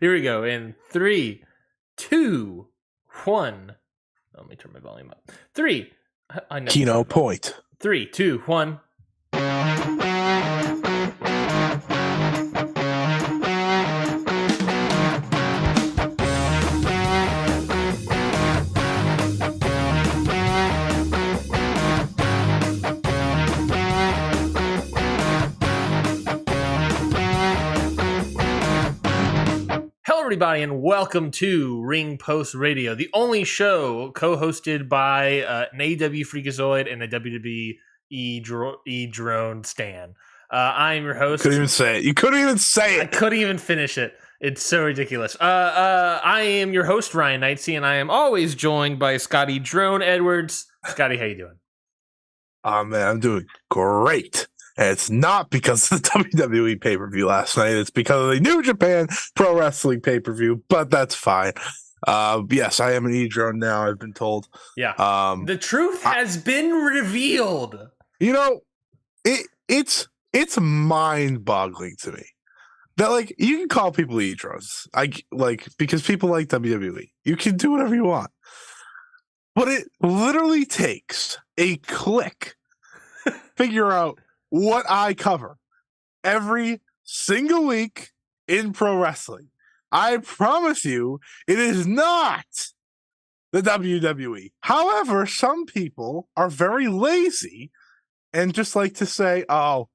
Here we go. In 3, 2, 1. Let me turn my volume up. 3. I never Kino point. 3, 2, 1. Everybody, and welcome to Ring Post Radio, the only show co-hosted by an AEW Freakazoid and a WWE Drone Stan. I am your host. You couldn't even say it. You couldn't even say it. I couldn't even finish it. It's so ridiculous. I am your host, Ryan Knightsey, and I am always joined by Scotty Drone Edwards. Scotty, how you doing? Oh, man, I'm doing great. And it's not because of the WWE pay-per-view last night. It's because of the New Japan Pro Wrestling pay-per-view, but that's fine. Yes, I am an E-drone now, I've been told. Yeah. The truth has been revealed. You know, it's mind-boggling to me that, like, you can call people E-drones. Because people like WWE. You can do whatever you want. But it literally takes a click to figure out what I cover every single week in pro wrestling. I promise you, it is not the WWE. However, some people are very lazy and just like to say, oh,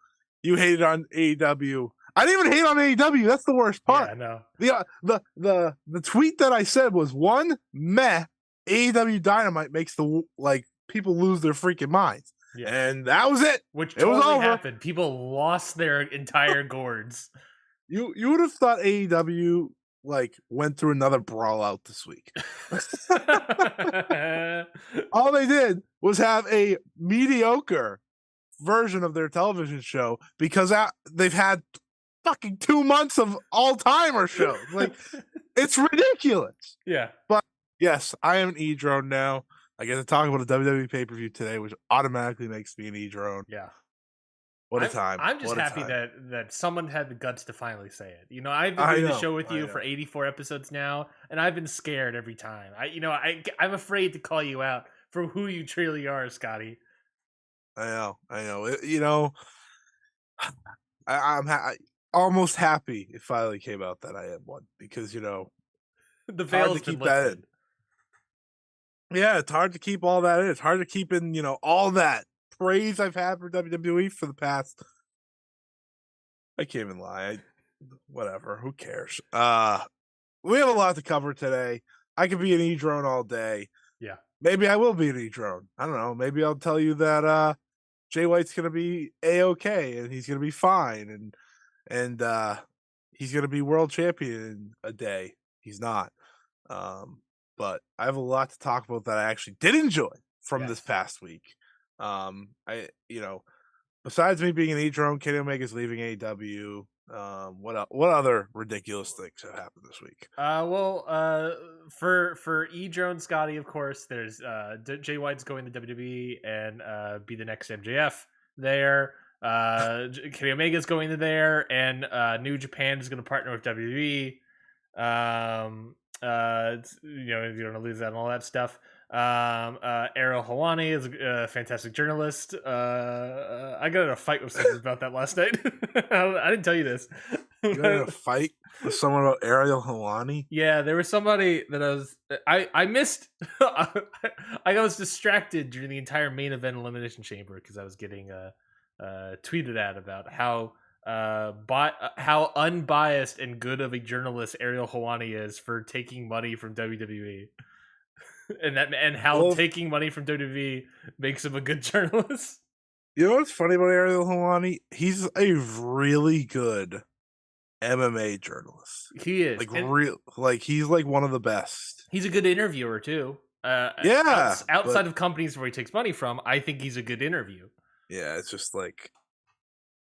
you hated on AEW. I didn't even hate on AEW. That's the worst part. Yeah, I know. The tweet that I said was one meh. AEW Dynamite makes people lose their freaking minds. Yeah. And that was it. Which totally happened. People lost their entire gourds. You would have thought AEW went through another brawl out this week. All they did was have a mediocre version of their television show because they've had fucking 2 months of all-timer shows. It's ridiculous. Yeah. But yes, I am an E-drone now. I get to talk about a WWE pay-per-view today, which automatically makes me an E-drone. Yeah. What a time. I'm just happy that someone had the guts to finally say it. You know, I've been doing the show with you for 84 episodes now, and I've been scared every time. I'm afraid to call you out for who you truly are, Scotty. I know. I'm almost happy it finally came out that I am one because, the veil's been lifted. Yeah, it's hard to keep all that in. It's hard to keep in, all that praise I've had for WWE for the past. I can't even lie. Whatever. Who cares? We have a lot to cover today. I could be an E-drone all day. Yeah. Maybe I will be an E-drone. I don't know. Maybe I'll tell you that Jay White's gonna be A-okay and he's gonna be fine and he's gonna be world champion in a day. He's not. But I have a lot to talk about that I actually did enjoy from this past week. Besides me being an E-drone, Kenny Omega's leaving AEW. What other ridiculous things have happened this week? For E-drone Scotty, of course, there's Jay White's going to WWE and be the next MJF there. Kenny Omega's going to there, and New Japan is going to partner with WWE. You're gonna lose that and all that stuff. Ariel Helwani is a fantastic journalist. I got in a fight with someone about that last night. I didn't tell you this. You got in a fight with someone about Ariel Helwani? Yeah, there was somebody that I missed. I was distracted during the entire main event Elimination Chamber because I was getting tweeted at about how unbiased and good of a journalist Ariel Helwani is for taking money from WWE, and how taking money from WWE makes him a good journalist. You know what's funny about Ariel Helwani? He's a really good MMA journalist. He is he's one of the best. He's a good interviewer too. Outside of companies where he takes money from, I think he's a good interview. Yeah, it's just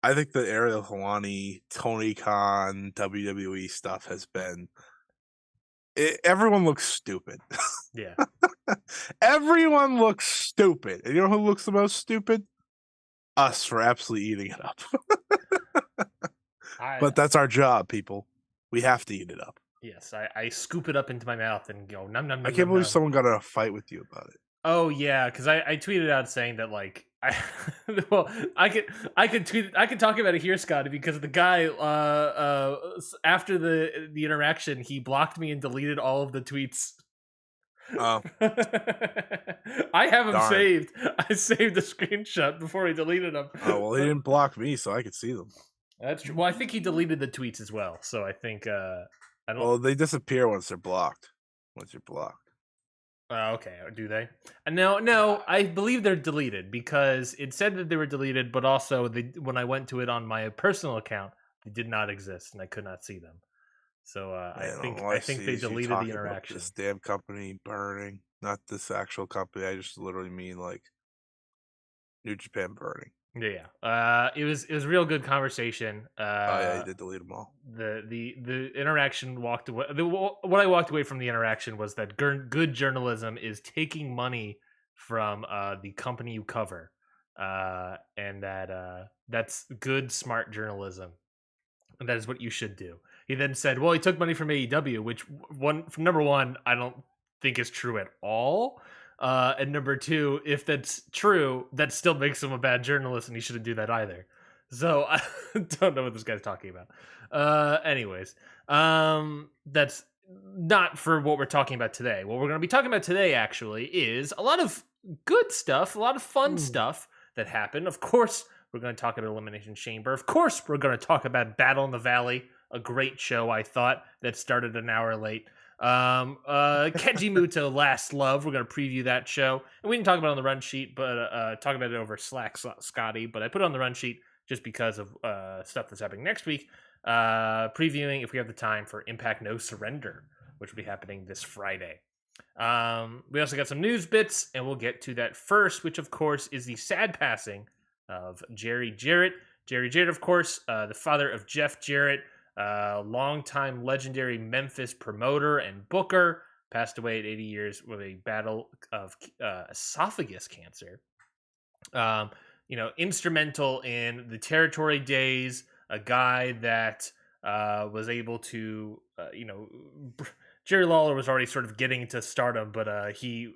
I think the Ariel Helwani, Tony Khan, WWE stuff has been. Everyone looks stupid. Yeah. Everyone looks stupid. And you know who looks the most stupid? Us for absolutely eating it up. But that's our job, people. We have to eat it up. Yes, I scoop it up into my mouth and go num num I num can't num believe num. someone got in a fight with you about it. Oh yeah, because I tweeted out saying that like well I could talk about it here, Scotty, because the guy after the interaction he blocked me and deleted all of the tweets. Oh, I have him darn. saved. I saved the screenshot before he deleted them. Oh, well, he didn't block me, so I could see them. That's true. Well, I think he deleted the tweets as well. So I think I don't. Well, they disappear once they're blocked. Once you're blocked. Okay, do they? No, I believe they're deleted because it said that they were deleted, but also when I went to it on my personal account, they did not exist and I could not see them. So Man, all I I think see they is you deleted the talking about interaction. this damn company burning, not this actual company. I just literally mean like New Japan burning. Yeah. It was a real good conversation. Oh yeah, you did delete them all. The interaction walked away. What I walked away from the interaction was that good journalism is taking money from the company you cover, and that's good, smart journalism, and that is what you should do. He then said, "Well, he took money from AEW, which from number one, I don't think is true at all." And number two, if that's true, that still makes him a bad journalist, and he shouldn't do that either. So I don't know what this guy's talking about. Anyways, that's not for what we're talking about today. What we're going to be talking about today actually is a lot of good stuff, a lot of fun stuff that happened. Of course, we're going to talk about Elimination Chamber. Of course, we're going to talk about Battle in the Valley, a great show I thought that started an hour late. Keiji Muto, Last Love. We're going to preview that show, and we didn't talk about it on the run sheet, but talk about it over Slack, Scotty. But I put it on the run sheet just because of stuff that's happening next week. Previewing, if we have the time, for Impact No Surrender, which will be happening this Friday. We also got some news bits, and we'll get to that first, which of course is the sad passing of Jerry Jarrett. Jerry Jarrett, of course, the father of Jeff Jarrett, longtime legendary Memphis promoter and booker, passed away at 80 years with a battle of esophagus cancer. Instrumental in the territory days, a guy that was able to, Jerry Lawler was already sort of getting to stardom, but he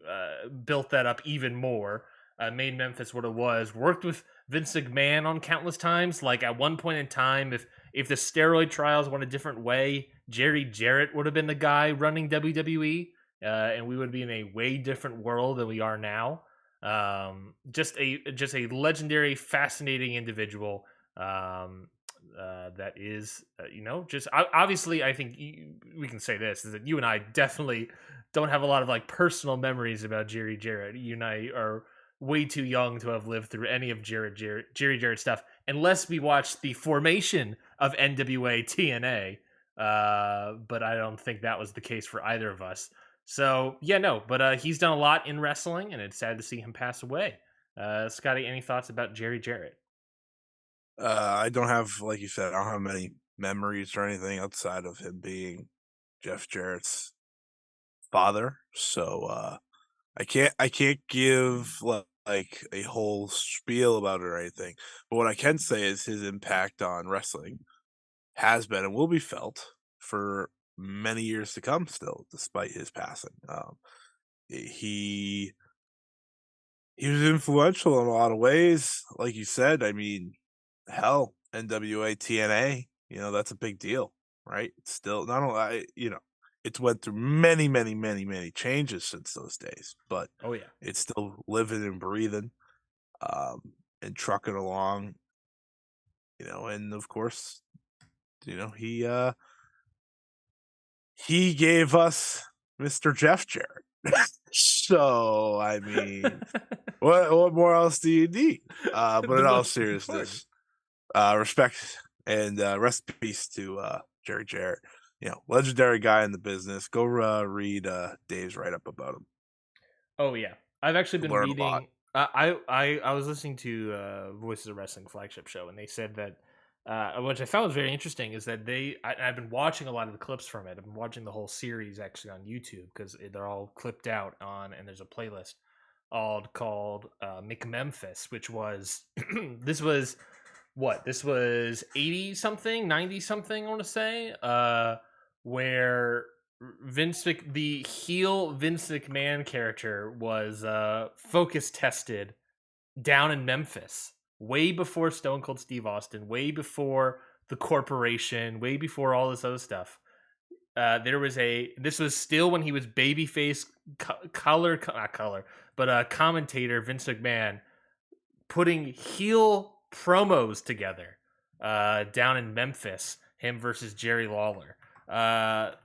built that up even more, made Memphis what it was, worked with Vince McMahon on countless times. Like at one point in time, if the steroid trials went a different way, Jerry Jarrett would have been the guy running WWE, and we would be in a way different world than we are now. Just a legendary, fascinating individual. That is, just obviously, I think we can say this is that you and I definitely don't have a lot of like personal memories about Jerry Jarrett. You and I are way too young to have lived through any of Jerry Jarrett stuff, unless we watched the formation of NWA TNA. But I don't think that was the case for either of us. So yeah, no, but he's done a lot in wrestling, and it's sad to see him pass away. Scotty, any thoughts about Jerry Jarrett? I don't have, like you said, I don't have many memories or anything outside of him being Jeff Jarrett's father. So I can't give like a whole spiel about it or anything. But what I can say is his impact on wrestling has been and will be felt for many years to come still, despite his passing. He he was influential in a lot of ways. Like you said, I mean, hell, NWA TNA, that's a big deal, right? It's still not only, it's went through many, many, many, many changes since those days, but Oh yeah, it's still living and breathing, and trucking along, and of course, he he gave us Mr. Jeff Jarrett. So I mean, what more else do you need? But The in all most important. seriousness, respect and rest in peace to Jerry Jarrett. Legendary guy in the business. Go read Dave's write up about him. Oh yeah, I've actually You'll been learn a lot. reading. I was listening to Voices of Wrestling flagship show, and they said that, which I found was very interesting, is that I've been watching a lot of the clips from it. I've been watching the whole series actually on YouTube because they're all clipped out and there's a playlist all called McMemphis, which was this was what this was 80 something, 90 something, I want to say, where the heel Vince McMahon character was focus tested down in Memphis way before Stone Cold Steve Austin, way before the corporation, way before all this other stuff. This was still when he was babyface not color, but commentator Vince McMahon putting heel promos together down in Memphis, him versus Jerry Lawler.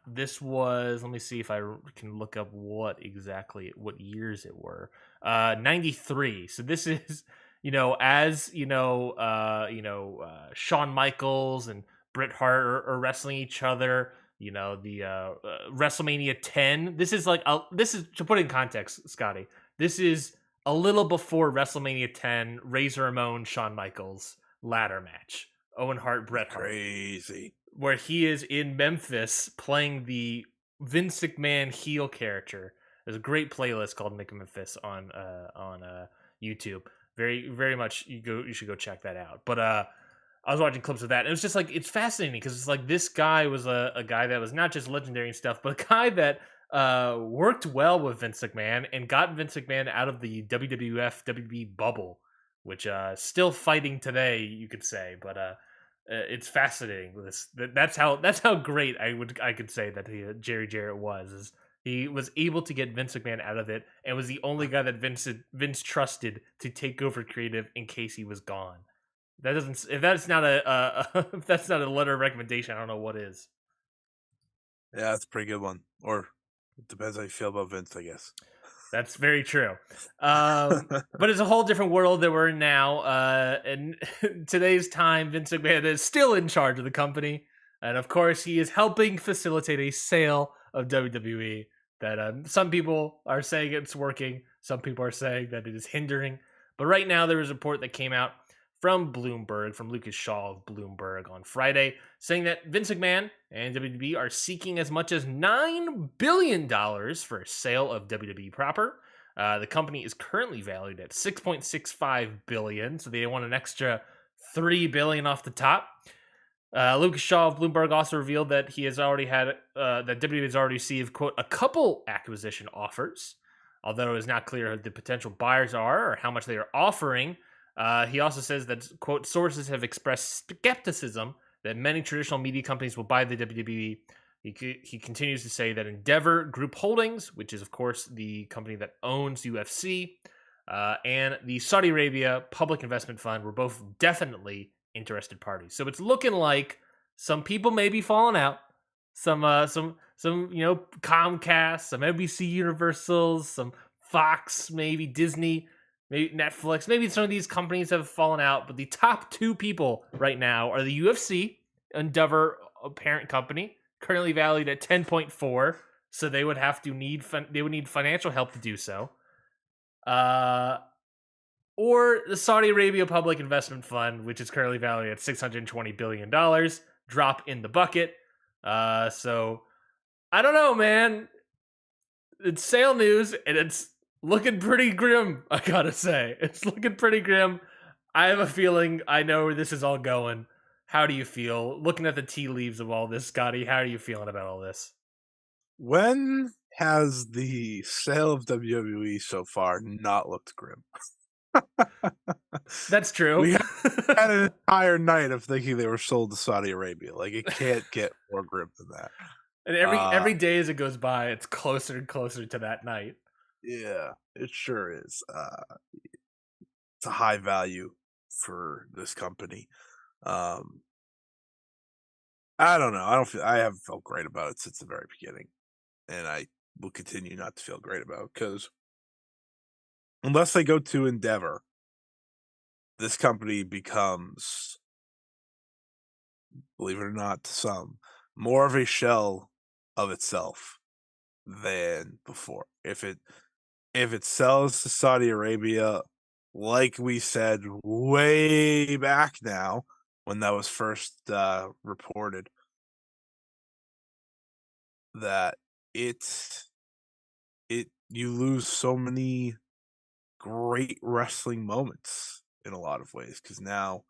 This was, let me see if I can look up what years it were. 93. So this is, as Shawn Michaels and Bret Hart are wrestling each other. The WrestleMania 10. This is to put in context, Scotty. This is a little before WrestleMania 10, Razor Ramon, Shawn Michaels ladder match, Owen Hart, Bret Hart, Crazy. where he is in Memphis playing the Vince McMahon heel character. There's a great playlist called Memphis on YouTube. Very very much you should go check that out. But I was watching clips of that, and it was just like it's fascinating because it's like this guy was a guy that was not just legendary and stuff, but a guy that worked well with Vince McMahon and got Vince McMahon out of the WWF WWE bubble, which still fighting today, you could say. But it's fascinating. That's how great I could say that Jerry Jarrett was. Is he was able to get Vince McMahon out of it, and was the only guy that Vince trusted to take over creative in case he was gone. That doesn't. If that's not if that's not a letter of recommendation, I don't know what is. Yeah, that's a pretty good one. Or it depends how you feel about Vince, I guess. That's very true. But it's a whole different world that we're in now. And today's time, Vince McMahon is still in charge of the company. And of course, he is helping facilitate a sale of WWE that some people are saying it's working. Some people are saying that it is hindering. But right now, there was a report that came out from Bloomberg, from Lucas Shaw of Bloomberg on Friday, saying that Vince McMahon and WWE are seeking as much as $9 billion for a sale of WWE proper. The company is currently valued at $6.65 billion, so they want an extra $3 billion off the top. Lucas Shaw of Bloomberg also revealed that he has already had that WWE has already received, quote, a couple acquisition offers, although it is not clear who the potential buyers are or how much they are offering. He also says that, quote, sources have expressed skepticism that many traditional media companies will buy the WWE. He continues to say that Endeavor Group Holdings, which is, of course, the company that owns UFC, and the Saudi Arabia Public Investment Fund were both definitely interested parties. So it's looking like some people may be falling out. Some Comcast, some NBC Universals, some Fox, maybe Disney, maybe Netflix, maybe some of these companies have fallen out, but the top two people right now are the UFC, Endeavor parent company, currently valued at 10.4, so they would need financial help to do so. Or the Saudi Arabia Public Investment Fund, which is currently valued at $620 billion, drop in the bucket. So I don't know, man. It's sale news, and it's looking pretty grim, I gotta say. It's looking pretty grim. I have a feeling I know where this is all going. How do you feel? Looking at the tea leaves of all this, Scotty, how are you feeling about all this? When has the sale of WWE so far not looked grim? That's true. We had an entire night of thinking they were sold to Saudi Arabia. Like, it can't get more grim than that. And every day as it goes by, it's closer and closer to that night. Yeah, it sure is. It's a high value for this company. I don't know. I haven't felt great about it since the very beginning, and I will continue not to feel great about it because unless they go to Endeavor, this company becomes, believe it or not, to some, more of a shell of itself than before. If it sells to Saudi Arabia, like we said way back now when that was first reported, that it you lose so many great wrestling moments in a lot of ways because now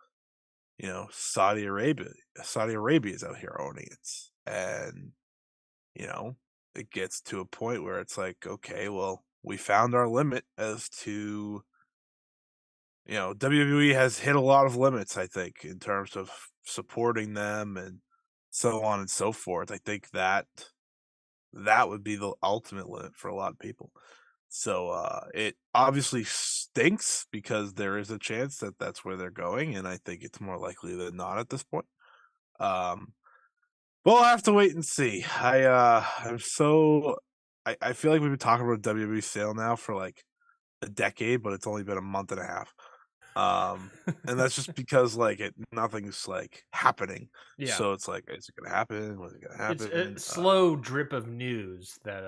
Saudi Arabia is out here owning it, and you know, it gets to a point where it's like, okay, well, we found our limit as to, WWE has hit a lot of limits, I think, in terms of supporting them and so on and so forth. I think that would be the ultimate limit for a lot of people. So it obviously stinks because there is a chance that that's where they're going, and I think it's more likely than not at this point. Um, We'll have to wait and see. I feel like we've been talking about WWE sale now for like a decade, but it's only been a month and a half. And that's just because like nothing's like happening. Yeah. So it's like, is it gonna happen? Was it gonna It's a happen? slow drip of news that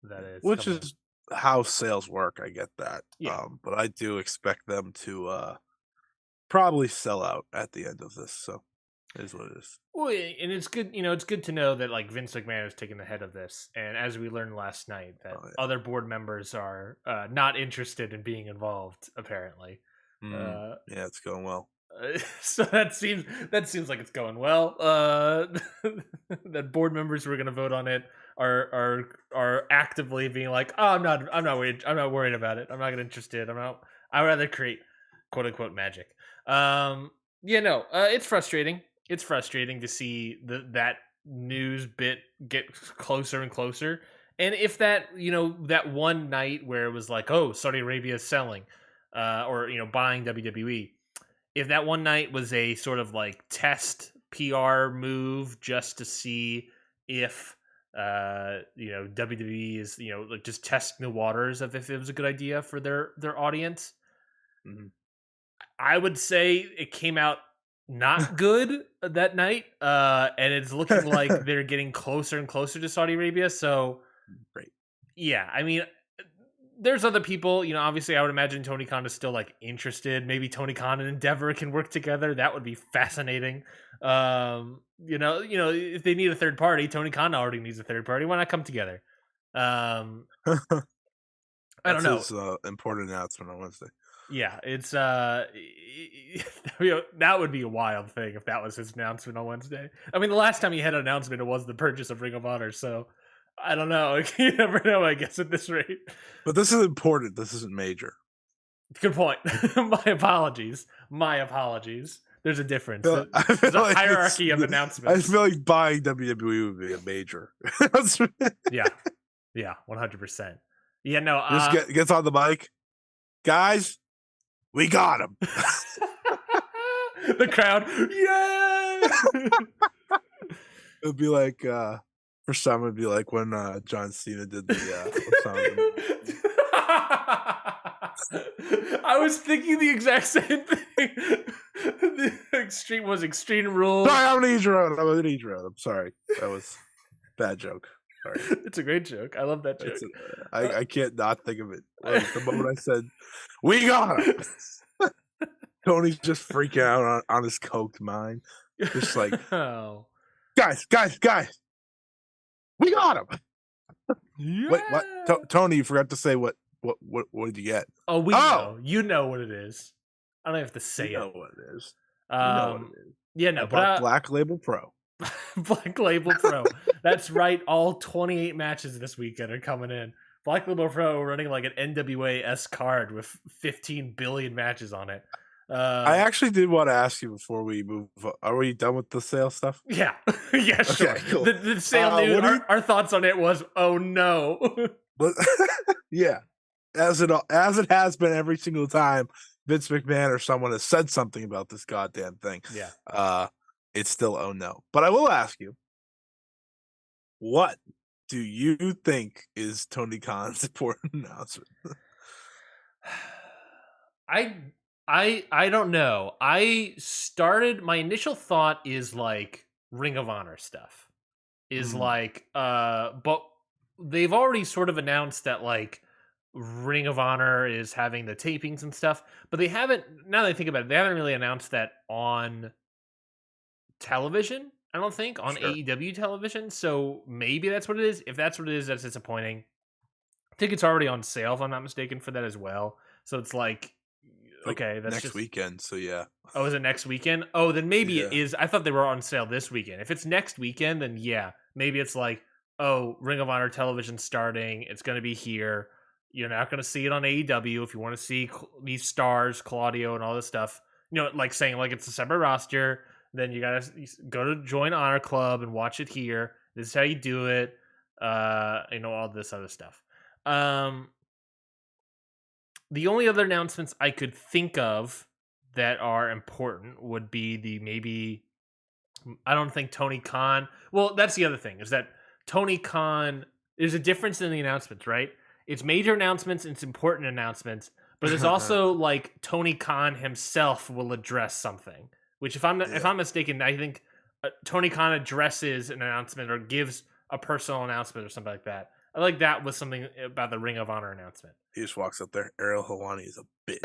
is Which coming in. is how sales work. I get that. Yeah. But I do expect them to probably sell out at the end of this. So it is what it is. Well, and it's good, it's good to know that like Vince McMahon is taking the head of this, and as we learned last night, that Oh, other board members are not interested in being involved. Apparently, uh, yeah, it's going well. so that seems like it's going well. That board members who are going to vote on it are actively being like, oh, I'm not worried about it. I'm not interested. I'd rather create quote unquote magic. It's frustrating. It's frustrating to see that news bit get closer and closer. And if that one night where it was like, oh, Saudi Arabia is selling, or buying WWE, if that one night was a sort of like test PR move just to see if WWE is like just testing the waters of if it was a good idea for their audience, Mhm. I would say it came out not good that night, and it's looking like they're getting closer and closer to Saudi Arabia. So, Great. yeah, I mean, there's other people. Obviously, I would imagine Tony Khan is still like interested. Maybe Tony Khan and Endeavor can work together. That would be fascinating. If they need a third party, Tony Khan already needs a third party. Why not come together? Um, I don't That's know. his important announcement on Wednesday. Yeah, it's that would be a wild thing if that was his announcement on Wednesday. I mean, the last time he had an announcement, it was the purchase of Ring of Honor. So I don't know. You never know. I guess at this rate. But this is important. This isn't major. Good point. My apologies. My apologies. There's a difference. I feel There's a like hierarchy of I announcements. feel like buying WWE would be a major. Yeah, 100%. Yeah, no. Just gets on the mic, guys. We got him. The crowd, yay! It'd be like for some, it'd be like when John Cena did the. I was thinking the exact same thing. The extreme rules. Sorry, I'm an Idro. I'm sorry. That was bad joke. Sorry. It's a great joke. I love that joke. I can't not think of it. Like, the moment I said, "We got him," Tony's just freaking out on his coked mind. Just like, oh. guys, we got him. Yeah. Wait, what? Tony, you forgot to say what did you get? Oh, we know. You know what it is. I don't have to say you know it. What it is. You know what it is. Yeah, no, but Black Label Pro. Black Label Pro. That's right. All 28 matches this weekend are coming in. Black Label Pro running like an NWA-esque card with 15 billion matches on it. I actually did want to ask you before we move. Are we done with the sale stuff? Yeah. Yeah, sure. Okay, cool. The sale news, our thoughts on it was, oh no. Yeah. As it has been every single time Vince McMahon or someone has said something about this goddamn thing. Yeah. It's still oh no. But I will ask you, what do you think is Tony Khan's important announcement? I don't know. My initial thought is like Ring of Honor stuff. Is like but they've already sort of announced that like Ring of Honor is having the tapings and stuff, but they haven't, now that I think about it, they haven't really announced that on television, I don't think, on AEW television. So maybe that's what it is. If that's what it is, that's disappointing. I think it's already on sale, if I'm not mistaken, for that as well. So it's like, like okay, that's next just weekend. So yeah, oh, is it next weekend? Oh, then maybe it yeah, is. I thought they were on sale this weekend. If it's next weekend, then yeah, maybe it's like, oh, Ring of Honor television starting. It's going to be here. You're not going to see it on AEW if you want to see these stars, Claudio, and all this stuff. Like saying like it's a separate roster. Then you gotta go to join Honor Club and watch it here. This is how you do it. All this other stuff. The only other announcements I could think of that are important would be I don't think Tony Khan. Well, that's the other thing is that Tony Khan. There's a difference in the announcements, right? It's major announcements, it's important announcements, but there's also like Tony Khan himself will address something. Which, if I'm mistaken, I think Tony Khan addresses an announcement or gives a personal announcement or something like that. I like that was something about the Ring of Honor announcement. he just walks up there. Ariel Helwani is a bitch.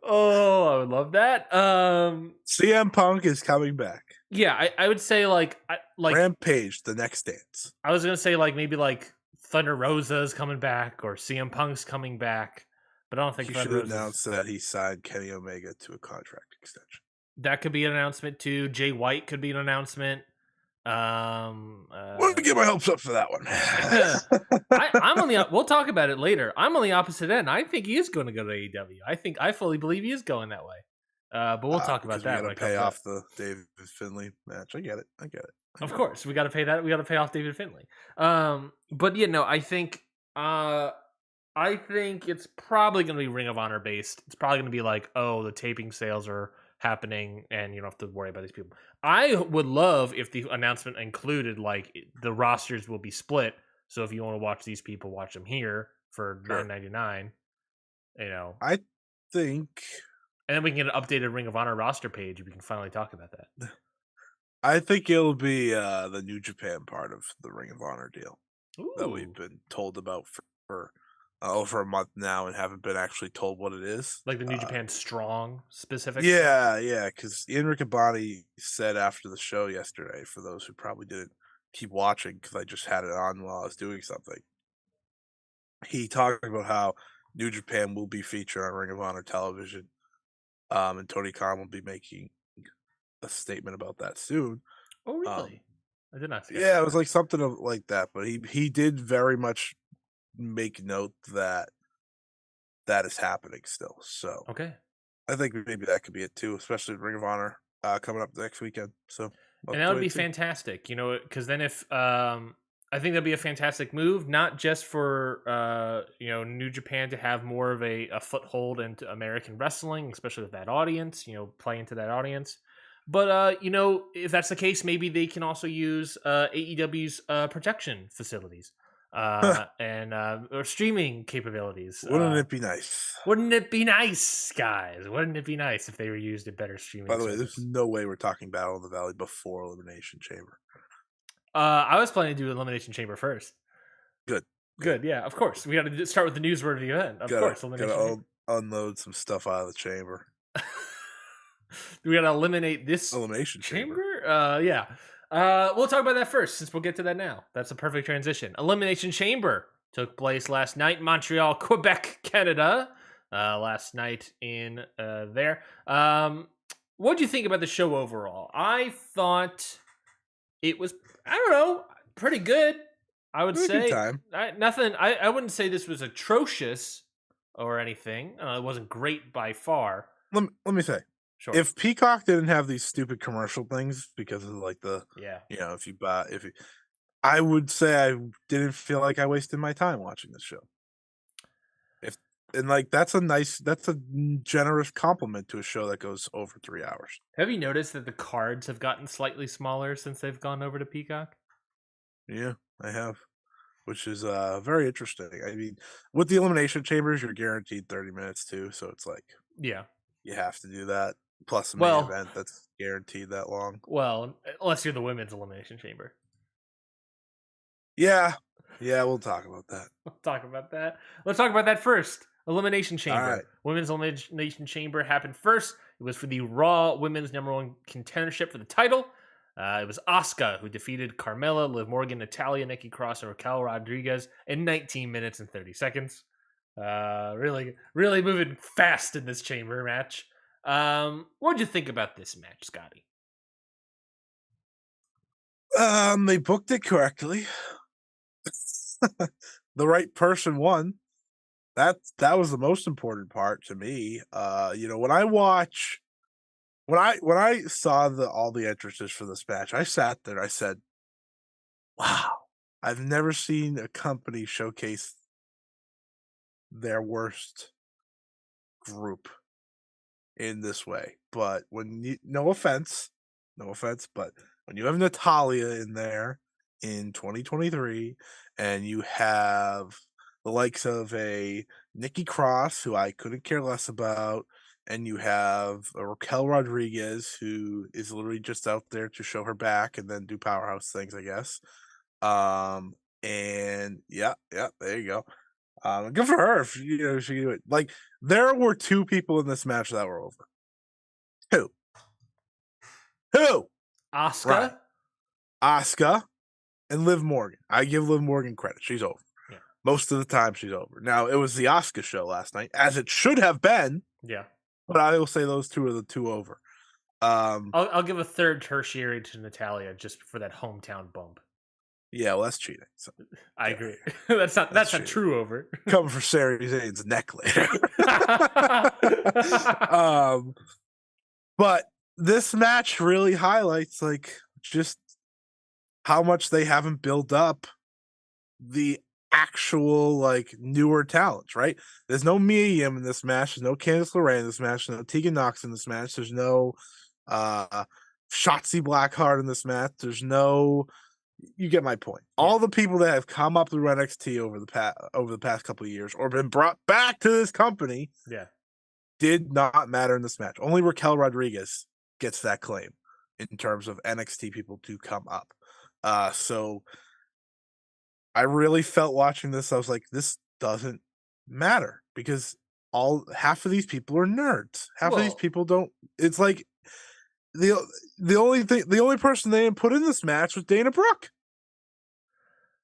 Oh, I would love that. CM Punk is coming back. Yeah, I would say like Rampage, the next dance. I was gonna say like maybe like Thunder Rosa's coming back or CM Punk's coming back, but I don't think He Thunder should Rosa's... announce that he signed Kenny Omega to a contract extension. That could be an announcement too. Jay White could be an announcement. Let me get my hopes up for that one. I'm on the. We'll talk about it later. I'm on the opposite end. I think he is going to go to AEW. I fully believe he is going that way. But we'll talk about that. We got to pay off the David Finlay match. I get it. Of course, we got to pay that. We got to pay off David Finlay. But I think it's probably going to be Ring of Honor based. It's probably going to be like, oh, the taping sales are happening and you don't have to worry about these people. I would love if the announcement included like the rosters will be split. So if you want to watch these people, watch them here for $9.99. I think, and then we can get an updated Ring of Honor roster page and we can finally talk about that. I think it'll be the New Japan part of the Ring of Honor deal. Ooh. That we've been told about for over a month now and haven't been actually told what it is. Like the New Japan Strong specifically? Yeah, because Ian Riccaboni said after the show yesterday, for those who probably didn't keep watching because I just had it on while I was doing something, he talked about how New Japan will be featured on Ring of Honor television, and Tony Khan will be making a statement about that soon. Oh, really? I did not see that. Yeah, it was like something like that, but he did very much make note that is happening still. So okay, I think maybe that could be it too, especially Ring of Honor coming up next weekend. So and that would be fantastic, because then if I think that'd be a fantastic move, not just for New Japan to have more of a foothold into American wrestling, especially with that audience, play into that audience. But if that's the case, maybe they can also use AEW's projection facilities and or streaming capabilities. Wouldn't it be nice? Wouldn't it be nice, guys? Wouldn't it be nice if they were used in better streaming? By the way, there's no way we're talking Battle of the Valley before Elimination Chamber. I was planning to do Elimination Chamber first. Good. Yeah, of course. We got to start with the newsword of the event. Of course, gotta unload some stuff out of the chamber. We got to eliminate this Elimination Chamber. Yeah. We'll talk about that first, since we'll get to that now. That's a perfect transition. Elimination Chamber took place last night in Montreal, Quebec, Canada. Last night in there. What do you think about the show overall? I thought it was, I don't know, pretty good. I would say nothing. I wouldn't say this was atrocious or anything. It wasn't great by far. Let me say. Sure. If Peacock didn't have these stupid commercial things because of like I would say I didn't feel like I wasted my time watching this show. That's a generous compliment to a show that goes over 3 hours. Have you noticed that the cards have gotten slightly smaller since they've gone over to Peacock? Yeah, I have, which is very interesting. I mean, with the Elimination Chambers, you're guaranteed 30 minutes too, so it's like you have to do that. Plus the main event that's guaranteed that long. Well, unless you're the Women's Elimination Chamber. Yeah, we'll talk about that. Let's talk about that first. Elimination Chamber. Right. Women's Elimination Chamber happened first. It was for the Raw Women's #1 contendership for the title. It was Asuka who defeated Carmella, Liv Morgan, Natalya, Nikki Cross, and Raquel Rodriguez in 19 minutes and 30 seconds. Really moving fast in this chamber match. What'd you think about this match, Scotty? They booked it correctly. The right person won. That was the most important part to me. When I saw all the entrances for this match, I sat there. I said, "Wow, I've never seen a company showcase their worst group in this way." But no offense, but when you have Natalia in there in 2023, and you have the likes of a Nikki Cross, who I couldn't care less about, and you have a Raquel Rodriguez, who is literally just out there to show her back and then do powerhouse things, I guess. And yeah, there you go. Good for her if she can do it. Like, there were two people in this match that were over. Who? Asuka? Right. Asuka and Liv Morgan. I give Liv Morgan credit. She's over. Yeah. Most of the time she's over. Now, it was the Asuka show last night, as it should have been. Yeah. But I will say those two are the two over. I'll give a third tertiary to Natalia just for that hometown bump. Yeah, well, that's cheating. So, I agree. that's not true over. Coming for Sari Zayn's neck later. But this match really highlights just how much they haven't built up the actual newer talents, right? There's no Mia Yim in this match, there's no Candice LeRae in this match, there's no Tegan Nox in this match, there's no Shotzi Blackheart in this match, there's no, you get my point. Yeah. All the people that have come up through NXT over the past couple of years or been brought back to this company, did not matter in this match. Only Raquel Rodriguez gets that claim in terms of NXT people to come up. So I really felt watching this, I was like, this doesn't matter because half of these people are nerds. Half of these people don't. It's like the only person they didn't put in this match was Dana Brooke.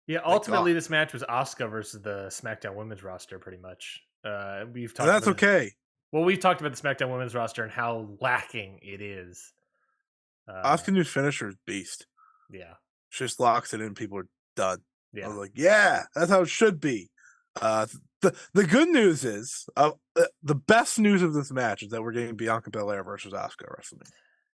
Yeah, ultimately this match was Asuka versus the SmackDown Women's roster, pretty much. We've talked. That's okay. Well, we've talked about the SmackDown Women's roster and how lacking it is. Asuka new finisher is beast. Yeah, she just locks it in. People are done. Yeah. I was like, yeah, that's how it should be. The good news is, the best news of this match is that we're getting Bianca Belair versus Asuka at WrestleMania.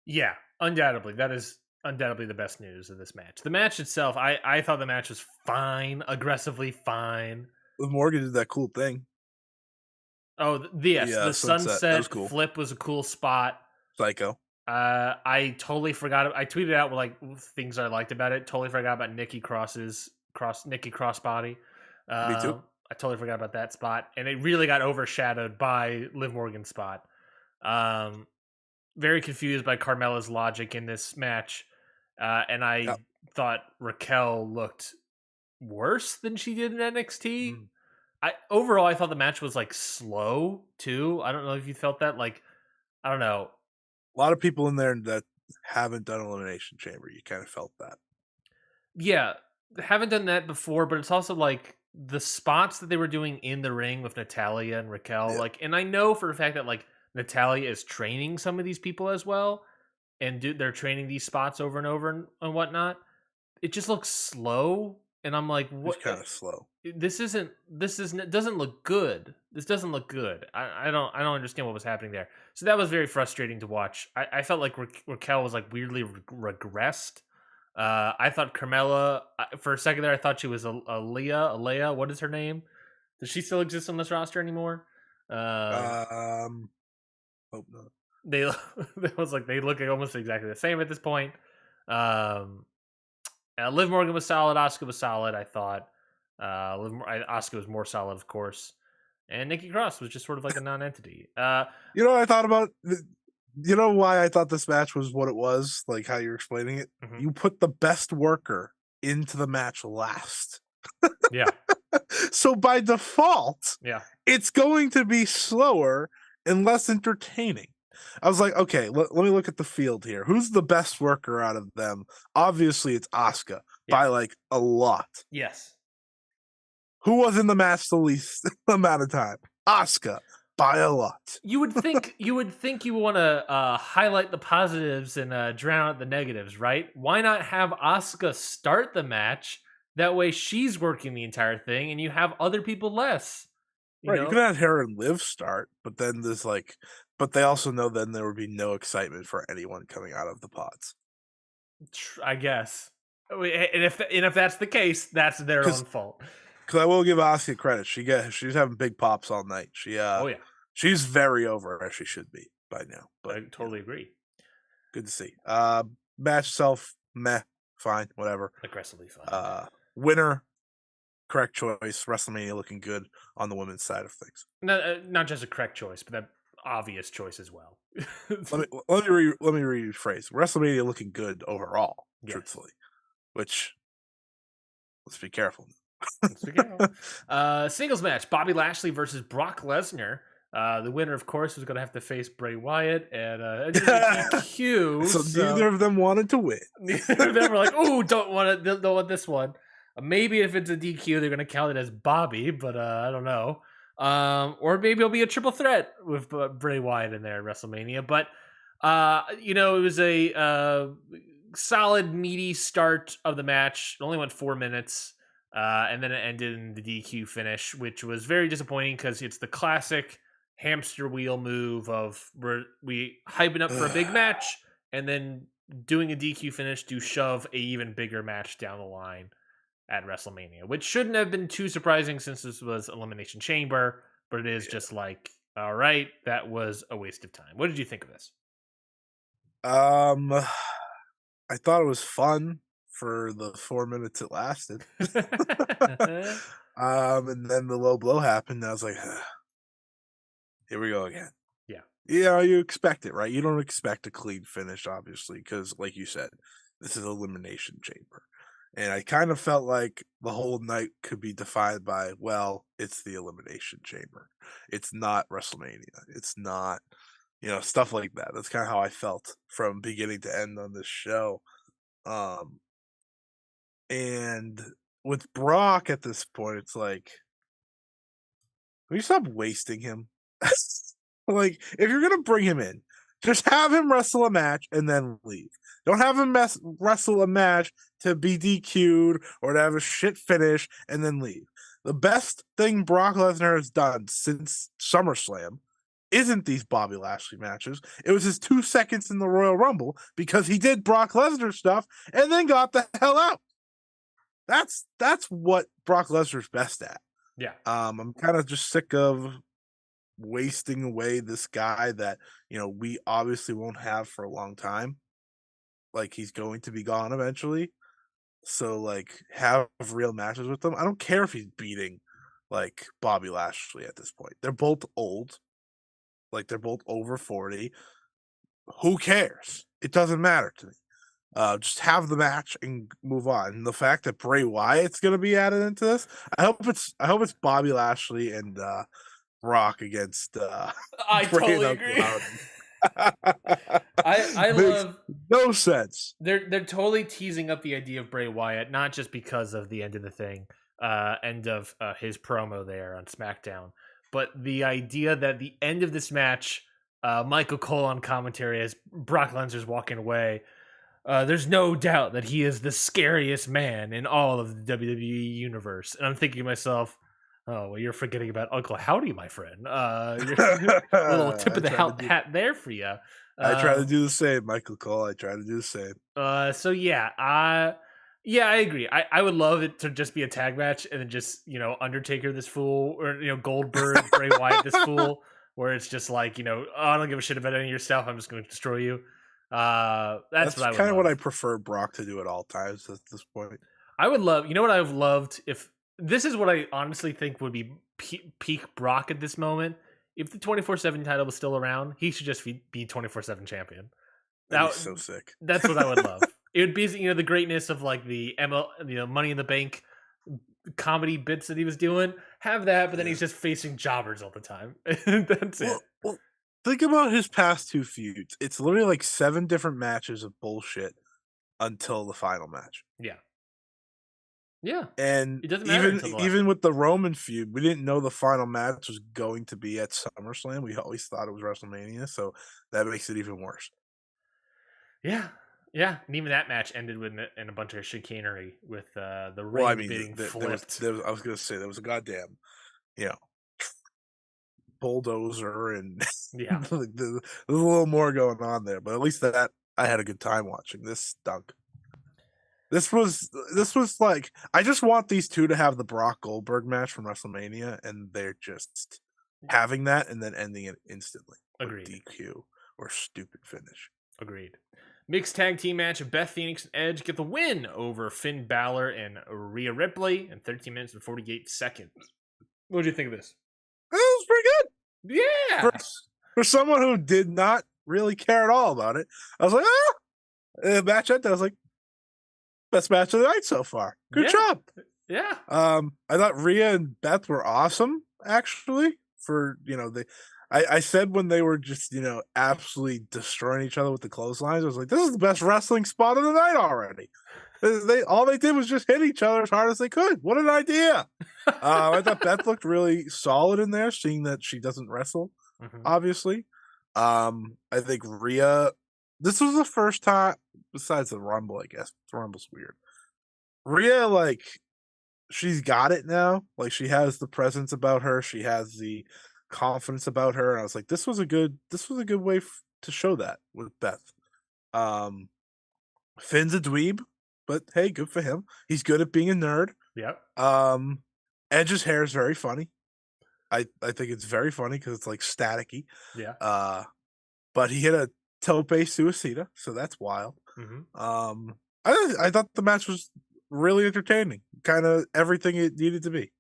Yeah, undoubtedly. That is undoubtedly the best news of this match. The match itself, I thought the match was fine, aggressively fine. Liv Morgan did that cool thing. Oh, the sunset cool. Flip was a cool spot. Psycho. I totally forgot. I tweeted out things I liked about it. Totally forgot about Nikki Crossbody. Me too. I totally forgot about that spot, and it really got overshadowed by Liv Morgan's spot. Very confused by Carmella's logic in this match, and I thought Raquel looked worse than she did in NXT. Overall, I thought the match was slow too. I don't know if you felt that. I don't know. A lot of people in there that haven't done Elimination Chamber, you kind of felt that. Yeah, haven't done that before, but it's also the spots that they were doing in the ring with Natalia and Raquel. And I know for a fact that Natalia is training some of these people as well, and they're training these spots over and over and whatnot. It just looks slow, and I'm like, what? It's kind of slow. This doesn't look good. This doesn't look good. I don't understand what was happening there. So that was very frustrating to watch. I felt like Raquel was weirdly regressed. I thought Carmella, for a second there, I thought she was Alea. What is her name? Does she still exist on this roster anymore? Hope not. They look almost exactly the same at this point. Liv Morgan was solid. Asuka was solid. I thought. Asuka was more solid, of course, and Nikki Cross was just sort of a non-entity. You know what I thought about? You know why I thought this match was what it was? How you're explaining it? Mm-hmm. You put the best worker into the match last. Yeah. So by default, it's going to be slower and less entertaining. I was like, okay, let me look at the field here. Who's the best worker out of them? Obviously, it's Asuka by a lot. Yes. Who was in the match the least amount of time? Asuka by a lot. You would think you want to highlight the positives and drown out the negatives, right? Why not have Asuka start the match? That way, she's working the entire thing, and you have other people less. Right, you could have her and Liv start, but then there's like, but they also know then there would be no excitement for anyone coming out of the pods. I guess. And if that's the case, that's their own fault. Because I will give Asuka credit, she's having big pops all night. Oh yeah, she's very over as she should be by now. But I totally agree. Good to see. Match itself, meh, fine, whatever. Aggressively fine. Winner, correct choice. WrestleMania looking good on the women's side of things. No, not just a correct choice, but that obvious choice as well. let me rephrase. WrestleMania looking good overall, truthfully. Which, let's be careful. Singles match: Bobby Lashley versus Brock Lesnar. The winner, of course, was going to have to face Bray Wyatt and DQ. So neither of them wanted to win. Neither of them were like, "Oh, don't want this one." Maybe if it's a DQ, they're going to count it as Bobby, but I don't know. Or maybe it'll be a triple threat with Bray Wyatt in there at WrestleMania. But it was a solid, meaty start of the match. It only went 4 minutes. And then it ended in the DQ finish, which was very disappointing because it's the classic hamster wheel move of we hyping up for a big match and then doing a DQ finish to shove a even bigger match down the line at WrestleMania, which shouldn't have been too surprising since this was Elimination Chamber, but it is just like, all right, that was a waste of time. What did you think of this? I thought it was fun for the 4 minutes it lasted. And then the low blow happened, and I was like, here we go again. Yeah. Yeah, you expect it, right? You don't expect a clean finish, obviously, because like you said, this is Elimination Chamber. And I kind of felt like the whole night could be defined by, well, it's the Elimination Chamber. It's not WrestleMania. It's not, stuff like that. That's kind of how I felt from beginning to end on this show. And with Brock at this point, it's like, can you stop wasting him? Like, if you're gonna bring him in, just have him wrestle a match and then leave. Don't have him wrestle a match to be DQ'd or to have a shit finish and then leave. The best thing Brock Lesnar has done since SummerSlam isn't these Bobby Lashley matches. It was his 2 seconds in the Royal Rumble because he did Brock Lesnar stuff and then got the hell out. That's what Brock Lesnar's best at. Yeah. I'm kind of just sick of wasting away this guy that, we obviously won't have for a long time. Like, he's going to be gone eventually. So, like, have real matches with them. I don't care if he's beating, like, Bobby Lashley at this point. They're both old. Like, they're both over 40. Who cares? It doesn't matter to me. Just have the match and move on. And the fact that Bray Wyatt's going to be added into this, I hope it's Bobby Lashley and Brock against. I totally agree. I love no sense. They're totally teasing up the idea of Bray Wyatt, not just because of the end of the thing, end of his promo there on SmackDown, but the idea that the end of this match, Michael Cole on commentary as Brock Lesnar's walking away. There's no doubt that he is the scariest man in all of the WWE universe. And I'm thinking to myself, oh, well, you're forgetting about Uncle Howdy, my friend. A little tip of the hat there for you. I try to do the same, Michael Cole. I try to do the same. So yeah, I agree. I would love it to just be a tag match and then just, Undertaker this fool, or, Goldberg, Bray Wyatt this fool, where it's just like, oh, I don't give a shit about any of your stuff. I'm just going to destroy you. That's what I would kind of love. what I prefer Brock to do at all times at this point. I would love, what I've loved, if this is what I honestly think would be peak Brock at this moment. If the 24/7 title was still around, he should just be 24/7 champion. That'd be so sick. That's what I would love. It would be, the greatness of like the Money in the Bank comedy bits that he was doing. Have that, but then he's just facing jobbers all the time. That's it. Well, think about his past 2 feuds. It's literally like 7 different matches of bullshit until the final match. Yeah. Yeah. And It doesn't matter until the last even one. with the Roman feud, we didn't know the final match was going to be at SummerSlam. We always thought it was WrestleMania, so that makes it even worse. Yeah. Yeah. And even that match ended with in a bunch of chicanery with the Well, I ring mean, being flipped. I was going to say there was a goddamn, you know, bulldozer, and Yeah. there's a little more going on there, but at least that I had a good time watching. This stunk. This was like, I just want these two to have the Brock Goldberg match from WrestleMania, and they're just having that and then ending it instantly with Agreed. DQ or stupid finish. Agreed. Mixed tag team match of Beth Phoenix and Edge get the win over Finn Balor and Rhea Ripley in 13 minutes and 48 seconds. What did you think of this? It was pretty good Yeah. for someone who did not really care at all about it. I was like, match ended. I was like, best match of the night so far. Good job. Yeah. I thought Rhea and Beth were awesome, actually. For, I said when they were just, absolutely destroying each other with the clotheslines, I was like, this is the best wrestling spot of the night already. All they did was just hit each other as hard as they could. What an idea. I thought Beth looked really solid in there, seeing that she doesn't wrestle, obviously. I think Rhea, this was the first time, besides the Rumble, I guess. The Rumble's weird. Rhea, like, she's got it now. Like, she has the presence about her. She has the confidence about her. And I was like, this was a good way to show that with Beth. Finn's a dweeb, but hey, good for him. He's good at being a nerd. Yep. Edge's hair is very funny. I think it's very funny because it's like staticky. Yeah. But he hit a tope suicida, so that's wild. I thought the match was really entertaining, kind of everything it needed to be.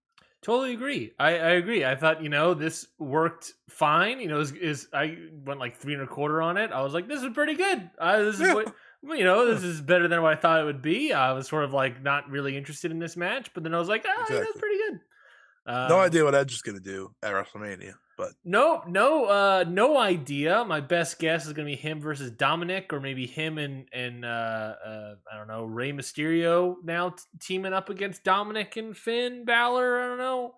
Totally agree. I agree. I thought, this worked fine. I went like 3.25 on it. I was like, this is pretty good. This is better than what I thought it would be. I was sort of like not really interested in this match, but then I was like, Exactly. that's pretty good. No idea what Edge is going to do at WrestleMania, but no idea. My best guess is going to be him versus Dominic, or maybe him and I don't know, Rey Mysterio now teaming up against Dominic and Finn Balor. I don't know.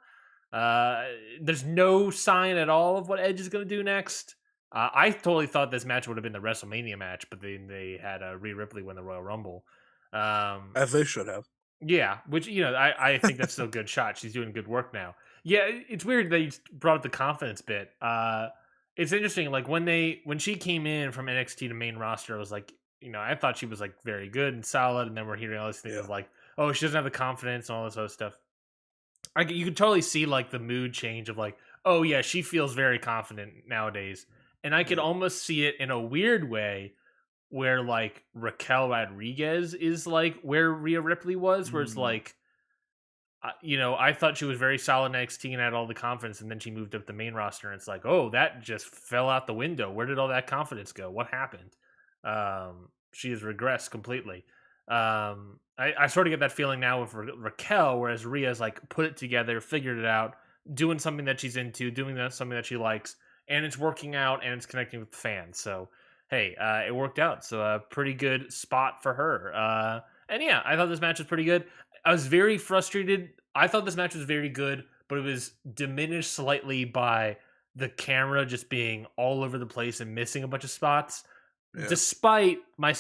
There's no sign at all of what Edge is going to do next. I totally thought this match would have been the WrestleMania match, but then they had Rhea Ripley win the Royal Rumble. As they should have. Yeah, which, I think that's still a good shot. She's doing good work now. Yeah, it's weird that you brought up the confidence bit. It's interesting, like when she came in from NXT to main roster, I was like, I thought she was like very good and solid, and then we're hearing all these things of like, oh, she doesn't have the confidence and all this other stuff. You could totally see like the mood change of like, oh yeah, she feels very confident nowadays. And I could almost see it in a weird way where like Raquel Rodriguez is like where Rhea Ripley was, where it's like, I thought she was very solid in NXT and had all the confidence, and then she moved up the main roster, and it's like, oh, that just fell out the window. Where did all that confidence go? What happened? She has regressed completely. I sort of get that feeling now with Raquel, whereas Rhea's like put it together, figured it out, doing something that she's into, doing something that she likes, and it's working out, and it's connecting with the fans. So hey, it worked out. So a pretty good spot for her. And yeah, I thought this match was pretty good. I was very frustrated. I thought this match was very good, but it was diminished slightly by the camera just being all over the place and missing a bunch of spots. Yeah. Despite my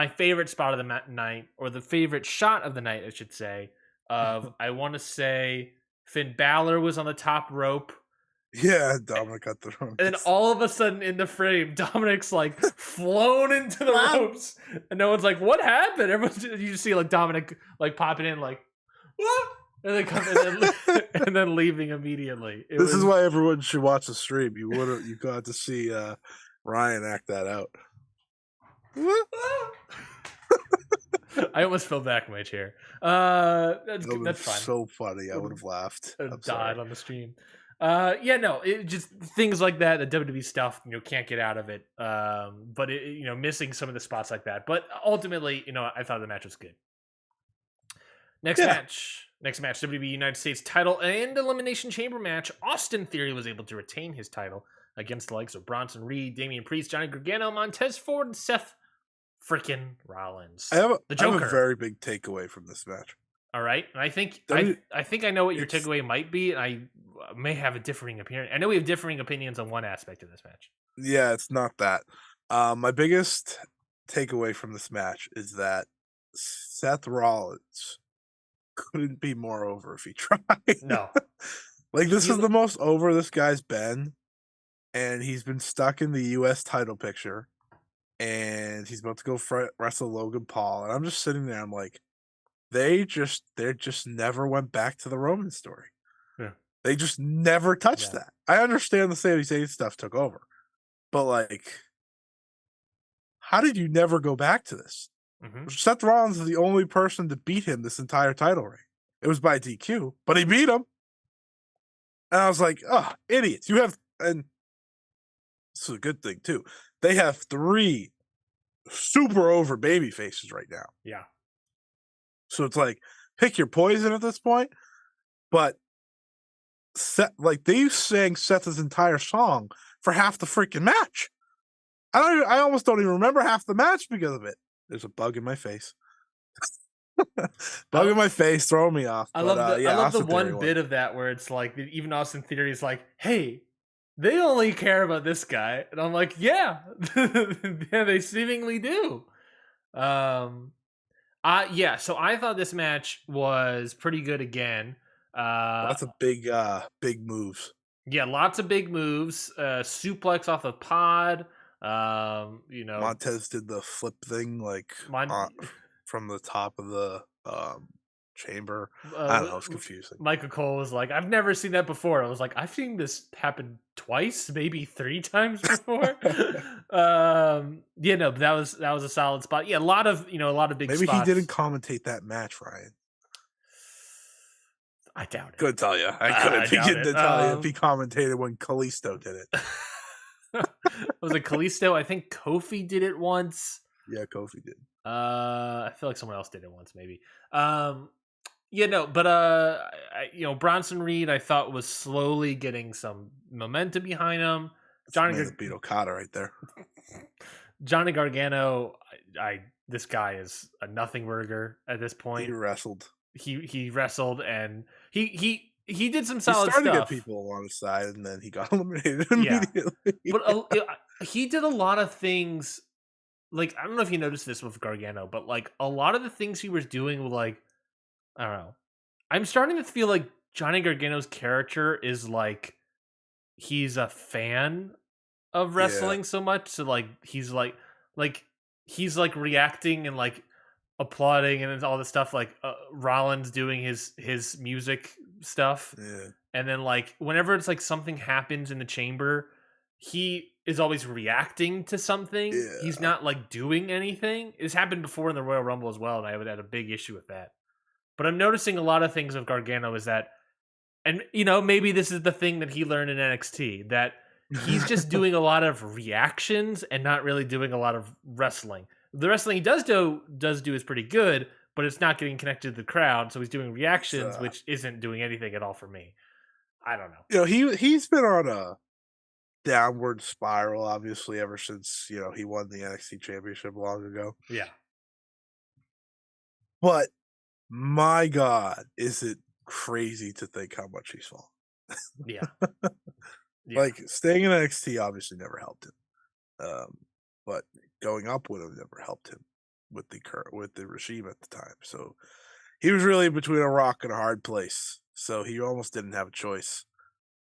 favorite spot of the night, or the favorite shot of the night, I should say, of I want to say Finn Balor was on the top rope. Yeah, Dominic got the ropes. And then all of a sudden in the frame, Dominic's like flown into the ropes. And no one's like, what happened? You just see like Dominic like popping in like, what? And then then leaving immediately. This is why everyone should watch the stream. You got to see Ryan act that out. I almost fell back in my chair. That's fine. So funny. I would have laughed. Died on the stream. It just things like that, the WWE stuff, can't get out of it. But it, missing some of the spots like that. But ultimately, I thought the match was good. Next match, WWE United States title and Elimination Chamber match. Austin Theory was able to retain his title against the likes of Bronson Reed, Damian Priest, Johnny Gargano, Montez Ford, and Seth freaking Rollins. I have a very big takeaway from this match. All right, and I think W- I think I know what your it's takeaway might be. And I may have a differing opinion. I know we have differing opinions on one aspect of this match. yeah, it's not that. My biggest takeaway from this match is that Seth Rollins couldn't be more over if he tried. No, Like this he is the most over this guy's been, and he's been stuck in the U.S. title picture, and he's about to go wrestle Logan Paul, and I'm just sitting there. I'm like, they just never went back to the Roman story. yeah. They just never touched Yeah. that. I understand the Sami Zayn stuff took over, but like, how did you never go back to this? Hmm. Seth Rollins is the only person to beat him this entire title reign. It was by DQ, but he beat him. And I was like, oh, idiots. You have, and this is a good thing too. They have 3 super over baby faces right now. Yeah. So it's like, pick your poison at this point. But Seth, like they sang Seth's entire song for half the freaking match. I almost don't even remember half the match because of it. There's a bug in my face. Bug in my face, throwing me off. But I yeah, love the Austin Theory one won. bit of that where it's like even Austin Theory is like, "Hey, they only care about this guy," and I'm like, "Yeah, yeah, they seemingly do." Um, yeah. So I thought this match was pretty good again. Lots of big moves. Yeah, lots of big moves. Suplex off the pod. You know, Montez did the flip thing like Mon- from the top of the chamber. I uh, don't know, it's confusing. Michael Cole was like, "I've never seen that before." I was like, "I've seen this happen twice, maybe 3 times before." Yeah, no, but that was a solid spot. Yeah, a lot of big Maybe he didn't spots. commentate that match, Ryan. I doubt it. Couldn't tell you. I I couldn't doubt begin it. to tell you if he commentated when Kalisto did it. Was it Kalisto? I think Kofi did it once. Yeah, Kofi did. I feel like someone else did it once, maybe. Um, yeah, no, but Bronson Reed, I thought was slowly getting some momentum behind him. That's the man that beat Okada right there. Johnny Gargano, this guy is a nothing burger at this point. He wrestled. He wrestled and he did some He solid started to stuff. get people along the side, and then he got eliminated Yeah, immediately. but he did a lot of things. Like I don't know if you noticed this with Gargano, but like a lot of the things he was doing were like I don't know. I'm starting to feel like Johnny Gargano's character is like he's a fan of Yeah, wrestling so much, so like he's like reacting and like applauding and all this stuff like Rollins doing his music stuff, yeah, and then like whenever it's like something happens in the chamber, he is always reacting to something. He's yeah. not like doing anything. It's happened before in the Royal Rumble as well, and I would had a big issue with that. But I'm noticing a lot of things of Gargano is that, and maybe this is the thing that he learned in NXT, that he's just doing a lot of reactions and not really doing a lot of wrestling. The wrestling he does do is pretty good, but it's not getting connected to the crowd. So he's doing reactions, So, which isn't doing anything at all for me. I don't know. he's been on a downward spiral, obviously, ever since he won the NXT championship long ago. Yeah, But my God, is it crazy to think how much he's fallen? yeah, yeah, Like staying in NXT obviously never helped him, but going up with him never helped him with the regime at the time. So he was really between a rock and a hard place. So he almost didn't have a choice.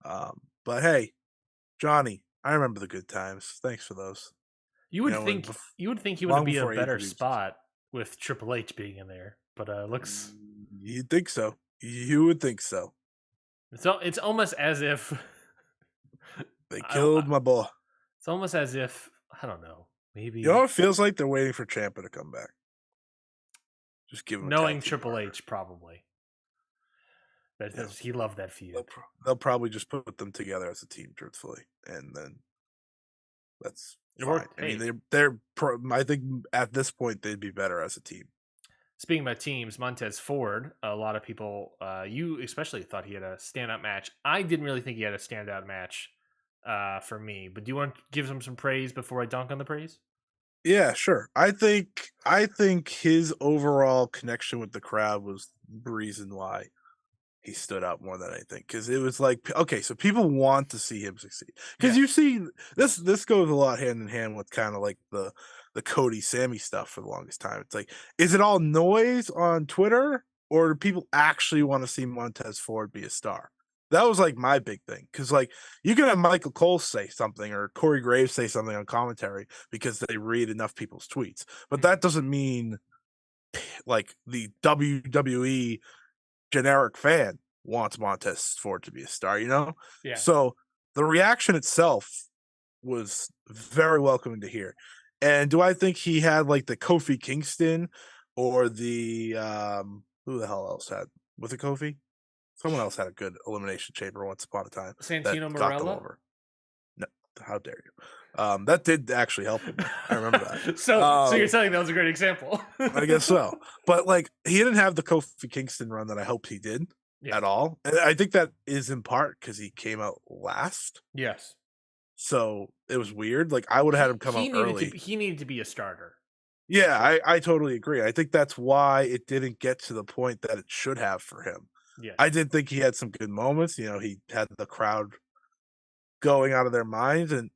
But hey, Johnny, I remember the good times. Thanks for those. You would think he would Long be a before he better introduced us. spot with Triple H being in there, but looks You'd think so. You would think so. it's almost as if They I, killed my boy. it's almost as if I don't know. You know Maybe what it feels like? They're waiting for Ciampa to come back. Just give him a knowing tag team Triple partner. H probably. Yeah. He loved that feud. They'll probably just put them together as a team, truthfully, and then that's It fine. worked. I mean, Hey, I think at this point they'd be better as a team. speaking about teams, Montez Ford, a lot of people, you especially thought he had a standout match. I didn't really think he had a standout match for me, but do you want to give him some praise before I dunk on the praise? Yeah, sure. I think his overall connection with the crowd was reason why he stood out more than anything, because it was like, okay, so people want to see him succeed, because Yes. you see this goes a lot hand in hand with kind of like the Cody Sammy stuff for the longest time. It's like, is it all noise on Twitter, or do people actually want to see Montez Ford be a star? That was like my big thing, because like you can have Michael Cole say something or Corey Graves say something on commentary because they read enough people's tweets, but that doesn't mean like the WWE generic fan wants Montez Ford to be a star, you know? Yeah. So the reaction itself was very welcoming to hear. And do I think he had like the Kofi Kingston or the who the hell else had with the Kofi? Someone else had a good elimination chamber once upon a time that Santino got them Marella. over. No, how dare you? That did actually help him. I remember that. So you're saying that was a great example. I guess so. But like he didn't have the Kofi Kingston run that I hoped he did Yeah. at all. And I think that is in part because he came out last. Yes. So it was weird. Like I would have had him come out early. He needed to be a starter. Yeah, I totally agree. I think that's why it didn't get to the point that it should have for him. Yes. I did think he had some good moments. You know, he had the crowd going out of their minds. And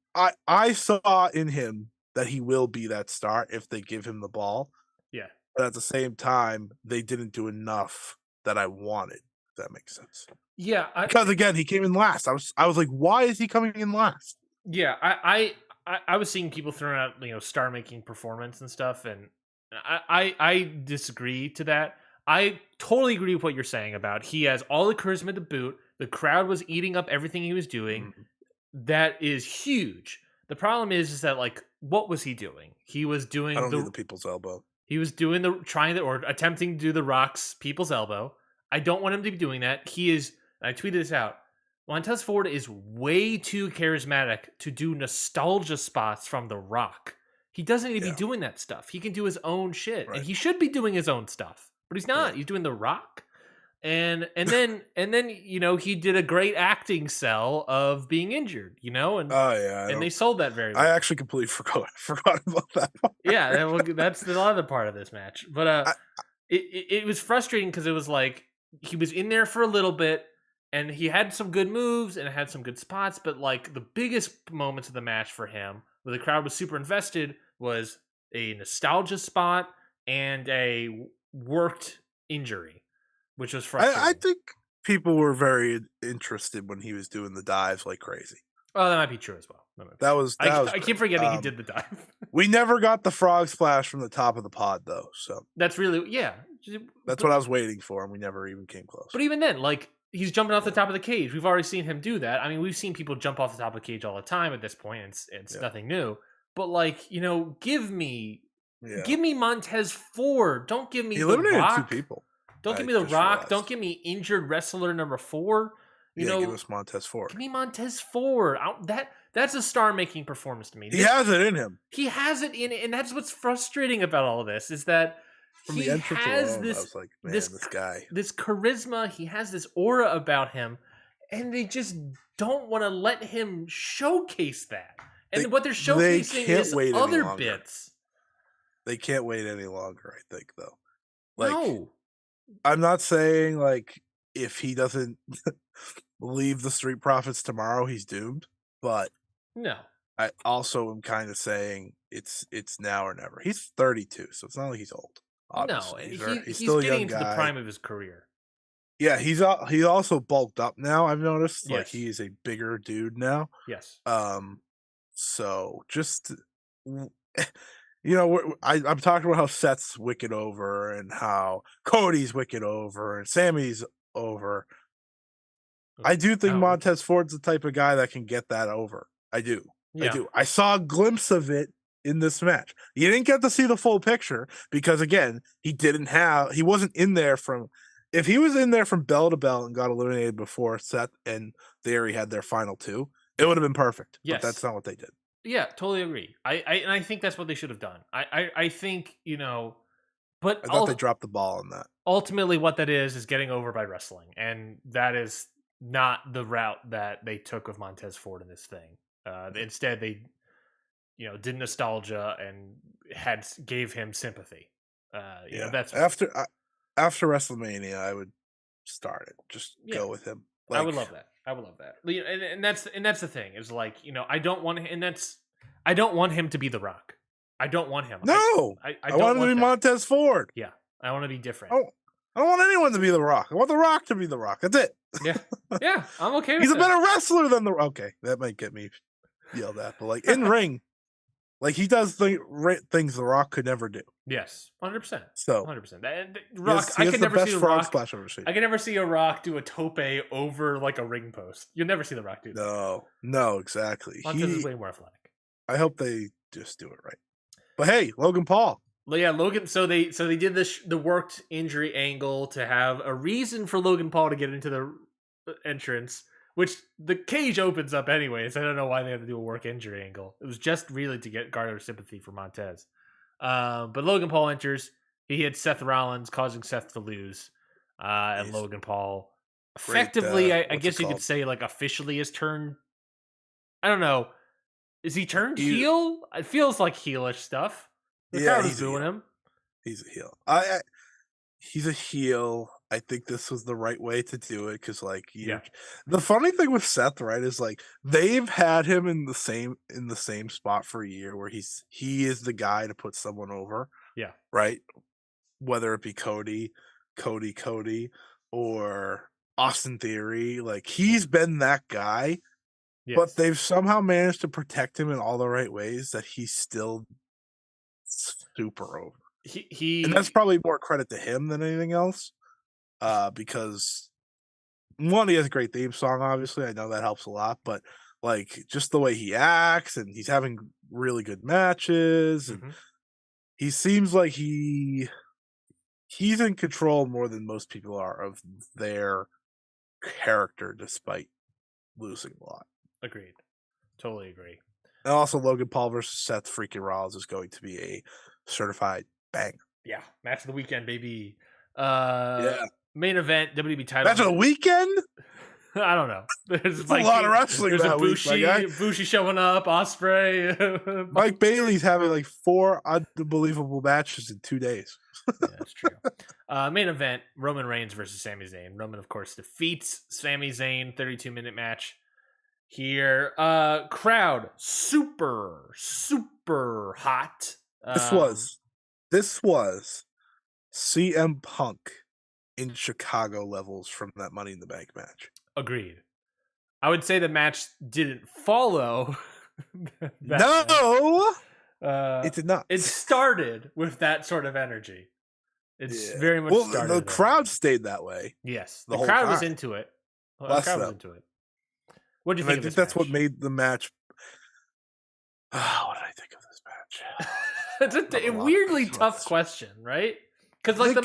I saw in him that he will be that star if they give him the ball. Yeah. But at the same time, they didn't do enough that I wanted. If that makes sense. Yeah. Because again, he came in last. I was like, why is he coming in last? Yeah. I was seeing people throwing out, star making performance and stuff, and I disagree to that. I totally agree with what you're saying about he has all the charisma to boot. The crowd was eating up everything he was doing. Mhm. That is huge. The problem is that like, what was he doing? He was doing I don't need the people's elbow. He was doing or attempting to do the Rock's people's elbow. I don't want him to be doing that. He is. I tweeted this out. Montez Ford is way too charismatic to do nostalgia spots from The Rock. He doesn't need to be doing that stuff. He can do his own shit, and he should be doing his own stuff. But he's not. He's doing The Rock, and then he did a great acting sell of being injured. And and they sold that very well. I actually completely forgot about that part. Yeah, that's the other part of this match. But it was frustrating because it was like he was in there for a little bit, and he had some good moves and had some good spots. But like the biggest moments of the match for him, where the crowd was super invested, was a nostalgia spot and a worked injury, which was frustrating. I think people were very interested when he was doing the dives like crazy. Oh, that might be true as well. I keep forgetting he did the dive. We never got the frog splash from the top of the pod though, so that's really That's what I was waiting for, and we never even came close. But even then, like he's jumping off the top of the cage. We've already seen him do that. I mean, we've seen people jump off the top of the cage all the time at this point. It's nothing new. But like give me Montez Ford. Don't give me he eliminated The Rock. 2 people. Don't give me The Rock. Realized. Don't give me injured wrestler number 4. Give us Montez Ford. Give me Montez Ford. That's a star-making performance to me. He has it in him. He has it in it, and that's what's frustrating about all of this is that from the entrance has alone, I was like, man, this guy, this charisma. He has this aura about him, and they just don't want to let him showcase that. And what they're showcasing is other bits. They can't wait any longer. I think though. Like, no, I'm not saying like if he doesn't leave the Street Profits tomorrow, he's doomed. But no, I also am kind of saying it's now or never. He's 32, so it's not like he's old. Obviously. No, he's still a young into guy. The prime of his career. Yeah, he also bulked up now. I've noticed, like he is a bigger dude now. Yes. So just I'm talking about how Seth's wicked over and how Cody's wicked over and Sammy's over. I do think Montez Ford's the type of guy that can get that over. I do. Yeah. I do. I saw a glimpse of it in this match. You didn't get to see the full picture because again, he wasn't in there if he was in there from bell to bell and got eliminated before Seth and Theory had their final 2, it would have been perfect. Yes. But that's not what they did. Yeah, totally agree. I think that's what they should have done. I think, but I thought they dropped the ball on that. Ultimately what that is getting over by wrestling. And that is not the route that they took of Montez Ford in this thing. Instead, they, did nostalgia and gave him sympathy. That's after after WrestleMania, I would start it. Just Yeah, go with him. I would Like, love that. I would love that. And that's the thing is like I don't want I don't want him to be The Rock. I don't want him. no, I I don't want him to want be that. Montez Ford. Yeah, I want to be different. I don't want anyone to be The Rock. I want The Rock to be The Rock. That's it. Yeah, yeah, I'm okay with He's a that. better wrestler than the. Okay, that might get me yelled at, but like in ring, like he does things The Rock could never do. Yes, 100%. So 100%. Rock, he I has could the never best see The frog Rock. splash I've ever seen. I can never see a Rock do a tope over like a ring post. You'll never see The Rock do that. No, exactly. Montez is way more athletic. I hope they just do it right. But hey, Logan Paul. Well, yeah, Logan. So they did the worked injury angle to have a reason for Logan Paul to get into the entrance, which the cage opens up anyways. I don't know why they had to do a work injury angle. It was just really to get garner sympathy for Montez. But Logan Paul enters. He hits Seth Rollins, causing Seth to lose. And Logan Paul effectively, I guess you could say, like officially has turned. I don't know. Is he turned heel? It feels like heelish stuff. The crowd is booing him. He's a heel. He's a heel. I think this was the right way to do it because, like, the funny thing with Seth, right, is like they've had him in the same spot for a year where he is the guy to put someone over. Yeah. Right. Whether it be Cody, or Austin Theory, like he's been that guy. Yes. But they've somehow managed to protect him in all the right ways that he's still super over. And that's probably more credit to him than anything else. Because one, he has a great theme song, obviously. I know that helps a lot, but like just the way he acts and he's having really good matches and he seems like he's in control more than most people are of their character despite losing a lot. Agreed. Totally agree. And also Logan Paul versus Seth freaking Rollins is going to be a certified bang. Yeah. Match of the weekend, baby. Main event, WWE title. Match of the weekend? I don't know. There's like, a lot of wrestling. There's a Bushi showing up, Ospreay. Mike Bailey's having like 4 unbelievable matches in 2 days. Yeah, that's true. Main event, Roman Reigns versus Sami Zayn. Roman, of course, defeats Sami Zayn. 32-minute match here. Crowd super hot. This was CM Punk in Chicago levels from that Money in the Bank match. Agreed. I would say the match didn't follow. No, it did not. It started with that sort of energy. It's very much started. The crowd stayed that way. Yes, the crowd was into it. The crowd was into it. What do you think? I think that's what made the match. What did I think of this match? It's a weirdly tough question, right? Because like the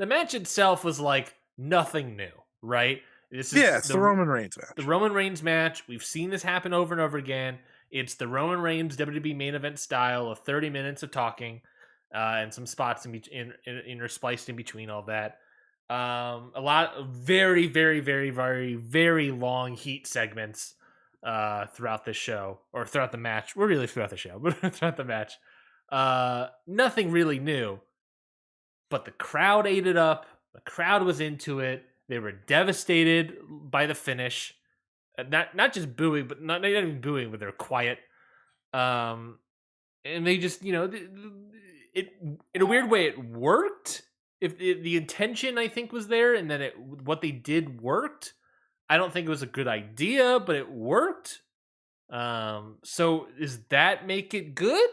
match itself was like nothing new, right? It's the Roman Reigns match. The Roman Reigns match. We've seen this happen over and over again. It's the Roman Reigns WWE main event style of 30 minutes of talking and some spots interspliced in between all that. A lot of very, very, very, very, very long heat segments throughout this show or throughout the match. We're really throughout the show, but throughout the match. Nothing really new, but the crowd ate it up. The crowd was into it. They were devastated by the finish. Not just booing, but not even booing, but they're quiet. And they just, it in a weird way, it worked. If the intention, I think, was there, and that what they did worked. I don't think it was a good idea, but it worked. So does that make it good?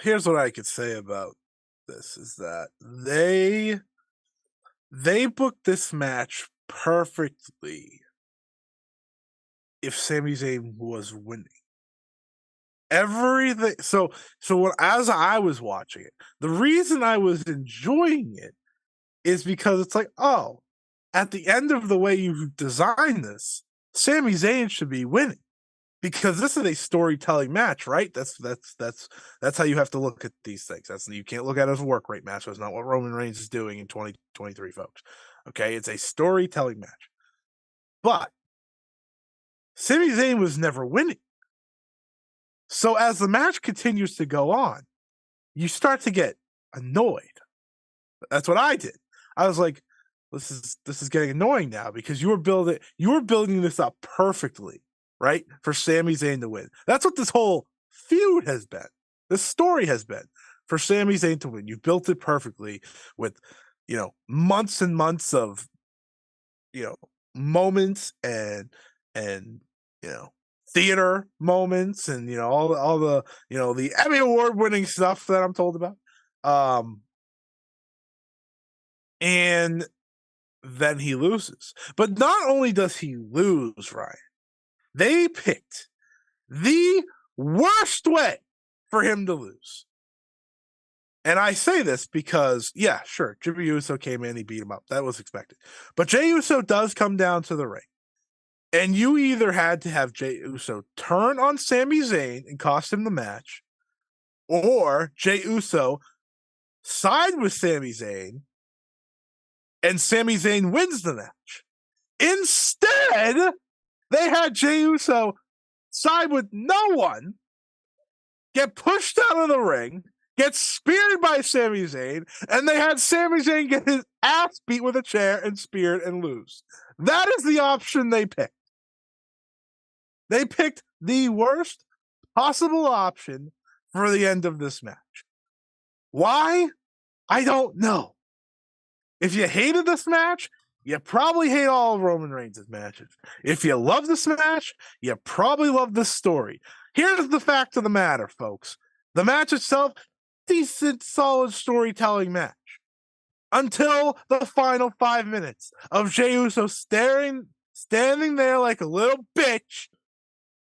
Here's what I could say about this is that they booked this match perfectly if Sami Zayn was winning. Everything as I was watching it, the reason I was enjoying it is because it's like, oh, at the end of the way you've designed this, Sami Zayn should be winning. Because this is a storytelling match, right? That's how you have to look at these things. You can't look at it as a work rate match. That's not what Roman Reigns is doing in 2023, folks. Okay, it's a storytelling match. But Sami Zayn was never winning. So as the match continues to go on, you start to get annoyed. That's what I did. I was like, this is getting annoying now because you were building this up perfectly, right? For Sami Zayn to win. That's what this whole feud has been. This story has been for Sami Zayn to win. You built it perfectly with, months and months of, moments and theater moments and all the the Emmy Award winning stuff that I'm told about. And then he loses. But not only does he lose, Ryan, they picked the worst way for him to lose. And I say this because, yeah, sure, Jimmy Uso came in, he beat him up. That was expected. But Jey Uso does come down to the ring. And you either had to have Jey Uso turn on Sami Zayn and cost him the match, or Jey Uso side with Sami Zayn and Sami Zayn wins the match. Instead, they had Jey Uso side with no one, get pushed out of the ring, get speared by Sami Zayn, and they had Sami Zayn get his ass beat with a chair and speared and lose. That is the option they picked. They picked the worst possible option for the end of this match. Why? I don't know. If you hated this match, you probably hate all of Roman Reigns' matches. If you love this match, you probably love this story. Here's the fact of the matter, folks. The match itself, decent, solid storytelling match. Until the final 5 minutes of Jey Uso standing there like a little bitch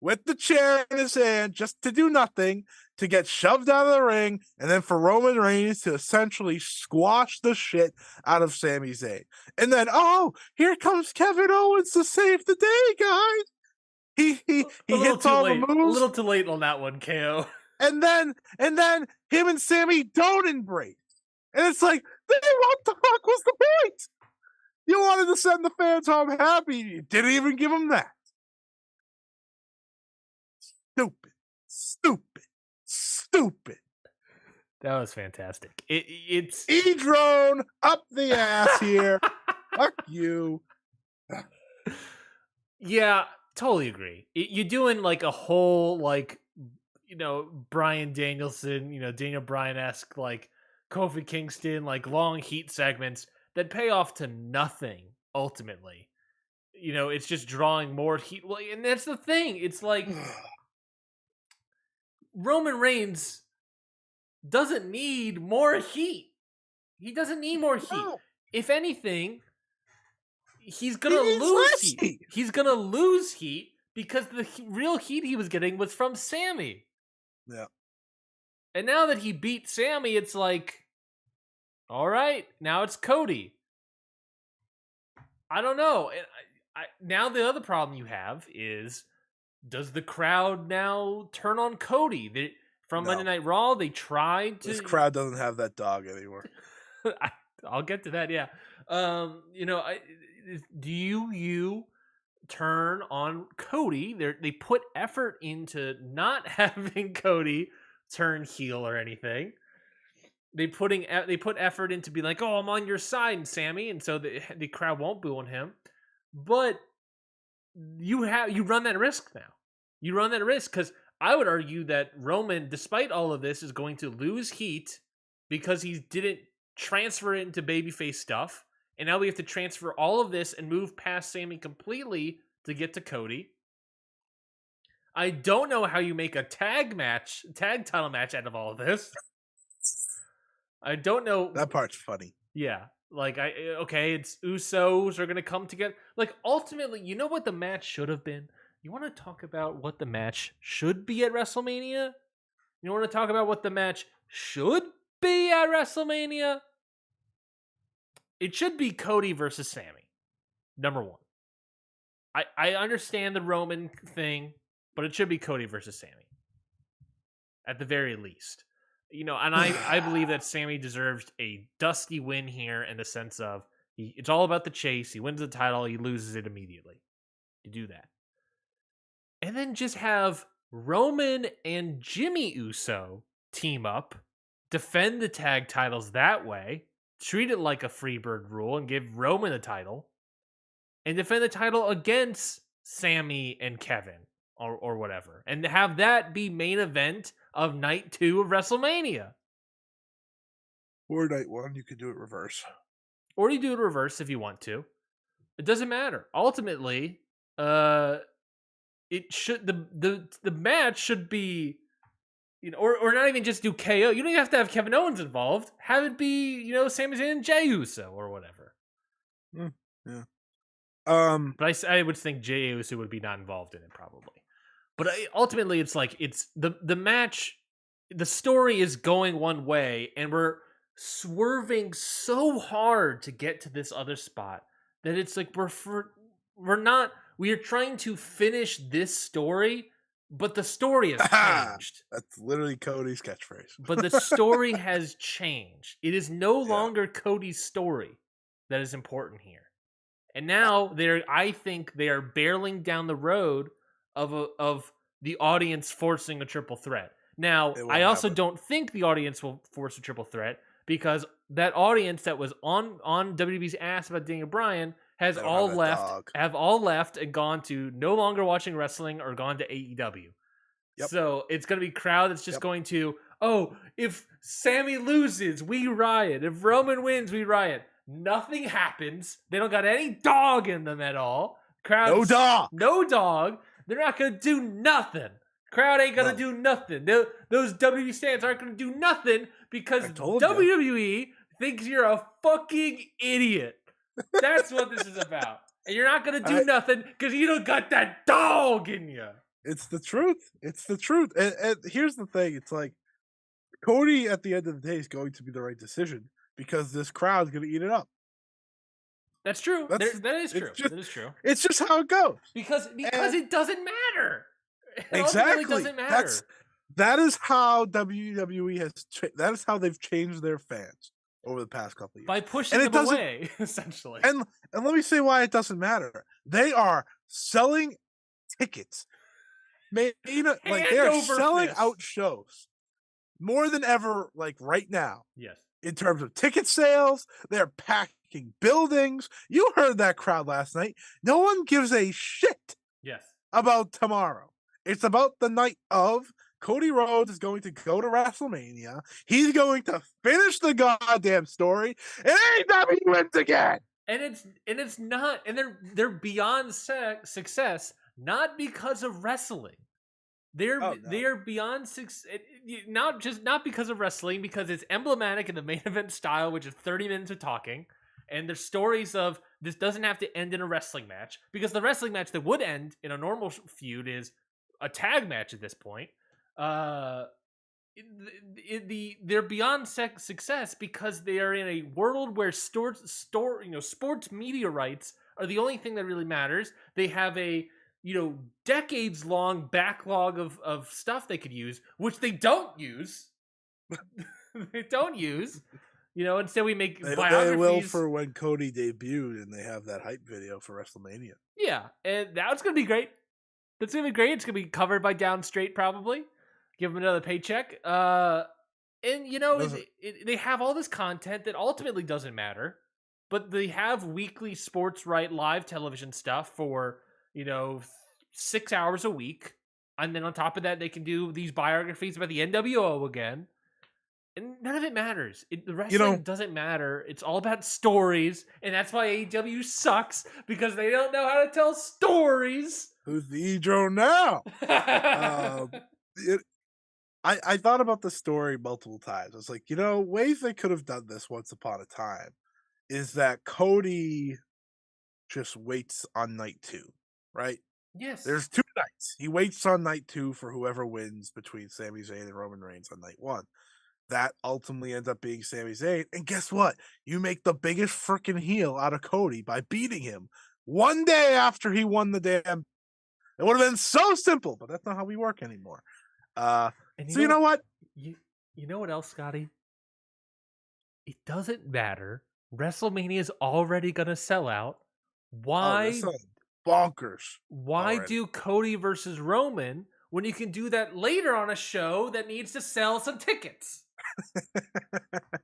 with the chair in his hand just to do nothing, to get shoved out of the ring, and then for Roman Reigns to essentially squash the shit out of Sami Zayn. And then, here comes Kevin Owens to save the day, guys. He hits all the moves. A little too late on that one, KO. And then him and Sami don't embrace. And it's like, what the fuck was the point? You wanted to send the fans home happy. You didn't even give them that. Stupid. That was fantastic. It's E-drone up the ass here. Fuck you. Yeah, totally agree. You're doing like a whole Bryan Danielson, Daniel Bryan-esque like Kofi Kingston, like long heat segments that pay off to nothing ultimately. It's just drawing more heat. Well, and that's the thing. It's like Roman Reigns doesn't need more heat. He doesn't need more heat. No. If anything, he's gonna lose heat. He's gonna lose heat because the real heat he was getting was from Sami. Yeah. And now that he beat Sami, it's like, all right, now it's Cody. I don't know. Now the other problem you have is, does the crowd now turn on Cody? From Monday Night Raw, they tried to... This crowd doesn't have that dog anymore. I'll get to that, yeah. Do you turn on Cody? They put effort into not having Cody turn heel or anything. They put effort into being like, oh, I'm on your side, Sami, and so the crowd won't boo on him. But you run that risk now. You run that risk because I would argue that Roman, despite all of this, is going to lose heat because he didn't transfer it into babyface stuff, and now we have to transfer all of this and move past Sami completely to get to Cody. I don't know how you make a tag title match out of all of this. I don't know. That part's funny. Yeah. Like, it's Usos are going to come together. Like, ultimately, you know what the match should have been? You want to talk about what the match should be at WrestleMania? You want to talk about what the match should be at WrestleMania? It should be Cody versus Sami. Number one. I understand the Roman thing, but it should be Cody versus Sami. At the very least. And I believe that Sami deserves a dusty win here in the sense of it's all about the chase. He wins the title, he loses it immediately. You do that. And then just have Roman and Jimmy Uso team up defend the tag titles that way, treat it like a Freebird rule, and give Roman the title, and defend the title against Sammy and Kevin or whatever, and have that be main event of night 2 of WrestleMania. Or night 1, you could do it reverse. Or you do it reverse if you want to. It doesn't matter. Ultimately, it should the match should be, or not even just do KO. You don't even have to have Kevin Owens involved. Have it be, Sami Zayn and Jey Uso or whatever. Yeah. But I would think Jey Uso would be not involved in it probably. But ultimately, it's like it's the match. The story is going one way, and we're swerving so hard to get to this other spot that it's like we are trying to finish this story, but the story has changed. That's literally Cody's catchphrase. But the story has changed. It is no longer Cody's story that is important here. And now I think they are barreling down the road of the audience forcing a triple threat. Now, I also don't think the audience will force a triple threat, because that audience that was on WWE's ass about Daniel Bryan have all left and gone to no longer watching wrestling or gone to AEW. Yep. So it's going to be a crowd that's just going to, if Sammy loses, we riot. If Roman wins, we riot. Nothing happens. They don't got any dog in them at all. No dog. They're not going to do nothing. Crowd ain't going to do nothing. Those WWE stands aren't going to do nothing because WWE thinks you're a fucking idiot. That's what this is about. And you're not going to do nothing because you don't got that dog in you. It's the truth. And here's the thing. It's like, Cody at the end of the day is going to be the right decision because this crowd's going to eat it up. That's true. That is true. That is true. It's just how it goes. Because it doesn't matter. Exactly. It doesn't matter. That is how WWE has. That is how they've changed their fans over the past couple of years by pushing them away, essentially. And let me say why it doesn't matter. They are selling tickets. They are selling out shows more than ever. Like right now. Yes. In terms of ticket sales, they're packing buildings. You heard that crowd last night. No one gives a shit. Yes. About tomorrow. It's about the night of. Cody Rhodes is going to go to WrestleMania. He's going to finish the goddamn story, and AEW wins again. And it's not, and they're beyond success, not because of wrestling. They're beyond success, not because of wrestling, because it's emblematic in the main event style, which is 30 minutes of talking, and there's stories of this doesn't have to end in a wrestling match, because the wrestling match that would end in a normal feud is a tag match at this point. They're beyond success because they are in a world where sports media rights are the only thing that really matters. They have a decades long backlog of stuff they could use, which they don't use. Instead we make biographies. They will for when Cody debuted, and they have that hype video for WrestleMania. Yeah, and that's gonna be great. That's gonna be great. It's gonna be covered by Down Straight, probably. Give them another paycheck. They have all this content that ultimately doesn't matter, but they have weekly sports right live television stuff for 6 hours a week, and then on top of that, they can do these biographies about the NWO again, and none of it matters. The wrestling doesn't matter. It's all about stories, and that's why AEW sucks, because they don't know how to tell stories. Who's the E-Drone now? I thought about the story multiple times. I was like, ways they could have done this once upon a time is that Cody just waits on night 2, right? Yes. There's 2 nights. He waits on night 2 for whoever wins between Sami Zayn and Roman Reigns on night 1. That ultimately ends up being Sami Zayn. And guess what? You make the biggest freaking heel out of Cody by beating him one day after he won the damn. It would have been so simple, but that's not how we work anymore. You know what? You know what else, Scotty? It doesn't matter. WrestleMania is already going to sell out. Why? Bonkers. Why do Cody versus Roman when you can do that later on a show that needs to sell some tickets?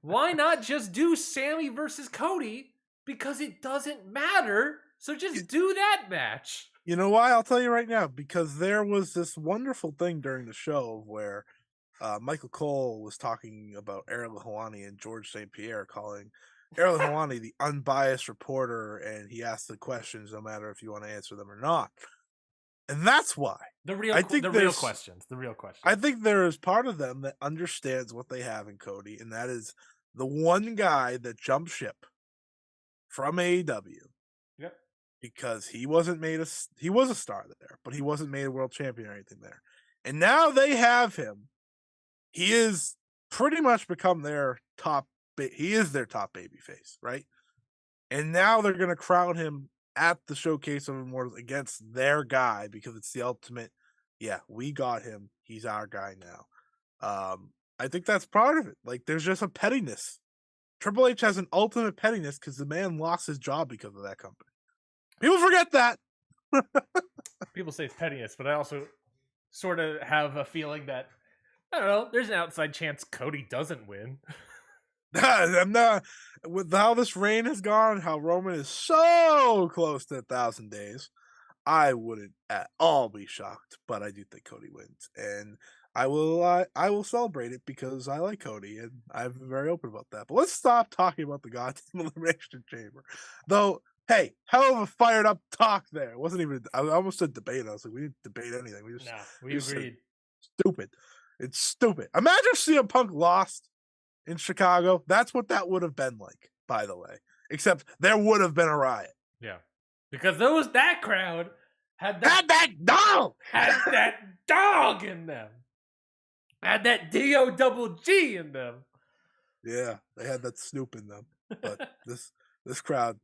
Why not just do Sammy versus Cody? Because it doesn't matter. So just do that match. You know why? I'll tell you right now. Because there was this wonderful thing during the show where Michael Cole was talking about Ariel Helwani and George St. Pierre, calling Ariel Helwani the unbiased reporter, and he asked the questions no matter if you want to answer them or not. And that's why. The real questions. The real questions. I think there is part of them that understands what they have in Cody, and that is the one guy that jumped ship from AEW. Yep. Because he was a star there, but he wasn't made a world champion or anything there. And now they have him. He is pretty much become their top. He is their top babyface, right? And now they're going to crown him at the Showcase of Immortals against their guy because it's the ultimate. Yeah, we got him. He's our guy now. I think that's part of it. Like, there's just a pettiness. Triple H has an ultimate pettiness because the man lost his job because of that company. People forget that. People say it's pettiness, but I also sort of have a feeling that, I don't know, there's an outside chance Cody doesn't win. I'm not, with how this reign has gone, how Roman is so close to 1,000 days, I wouldn't at all be shocked, but I do think Cody wins. And I will celebrate it because I like Cody and I'm very open about that. But let's stop talking about the goddamn Elimination Chamber. Though, hey, hell of a fired up talk there. It wasn't even, I almost said debate. I was like, we didn't debate anything. We agreed. Stupid. It's stupid. Imagine if CM Punk lost in Chicago. That's what that would have been like, by the way. Except there would have been a riot. Yeah. Because that crowd had that dog in them. Had that D-O-double-G in them. Yeah, they had that Snoop in them. But this crowd,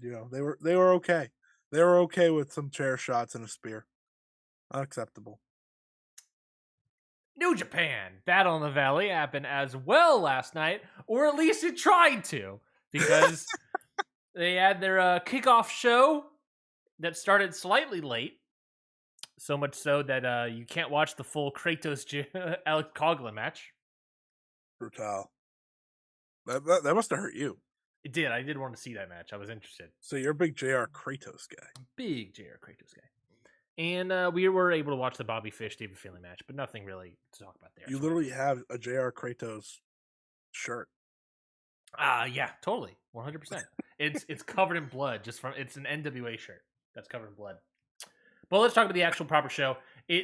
you know, they were okay. They were okay with some chair shots and a spear. Unacceptable. New Japan Battle in the Valley happened as well last night, or at least it tried to, because they had their kickoff show that started slightly late. So much so that you can't watch the full Kratos Alex Coughlin match. Brutal. That must have hurt you. It did. I did want to see that match. I was interested. So you're a big JR Kratos guy. Big JR Kratos guy. And we were able to watch the Bobby Fish David Finlay match, but nothing really to talk about there. You literally have a JR Kratos shirt. Yeah, totally. 100%. It's covered in blood. It's an NWA shirt that's covered in blood. Well, let's talk about the actual proper show.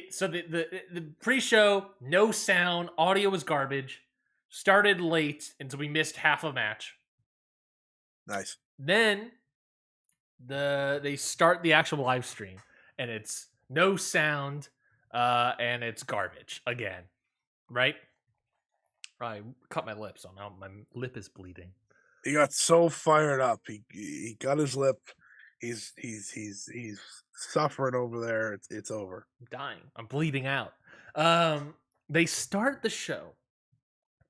So the pre-show, no sound, audio was garbage. Started late, and so we missed half a match. Nice. Then they start the actual live stream, and it's no sound, and it's garbage again, right? I cut my lip, so now my lip is bleeding. He got so fired up. He got his lip. He's suffering over there. It's over. I'm dying. I'm bleeding out. They start the show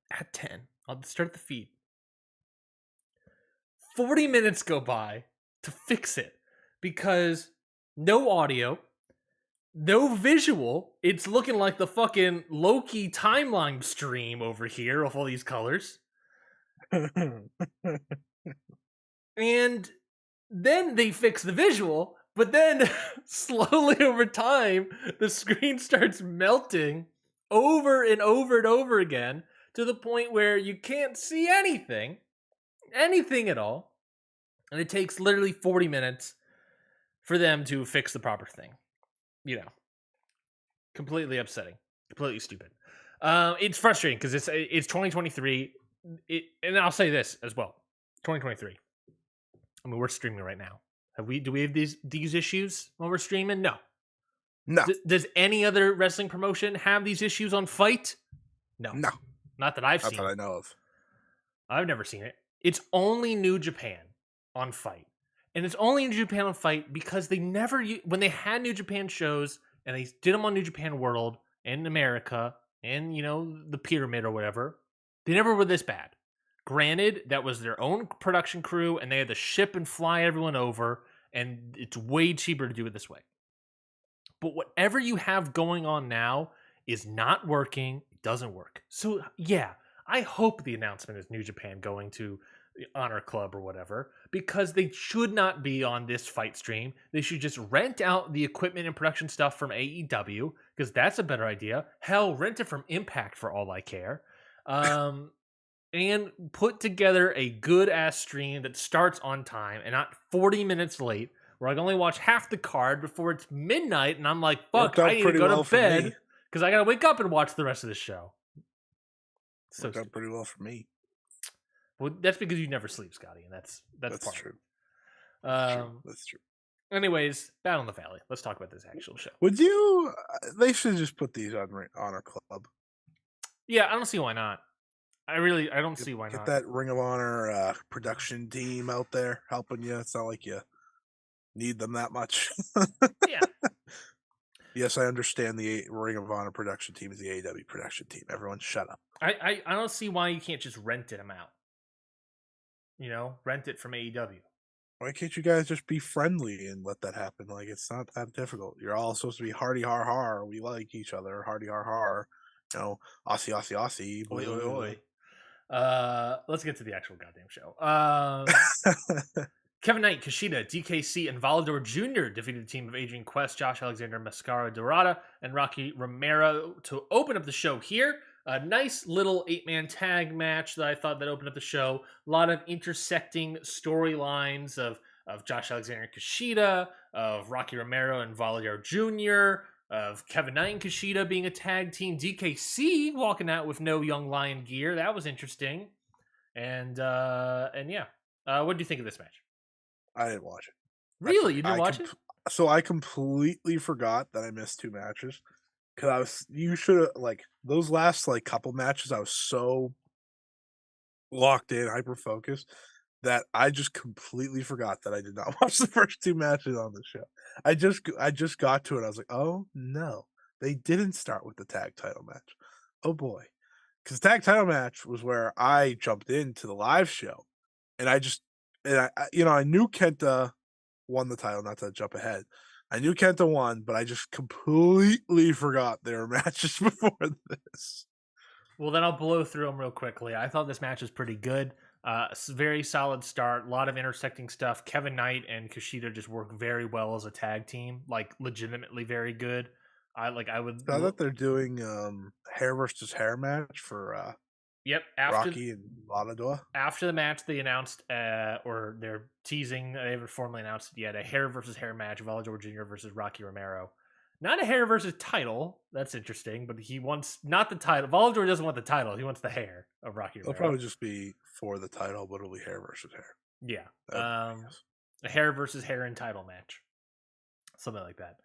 at 10. I'll start the feed. 40 minutes go by to fix it because no audio, no visual. It's looking like the fucking Loki timeline stream over here of all these colors. And then they fix the visual, but then slowly over time, the screen starts melting over and over and over again to the point where you can't see anything at all. And it takes literally 40 minutes for them to fix the proper thing. You know, completely upsetting, completely stupid. It's frustrating because it's 2023. And I'll say this as well, 2023. I mean, we're streaming right now. Do we have these issues while we're streaming? No. Does any other wrestling promotion have these issues on Fight? No. Not that I've seen. Not that I know of. I've never seen it. It's only New Japan on Fight. And it's only New Japan on Fight because they never, when they had New Japan shows and they did them on New Japan World and America and, you know, the Pyramid or whatever, they never were this bad. Granted, that was their own production crew and they had to ship and fly everyone over, and it's way cheaper to do it this way. But whatever you have going on now is not working. It doesn't work. So, yeah, I hope the announcement is New Japan going to Honor Club or whatever, because they should not be on this fight stream. They should just rent out the equipment and production stuff from AEW, because that's a better idea. Hell, rent it from Impact for all I care. And put together a good ass stream that starts on time and not 40 minutes late, where I can only watch half the card before it's midnight, and I'm like, fuck, Worked out I need to pretty go well to for bed me. because I gotta wake up and watch the rest of the show. So Worked out pretty well for me. well, that's because you never sleep, Scotty, and that's part true. of it. That's true. Anyways, Battle in the Valley. Let's talk about this actual show. Would you? They should just put these on Honor Club. Yeah, I don't see why not. I don't see why Get not. that Ring of Honor production team out there helping you. It's not like you need them that much. Yeah. Yes, I understand the Ring of Honor production team is the AEW production team. Everyone shut up. I don't see why you can't just rent them out. You know, rent it from AEW. Why can't you guys just be friendly and let that happen? Like, it's not that difficult. You're all supposed to be hardy har har. We like each other. Hardy har har. You know, Aussie, Aussie, Aussie. Oi, oi, oi. Let's get to the actual goddamn show. Kevin Knight, Kushida, DKC, and Volador Jr. defeated the team of Adrian Quest, Josh Alexander, Mascara Dorada, and Rocky Romero to open up the show here. A nice little 8-man tag match that I thought that opened up the show. A lot of intersecting storylines of Josh Alexander and Kushida, of Rocky Romero and Volador Jr., of Kevin Knight and Kushida being a tag team. DKC walking out with no Young Lion gear. That was interesting. And yeah. What do you think of this match? I didn't watch it. Really? You didn't watch it? So I completely forgot that I missed 2 matches. Because you should have, like, those last, like, couple matches, I was so locked in, hyper focused, that I just completely forgot that I did not watch the first 2 matches on the show. I just got to it. I was like, oh no, they didn't start with the tag title match. Oh boy. Because tag title match was where I jumped into the live show, and I knew Kenta won the title. Not to jump ahead, I knew Kenta won, but I just completely forgot there were matches before this. Well, then I'll blow through them real quickly. I thought this match was pretty good. Very solid start. A lot of intersecting stuff. Kevin Knight and Kushida just work very well as a tag team. Like, legitimately very good. I thought they're doing hair versus hair match for Yep. Rocky and Volador. After the match, they announced, or they're teasing, they haven't formally announced it yet, a hair versus hair match, Volador Jr. versus Rocky Romero. Not a hair versus title. That's interesting, but he wants not the title. Volador doesn't want the title. He wants the hair of Rocky Romero. It'll probably just be for the title, but it'll be hair versus hair. Yeah. A hair versus hair and title match. Something like that.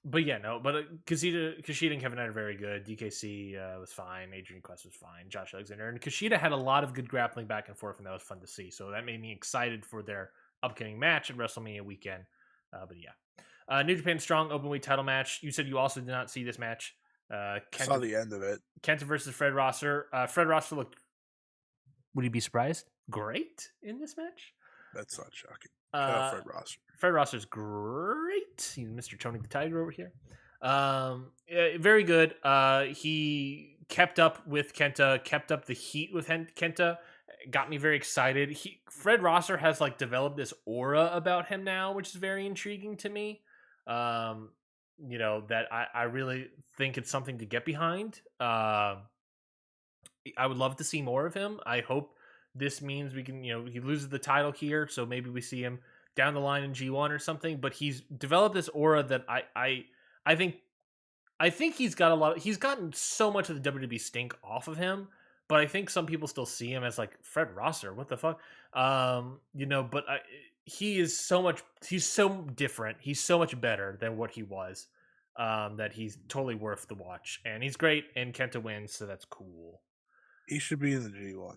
But yeah, no. But Kushida and Kevin Knight are very good. DKC was fine. Adrian Quest was fine. Josh Alexander and Kushida had a lot of good grappling back and forth, and that was fun to see. So that made me excited for their upcoming match at WrestleMania weekend. But yeah, New Japan Strong Openweight title match. You said you also did not see this match. Kenta, saw the end of it. Kenta versus Fred Rosser. Fred Rosser looked. Would you be surprised? Great in this match. That's not shocking. Fred Rosser. Fred Rosser's great. He's Mr. Tony the Tiger over here. Very good. He kept up with Kenta, kept up the heat with Kenta. Got me very excited. Fred Rosser has like developed this aura about him now, which is very intriguing to me. That I really think it's something to get behind. I would love to see more of him. I hope this means we can, he loses the title here, so maybe we see him down the line in G1 or something. But he's developed this aura that I think he's got he's gotten so much of the WWE stink off of him. But I think some people still see him as like Fred Rosser. What the fuck? But he is so much. He's so different. He's so much better than what he was. That he's totally worth the watch, and he's great. And Kenta wins, so that's cool. He should be in the G1.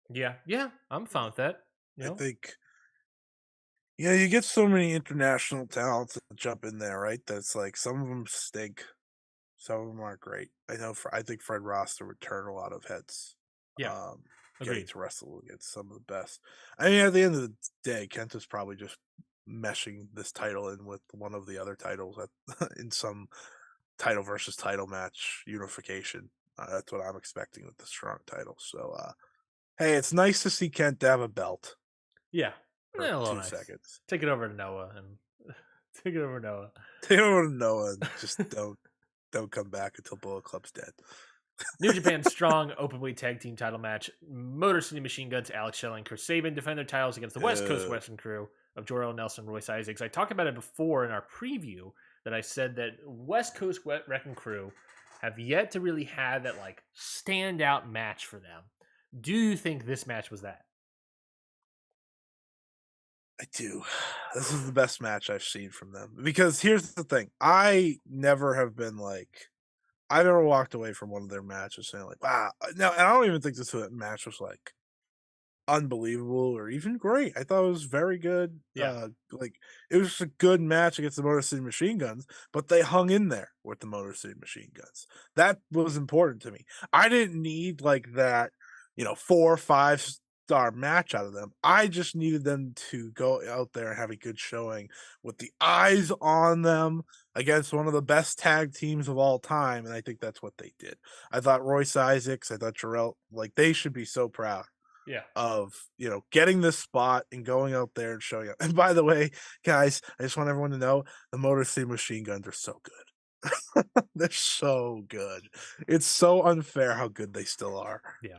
Yeah, I'm fine with that. I think. Yeah, you get so many international talents that jump in there, right? That's like some of them stink, some of them aren't great. I think Fred Rosser would turn a lot of heads. Yeah, getting to wrestle against some of the best. I mean, at the end of the day, Kenta's probably just meshing this title in with one of the other titles in some title versus title match unification. That's what I'm expecting with the strong title. So, hey, it's nice to see Kent have a belt Yeah, for a little 2 nice. seconds. Take it over to Noah and take it over to Noah. They don't know and just don't come back until Bullet Club's dead. New Japan's strong openweight tag team title match. Motor City Machine Guns, Alex Shelley, and Chris Sabin defend their titles against the West Coast Wrestling crew of Jor-El Nelson, Royce Isaacs. I talked about it before in our preview that I said that West Coast Wrecking Crew have yet to really have that like standout match for them. Do you think this match was that? I do. This is the best match I've seen from them. Because here's the thing. I never have been like I never walked away from one of their matches saying like, wow. Now, and I don't even think this match was like unbelievable or even great. I thought it was very good. Yeah. Like it was just a good match against the Motor City Machine Guns, but they hung in there with the Motor City Machine Guns. That was important to me. I didn't need like that, 4 or 5 star match out of them. I just needed them to go out there and have a good showing with the eyes on them against one of the best tag teams of all time. And I think that's what they did. I thought Royce Isaacs, I thought Jarrell, like they should be so proud Yeah. of getting this spot and going out there and showing up. And by the way, guys, I just want everyone to know the Motor City Machine Guns are so good. They're so good. It's so unfair how good they still are. Yeah.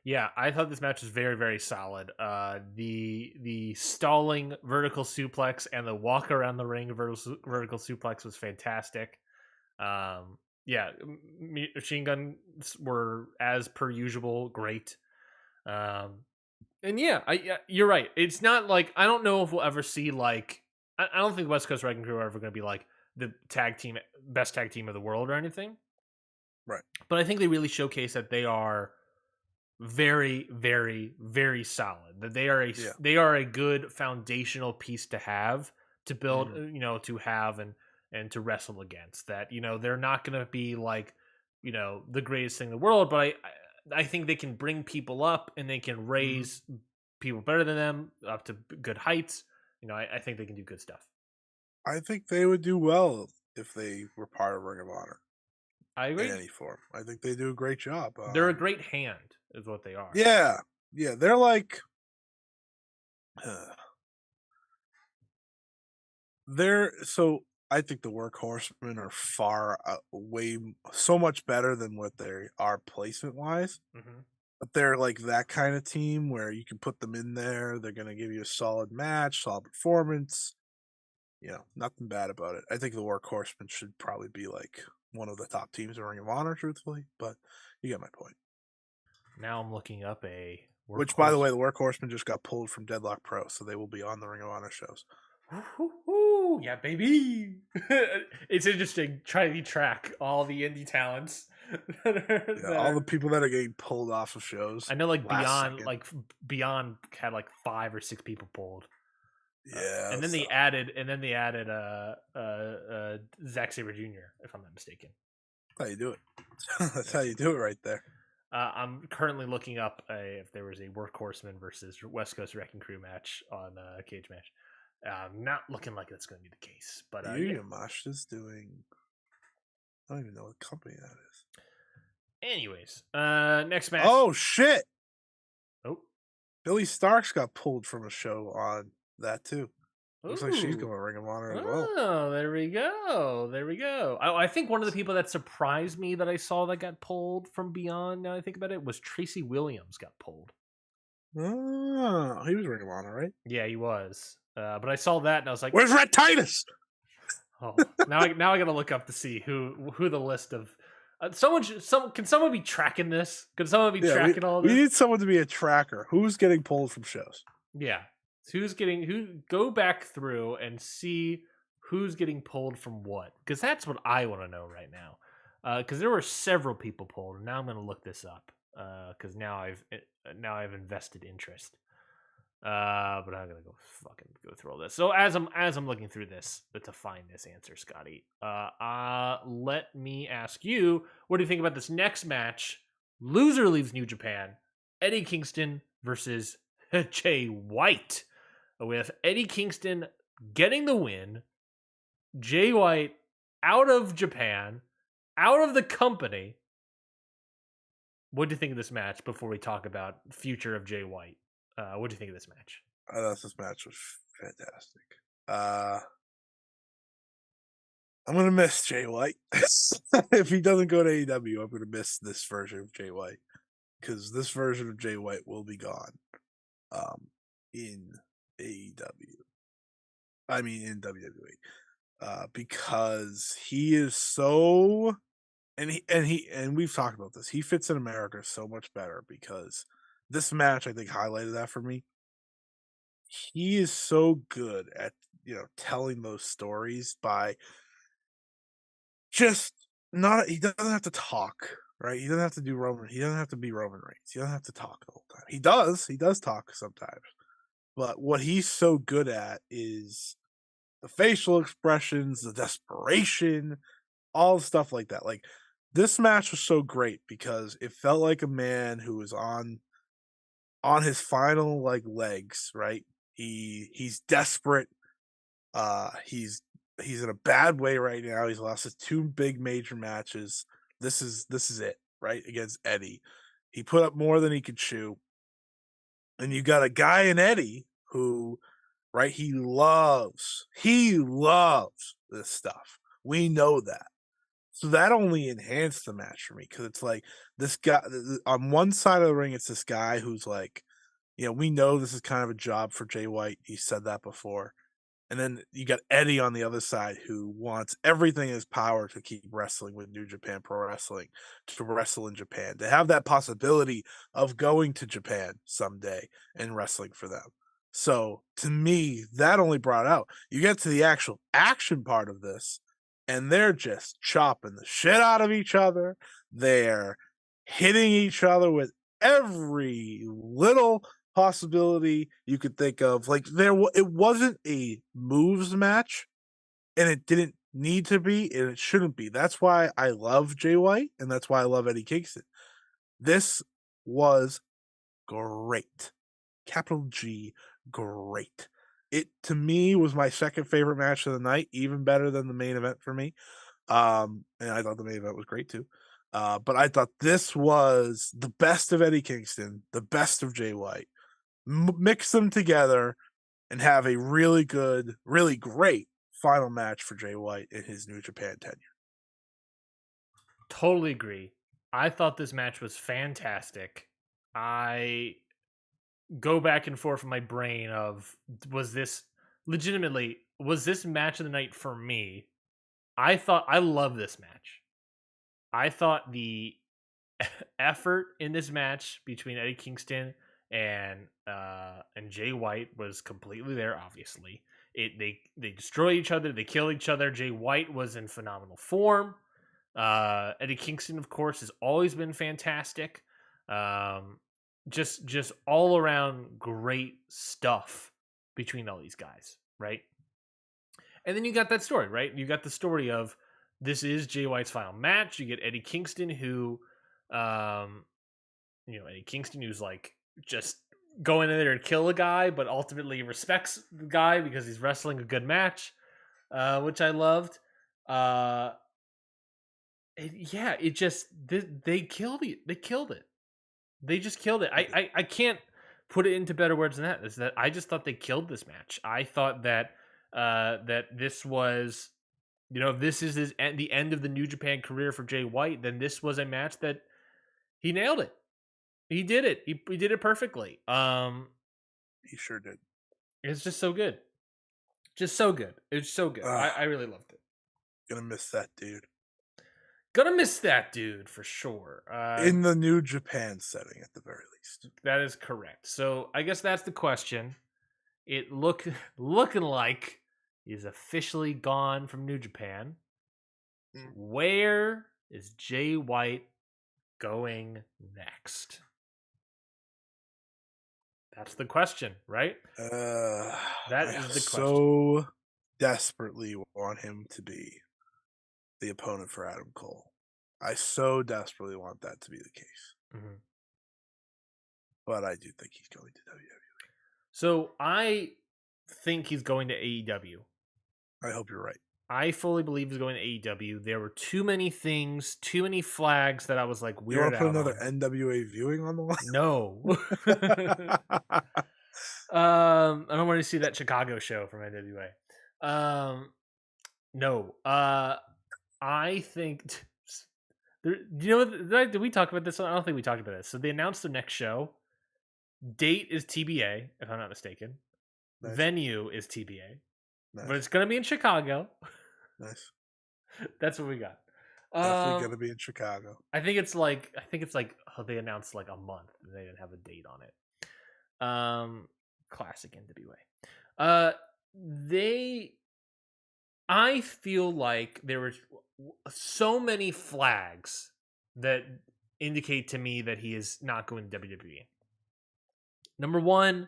Yeah, I thought this match was very, very solid. The stalling vertical suplex and the walk around the ring vertical suplex was fantastic. Yeah, machine guns were as per usual great. And yeah, you're right. It's not like I don't know if we'll ever see like I don't think West Coast Wrecking Crew are ever going to be like the best tag team of the world or anything. Right. But I think they really showcase that they are very, very, very solid. That they are a good foundational piece to have to build, to have and to wrestle against. That they're not going to be like the greatest thing in the world, but I think they can bring people up and they can raise people better than them up to good heights. I think they can do good stuff. I think they would do well if they were part of Ring of Honor. I agree. In any form. I think they do a great job. They're a great hand, is what they are. Yeah. Yeah. They're like, I think the Workhorsemen are far way so much better than what they are placement wise. Mm-hmm. But they're like that kind of team where you can put them in there. They're going to give you a solid match, solid performance. Nothing bad about it. I think the Workhorsemen should probably be like one of the top teams in Ring of Honor, truthfully. But you get my point. Now I'm looking up which, by the way, the Workhorsemen just got pulled from Deadlock Pro, so they will be on the Ring of Honor shows. Ooh, yeah, baby. It's interesting trying to track all the indie talents. All the people that are getting pulled off of shows. I know, like Beyond had like 5 or 6 people pulled. Yeah, and then they added Zack Sabre Jr. if I'm not mistaken. That's how you do it. That's how you do it right there. I'm currently looking up if there was a Workhorseman versus West Coast Wrecking Crew match on Cage Match. Not looking like that's going to be the case, but Yamashita's doing. I don't even know what company that is. Anyways, next match. Oh shit! Oh, Billy Starks got pulled from a show on that too. Looks like she's going to Ring of Honor as well. Oh, there we go. I think one of the people that surprised me that I saw that got pulled from Beyond, now I think about it, was Tracy Williams got pulled. Oh, he was Ring of Honor, right? Yeah, he was. But I saw that and I was like, "Where's Red Titus?" Oh, now I gotta look up to see who the list of can someone be tracking this? Could someone be tracking all this? We need someone to be a tracker. Who's getting pulled from shows? Yeah. Go back through and see who's getting pulled from what, because that's what I want to know right now. Because there were several people pulled, and now I'm going to look this up. Because now I've invested interest. But I'm gonna go through all this. So as I'm looking through this to find this answer, Scotty, let me ask you, what do you think about this next match? Loser leaves New Japan. Eddie Kingston versus Jay White, with Eddie Kingston getting the win. Jay White out of Japan, out of the company, what do you think of this match before we talk about future of Jay White? What do you think of this match? I thought this match was fantastic. I'm gonna miss Jay White. If he doesn't go to AEW, I'm gonna miss this version of Jay White because this version of Jay White will be gone. In AEW, I mean in WWE, because he is so, and we've talked about this. He fits in America so much better because this match I think highlighted that for me. He is so good at telling those stories by just not he doesn't have to talk, right? He doesn't have to do Roman. He doesn't have to be Roman Reigns. He doesn't have to talk the whole time. He does talk sometimes. But what he's so good at is the facial expressions, the desperation, all stuff like that. Like this match was so great because it felt like a man who was on his final like legs, right? He's desperate. He's in a bad way right now. He's lost his two big major matches. This is it, right? Against Eddie. He put up more than he could chew. And you got a guy in Eddie who, right, he loves this stuff. We know that. So that only enhanced the match for me because it's like this guy on one side of the ring, it's this guy who's like, we know this is kind of a job for Jay White. He said that before. And then you got Eddie on the other side who wants everything in his power to keep wrestling with New Japan Pro Wrestling, to wrestle in Japan, to have that possibility of going to Japan someday and wrestling for them. So to me, that only brought out. You get to the actual action part of this, and they're just chopping the shit out of each other. They're hitting each other with every little possibility you could think of. Like it wasn't a moves match, and it didn't need to be, and it shouldn't be. That's why I love Jay White, and that's why I love Eddie Kingston. This was great, capital G, great. It to me was my second favorite match of the night, even better than the main event for me. And I thought the main event was great too. But I thought this was the best of Eddie Kingston, the best of Jay White. Mix them together and have a really good, really great final match for Jay White in his New Japan tenure. Totally agree. I thought this match was fantastic. I go back and forth in my brain of was this match of the night for me? I love this match. I thought the effort in this match between Eddie Kingston and Jay White was completely there. Obviously, they destroy each other, they kill each other. Jay White was in phenomenal form. Eddie Kingston, of course, has always been fantastic. Just all around great stuff between all these guys, right? And then you got that story, right? You got the story of this is Jay White's final match. You get Eddie Kingston, who, Eddie Kingston, who's like just going in there to kill a guy, but ultimately respects the guy because he's wrestling a good match, which I loved. It just they killed it. They killed it. They just killed it. I can't put it into better words than that. Is that I just thought they killed this match. I thought that that this was, if this is the end of the New Japan career for Jay White, then this was a match that he nailed it. He did it. He did it perfectly. He sure did. It's just so good. Just so good. It's so good. I really loved it. Gonna miss that dude. Gonna miss that dude for sure. In the New Japan setting, at the very least. That is correct. So I guess that's the question. It looking like he's officially gone from New Japan. Where is Jay White going next? That's the question, right? That is the question. So desperately want him to be the opponent for Adam Cole. I so desperately want that to be the case. Mm-hmm. But I do think he's going to WWE. So I think he's going to AEW. I hope you're right. I fully believe is going to AEW. There were too many things, too many flags that I was like You want weirded to put out another on. NWA viewing on the line? No. I don't want to see that Chicago show from NWA. No. I think. Do you know? Did we talk about this? I don't think we talked about this. So they announced their next show. Date is TBA, if I'm not mistaken. Nice. Venue is TBA, Nice. but it's gonna be in Chicago. Nice. That's what we got. Definitely gonna be in Chicago. I think it's like they announced like a month and they didn't have a date on it. Classic NWA. I feel like there were so many flags that indicate to me that he is not going to WWE. Number one,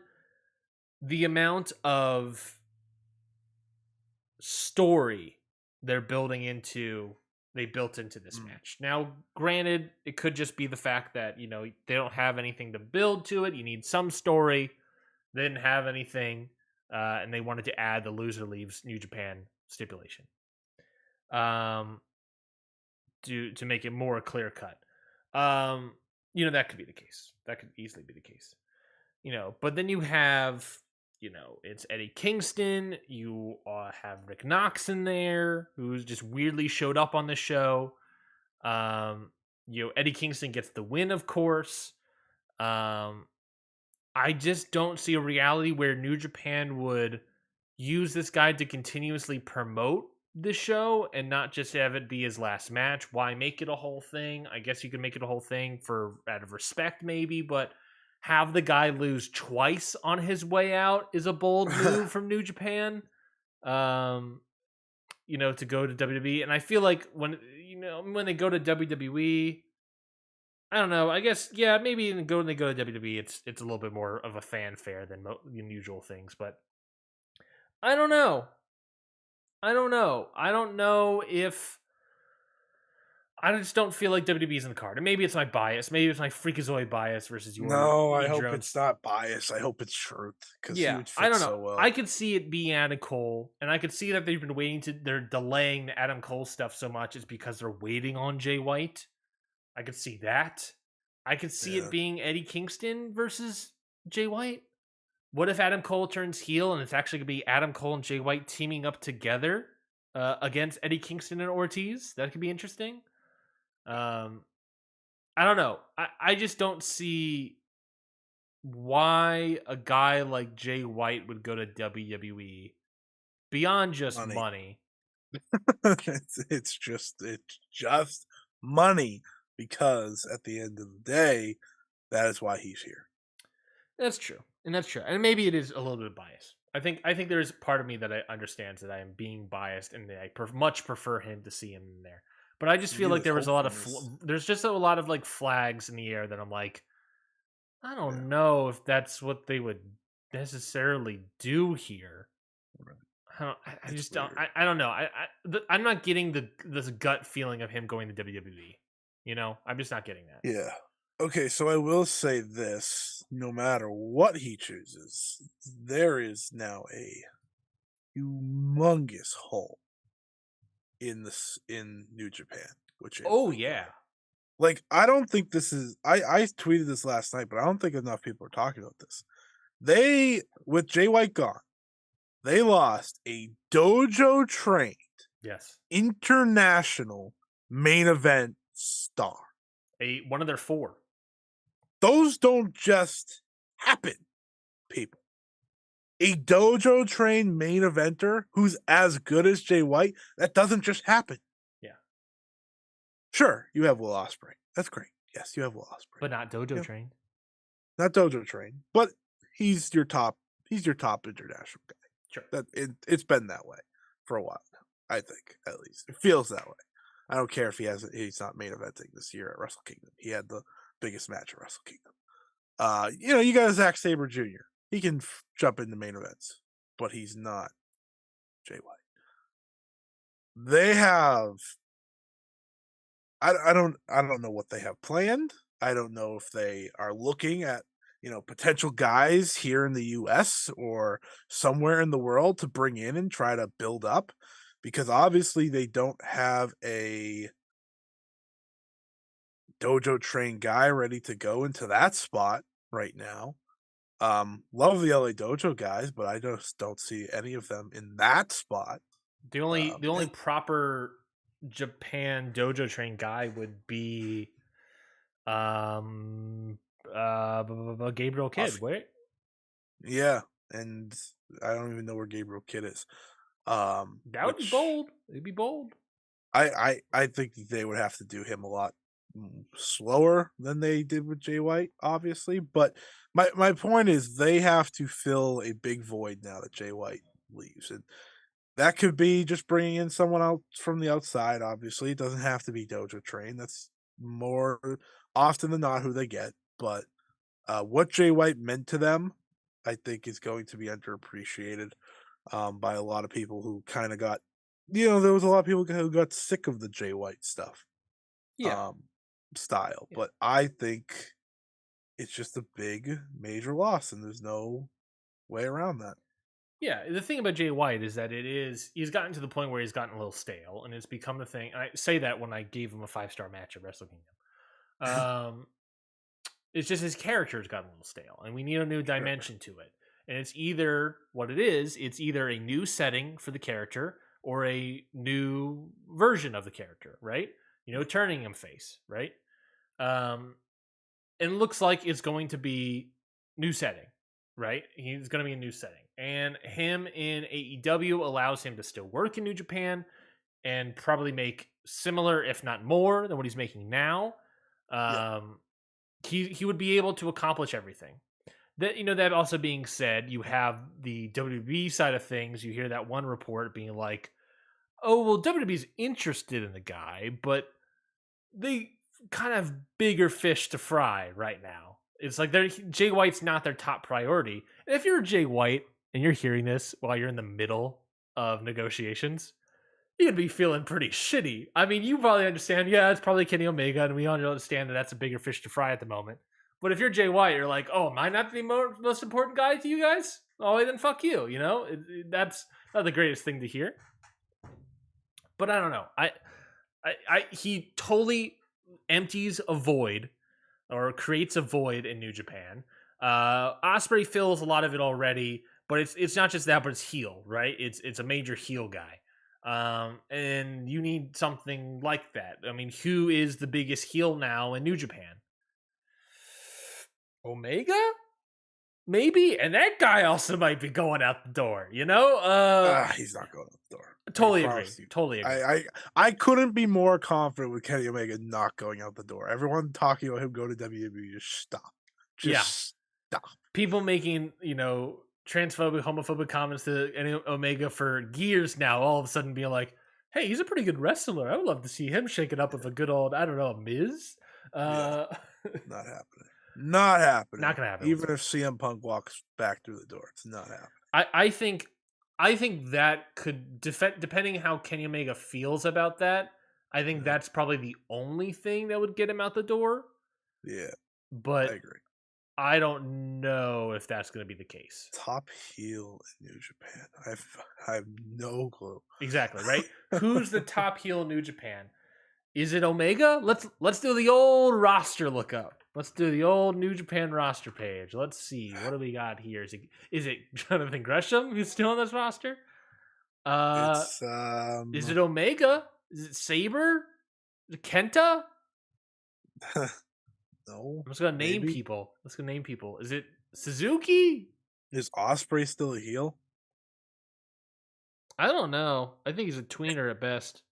the amount of story they built into this match. Now, granted, it could just be the fact that, they don't have anything to build to it. You need some story. They didn't have anything, and they wanted to add the loser leaves New Japan stipulation. To make it more clear cut. That could be the case. That could easily be the case. But then you have, it's Eddie Kingston. You have Rick Knox in there, who's just weirdly showed up on the show. Eddie Kingston gets the win, of course. I just don't see a reality where New Japan would use this guy to continuously promote the show and not just have it be his last match. Why make it a whole thing? I guess you could make it a whole thing out of respect, maybe, but have the guy lose twice on his way out is a bold move from New Japan. To go to WWE. And I feel like when they go to WWE, I don't know. I guess, yeah, maybe when they go to WWE, it's a little bit more of a fanfare than usual things. But I don't know. I don't know if I just don't feel like WWE's in the card. And maybe it's my bias. Maybe it's my freakazoid bias versus your. No, I hope it's not bias. I hope it's truth. Because he would fit I don't know. so well. I could see it being Adam Cole, and I could see that they're delaying the Adam Cole stuff so much is because they're waiting on Jay White. I could see that. I could see it being Eddie Kingston versus Jay White. What if Adam Cole turns heel and it's actually going to be Adam Cole and Jay White teaming up together against Eddie Kingston and Ortiz? That could be interesting. I don't know. I just don't see why a guy like Jay White would go to WWE beyond just money. It's just money, because at the end of the day, that is why he's here. That's true. And maybe it is a little bit of bias. I think there is part of me that understands that I am being biased and that I much prefer him to see him in there. But I just feel like there was a lot of there's just a lot of like flags in the air that I'm like, I don't know if that's what they would necessarily do here. I just don't. I don't know. I'm not getting this gut feeling of him going to WWE. I'm just not getting that. Yeah. Okay, so I will say this: no matter what he chooses, there is now a humongous hole in New Japan. Like, I don't think this is. I tweeted this last night, but I don't think enough people are talking about this. They, with Jay White gone, they lost a dojo trained, international main event star. One of their 4. Those don't just happen, people. A dojo trained main eventer who's as good as Jay White, that doesn't just happen. Yeah. Sure, you have Will Ospreay. That's great. Yes, you have Will Ospreay. But not dojo trained. Not dojo trained, but he's your top international guy. Sure. It's been that way for a while now, I think, at least. It feels that way. I don't care if he's not main eventing this year at Wrestle Kingdom. He had the biggest match at Wrestle Kingdom. You got Zack Sabre Jr. He can jump into main events, but he's not Jay White. They have. I don't know what they have planned. I don't know if they are looking at potential guys here in the U.S. or somewhere in the world to bring in and try to build up. because obviously they don't have a dojo trained guy ready to go into that spot right now. Love the LA Dojo guys, but I just don't see any of them in that spot. The only proper Japan dojo train guy would be Gabriel Kidd. Wait, Yeah, and I don't even know where Gabriel Kidd is. that would be bold. It'd be bold. I think they would have to do him a lot slower than they did with Jay White, obviously. But my point is they have to fill a big void now that Jay White leaves, and that could be just bringing in someone else from the outside. Obviously, it doesn't have to be dojo trained. That's more often than not who they get. But what Jay White meant to them, I think, is going to be underappreciated by a lot of people who kind of got, there was a lot of people who got sick of the Jay White stuff, Yeah. style. Yeah. But I think it's just a big major loss, and there's no way around that. Yeah, the thing about Jay White is that he's gotten to the point where he's gotten a little stale, and it's become the thing. And I say that when I gave him a 5-star match at Wrestle Kingdom. It's just his character's gotten a little stale, and we need a new dimension to it. And it's either what it is. It's either a new setting for the character or a new version of the character, right? Turning him face, right? And it looks like it's going to be new setting, right? He's going to be a new setting. And him in AEW allows him to still work in New Japan and probably make similar, if not more, than what he's making now. He would be able to accomplish everything. That also being said, you have the WWE side of things. You hear that one report being like, "Oh, well, WWE's interested in the guy, but they kind of bigger fish to fry right now." It's like Jay White's not their top priority. And if you're Jay White and you're hearing this while you're in the middle of negotiations, you'd be feeling pretty shitty. I mean, you probably understand, yeah, it's probably Kenny Omega, and we all understand that that's a bigger fish to fry at the moment. But if you're Jay White, you're like, oh, am I not the most important guy to you guys? Oh, then fuck you. That's not the greatest thing to hear. But I don't know. He totally empties a void or creates a void in New Japan. Ospreay fills a lot of it already, but it's not just that, but it's heel, right? It's a major heel guy. And you need something like that. I mean, who is the biggest heel now in New Japan? Omega? Maybe, and that guy also might be going out the door. He's not going out the door. Totally agree. I couldn't be more confident with Kenny Omega not going out the door. Everyone talking about him going to WWE, just stop. Stop. People making transphobic, homophobic comments to Omega for years now, all of a sudden being like, hey, he's a pretty good wrestler. I would love to see him shake it up with a good old, I don't know, Miz. Not happening. Not happening. Not gonna happen. Even if CM Punk walks back through the door, it's not happening. I think that could, depending how Kenny Omega feels about that, I think that's probably the only thing that would get him out the door. Yeah. But I agree. I don't know if that's going to be the case. Top heel in New Japan. I have no clue. Exactly, right? Who's the top heel in New Japan? Is it Omega? Let's do the old roster lookup. Let's do the old New Japan roster page. Let's see. What do we got here? Is it Jonathan Gresham who's still on this roster? Is it Omega? Is it Saber? Is it Kenta? No. I'm just gonna name people. Let's go name people. Is it Suzuki? Is Ospreay still a heel? I don't know. I think he's a tweener at best.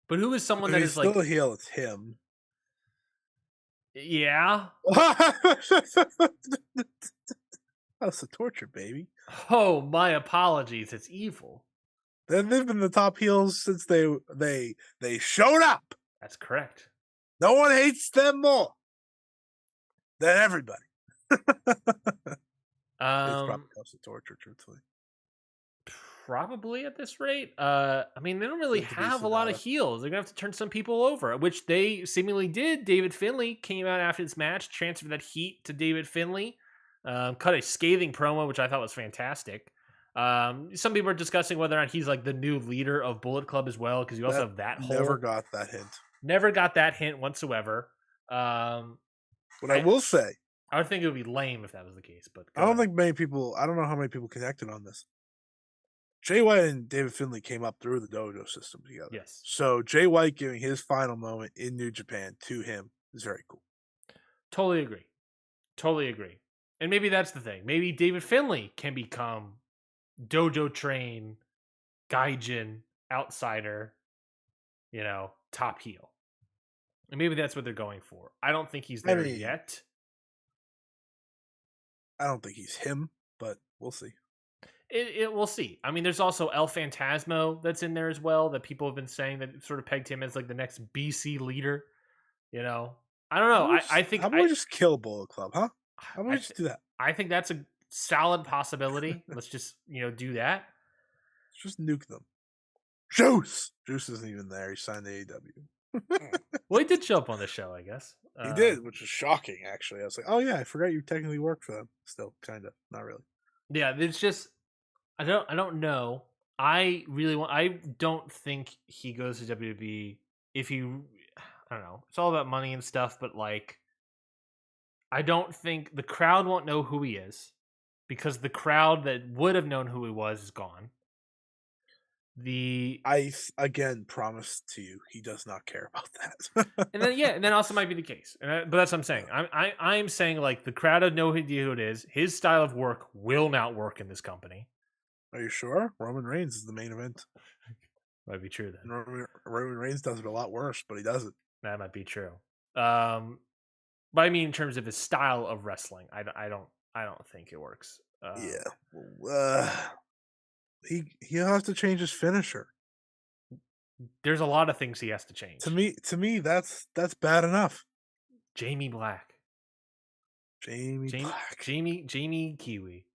But who is someone that is still a heel? It's him. Yeah. That's a torture, baby. Oh, my apologies. It's evil. They've been the top heels since they showed up. That's correct. No one hates them more than everybody. It's probably also torture, truthfully. Probably at this rate. I mean, they don't really have a lot of heels. They're gonna have to turn some people over, which they seemingly did. David Finlay came out after this match, transferred that heat to David Finlay, cut a scathing promo, which I thought was fantastic. Some people are discussing whether or not he's like the new leader of Bullet Club as well, because you also That have that never whole got that hint. never got that hint whatsoever. What I will say, I would think it would be lame if that was the case, but I don't think many people. I don't know how many people connected on this. Jay White and David Finlay came up through the dojo system together. Yes. So Jay White giving his final moment in New Japan to him is very cool. Totally agree. Totally agree. And maybe that's the thing. Maybe David Finlay can become dojo train, gaijin, outsider, top heel. And maybe that's what they're going for. I don't think he's there yet. I don't think he's him, but we'll see. We'll see. I mean, there's also El Phantasmo that's in there as well that people have been saying that sort of pegged him as like the next BC leader. I don't know. I think how about we just kill Bullet Club, huh? How about we just do that? I think that's a solid possibility. Let's just do that. Let's just nuke them. Juice isn't even there. He signed the AEW. Well, he did show up on the show, I guess. He did, which is shocking. Actually, I was like, oh yeah, I forgot you technically work for them. Still, kind of, not really. Yeah, it's just I don't know. I don't think he goes to WWE if he. I don't know. It's all about money and stuff, but like, I don't think the crowd won't know who he is because the crowd that would have known who he was is gone. I again promise to you, he does not care about that. and then also might be the case. But that's what I'm saying. I'm saying like the crowd would know who it is. His style of work will not work in this company. Are you sure? Roman Reigns is the main event. Might be true then. Roman Reigns does it a lot worse, but he does it. That might be true. But I mean, in terms of his style of wrestling, I don't think it works. He'll have to change his finisher. There's a lot of things he has to change. To me, that's bad enough. Jamie Black. Jamie Kiwi.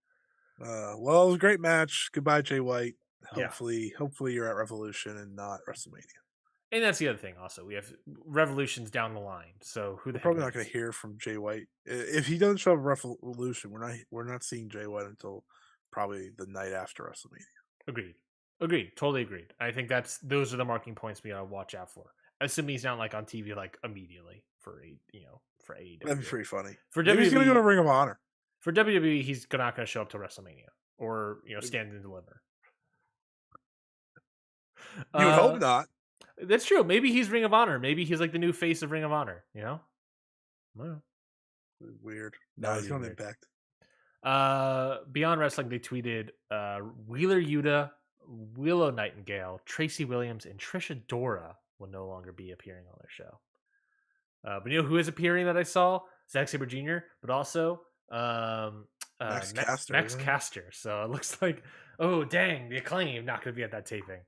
Well, it was a great match. Goodbye, Jay White. Hopefully you're at Revolution and not WrestleMania. And that's the other thing. Also, we have Revolutions down the line. So we're probably not going to hear from Jay White if he doesn't show up at Revolution. We're not seeing Jay White until probably the night after WrestleMania. Agreed. Totally agreed. I think those are the marking points we gotta watch out for. Assuming he's not like on TV like immediately for AEW. That'd be pretty funny. For WWE, he's gonna go to Ring of Honor. For WWE, he's not gonna show up to WrestleMania or stand and deliver. You would hope not. That's true. Maybe he's Ring of Honor. Maybe he's like the new face of Ring of Honor. Weird. No, he's on Impact. Beyond Wrestling, they tweeted Wheeler Yuta, Willow Nightingale, Tracy Williams, and Trisha Dora will no longer be appearing on their show. But you know who is appearing that I saw? Zack Sabre Jr., but also Max Caster. So it looks like, oh dang, the Acclaim not going to be at that taping.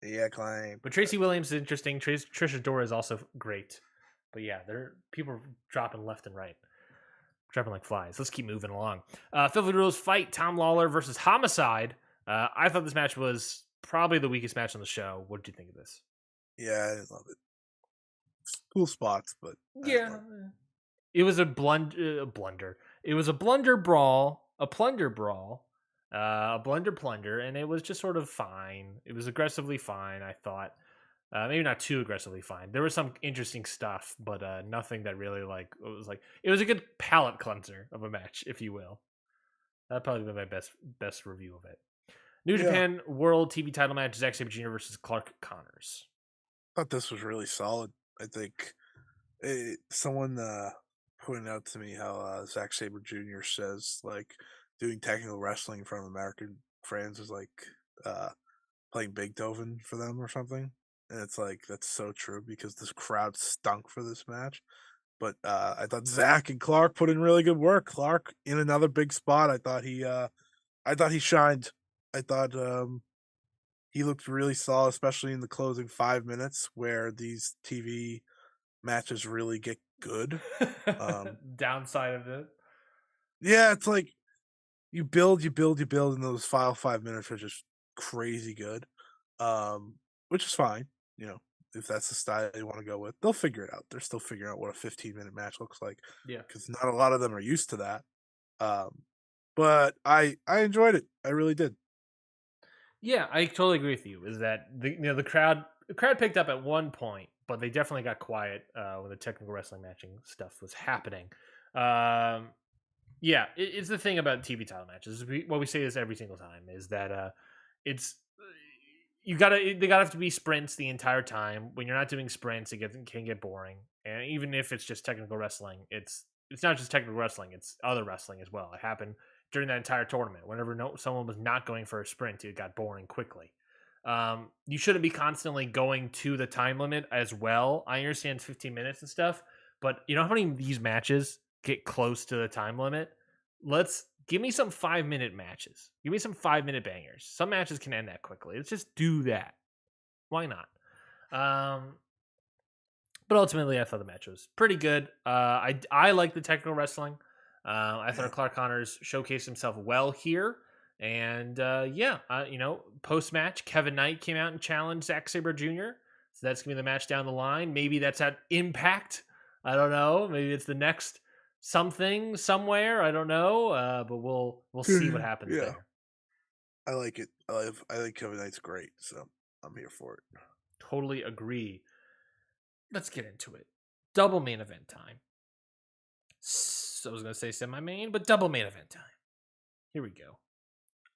The Acclaim. But Tracy Williams is interesting. Trisha Dora is also great. But yeah, people are dropping left and right. Dropping like flies. Let's keep moving along. Filthy Rules fight Tom Lawler versus Homicide. I thought this match was probably the weakest match on the show. What did you think of this? Yeah, I love it. Cool spots, but yeah, it was a blunder. It was a blunder brawl, a plunder brawl, a plunder, and it was just sort of fine. It was aggressively fine, I thought. Maybe not too aggressively fine. There was some interesting stuff, but nothing that really it was a good palate cleanser of a match, if you will. That'd probably be my best review of it. New Japan World TV title match: Zack Sabre Jr. versus Clark Connors. I thought this was really solid. I think someone pointed out to me how Zack Sabre Jr. says like doing technical wrestling in front of American fans is like playing Beethoven for them or something. And it's like, that's so true because this crowd stunk for this match. But I thought Zach and Clark put in really good work. Clark in another big spot. I thought he shined. I thought he looked really solid, especially in the closing 5 minutes where these TV matches really get good. Downside of it. Yeah, it's like you build, and those final 5 minutes are just crazy good. Which is fine. If that's the style they want to go with, they'll figure it out. They're still figuring out what a 15-minute match looks like. Yeah. Because not a lot of them are used to that. but I enjoyed it. I really did. Yeah, I totally agree with you. Is that the crowd picked up at one point, but they definitely got quiet when the technical wrestling matching stuff was happening. Um, yeah, it's the thing about TV title matches. What we say this every single time is that it's they gotta have to be sprints the entire time. When you're not doing sprints, can get boring. And even if it's just technical wrestling, it's not just technical wrestling; it's other wrestling as well. It happened during that entire tournament. Whenever someone was not going for a sprint, it got boring quickly. You shouldn't be constantly going to the time limit as well. I understand 15 minutes and stuff, but you know how many of these matches get close to the time limit? Let's give me some 5-minute matches. Give me some 5-minute bangers. Some matches can end that quickly. Let's just do that. Why not? But ultimately, I thought the match was pretty good. I like the technical wrestling. I thought Clark Connors showcased himself well here. And post match, Kevin Knight came out and challenged Zack Sabre Jr. So that's gonna be the match down the line. Maybe that's at Impact. I don't know. Maybe it's the next something somewhere. I don't know. But we'll see what happens there. I like it. I think Kevin Knight's great, so I'm here for it. Totally agree. Let's get into it. Double main event time. So I was going to say semi-main, but double main event time. Here we go.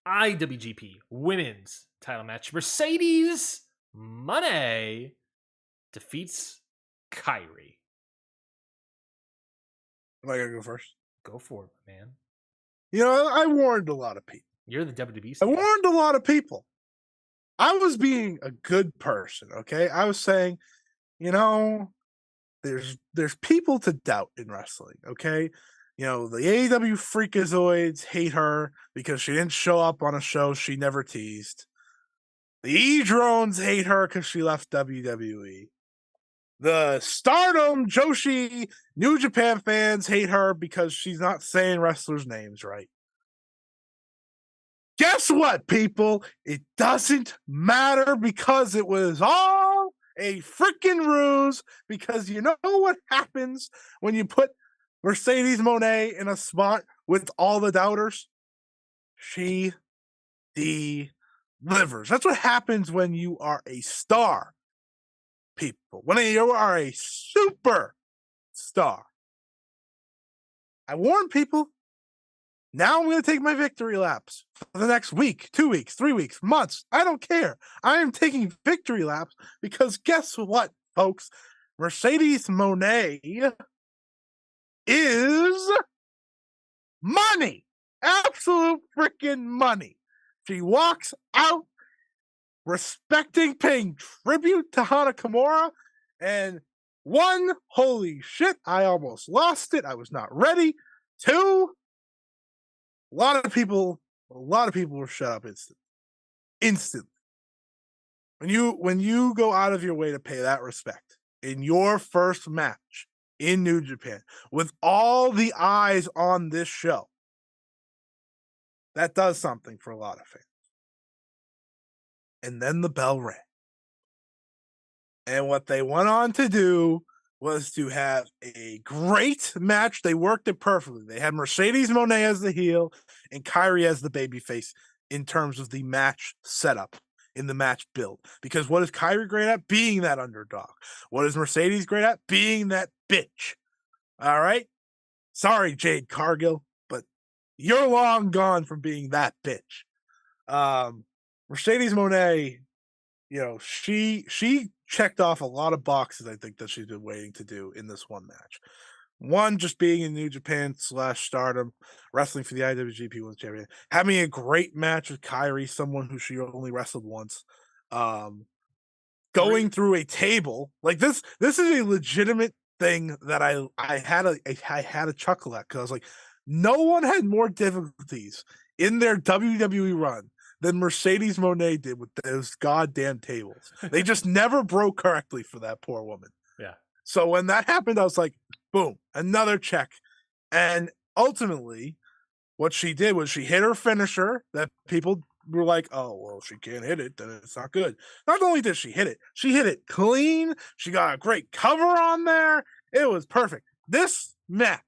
IWGP Women's title match. Mercedes Moné defeats Kairi. Am I going to go first? Go for it, man. You know, I warned a lot of people. You're the WWE. I warned a lot of people. I was being a good person, okay? I was saying, you know, there's people to doubt in wrestling, okay? You know, the AEW freakazoids hate her because she didn't show up on a show she never teased. The E-drones hate her because she left WWE. The Stardom, Joshi, New Japan fans hate her because she's not saying wrestlers' names right. Guess what, people? It doesn't matter because it was all a freaking ruse. Because you know what happens when you put Mercedes Moné in a spot with all the doubters? She delivers. That's what happens when you are a star, people. When you are a super star. I warn people. Now I'm going to take my victory laps for the next week, 2 weeks, 3 weeks, months. I don't care. I am taking victory laps because guess what, folks? Mercedes Moné is money. Absolute freaking money. She walks out respecting, paying tribute to Hana Kimura, and 1, holy shit, I almost lost it. I was not ready. 2, a lot of people were shut up instantly. When you go out of your way to pay that respect in your first match in New Japan with all the eyes on this show, that does something for a lot of fans. And then the bell rang. And what they went on to do was to have a great match. They worked it perfectly. They had Mercedes Moné as the heel and Kairi as the babyface in terms of the match setup, in the match build. Because what is Kairi great at? Being that underdog. What is Mercedes great at? Being that bitch. All right? Sorry, Jade Cargill, but you're long gone from being that bitch. Mercedes Moné, you know, she checked off a lot of boxes, I think, that she's been waiting to do in this one match. One, just being in New Japan / Stardom, wrestling for the IWGP World Champion, having a great match with Kairi, someone who she only wrestled once, going through a table like this. This is a legitimate thing that I had a chuckle at, because I was like, no one had more difficulties in their WWE run than Mercedes Moné did with those goddamn tables. They just never broke correctly for that poor woman. Yeah. So when that happened, I was like, boom, another check. And ultimately, what she did was she hit her finisher that people were like, oh, well, she can't hit it, then it's not good. Not only did she hit it clean. She got a great cover on there. It was perfect. This match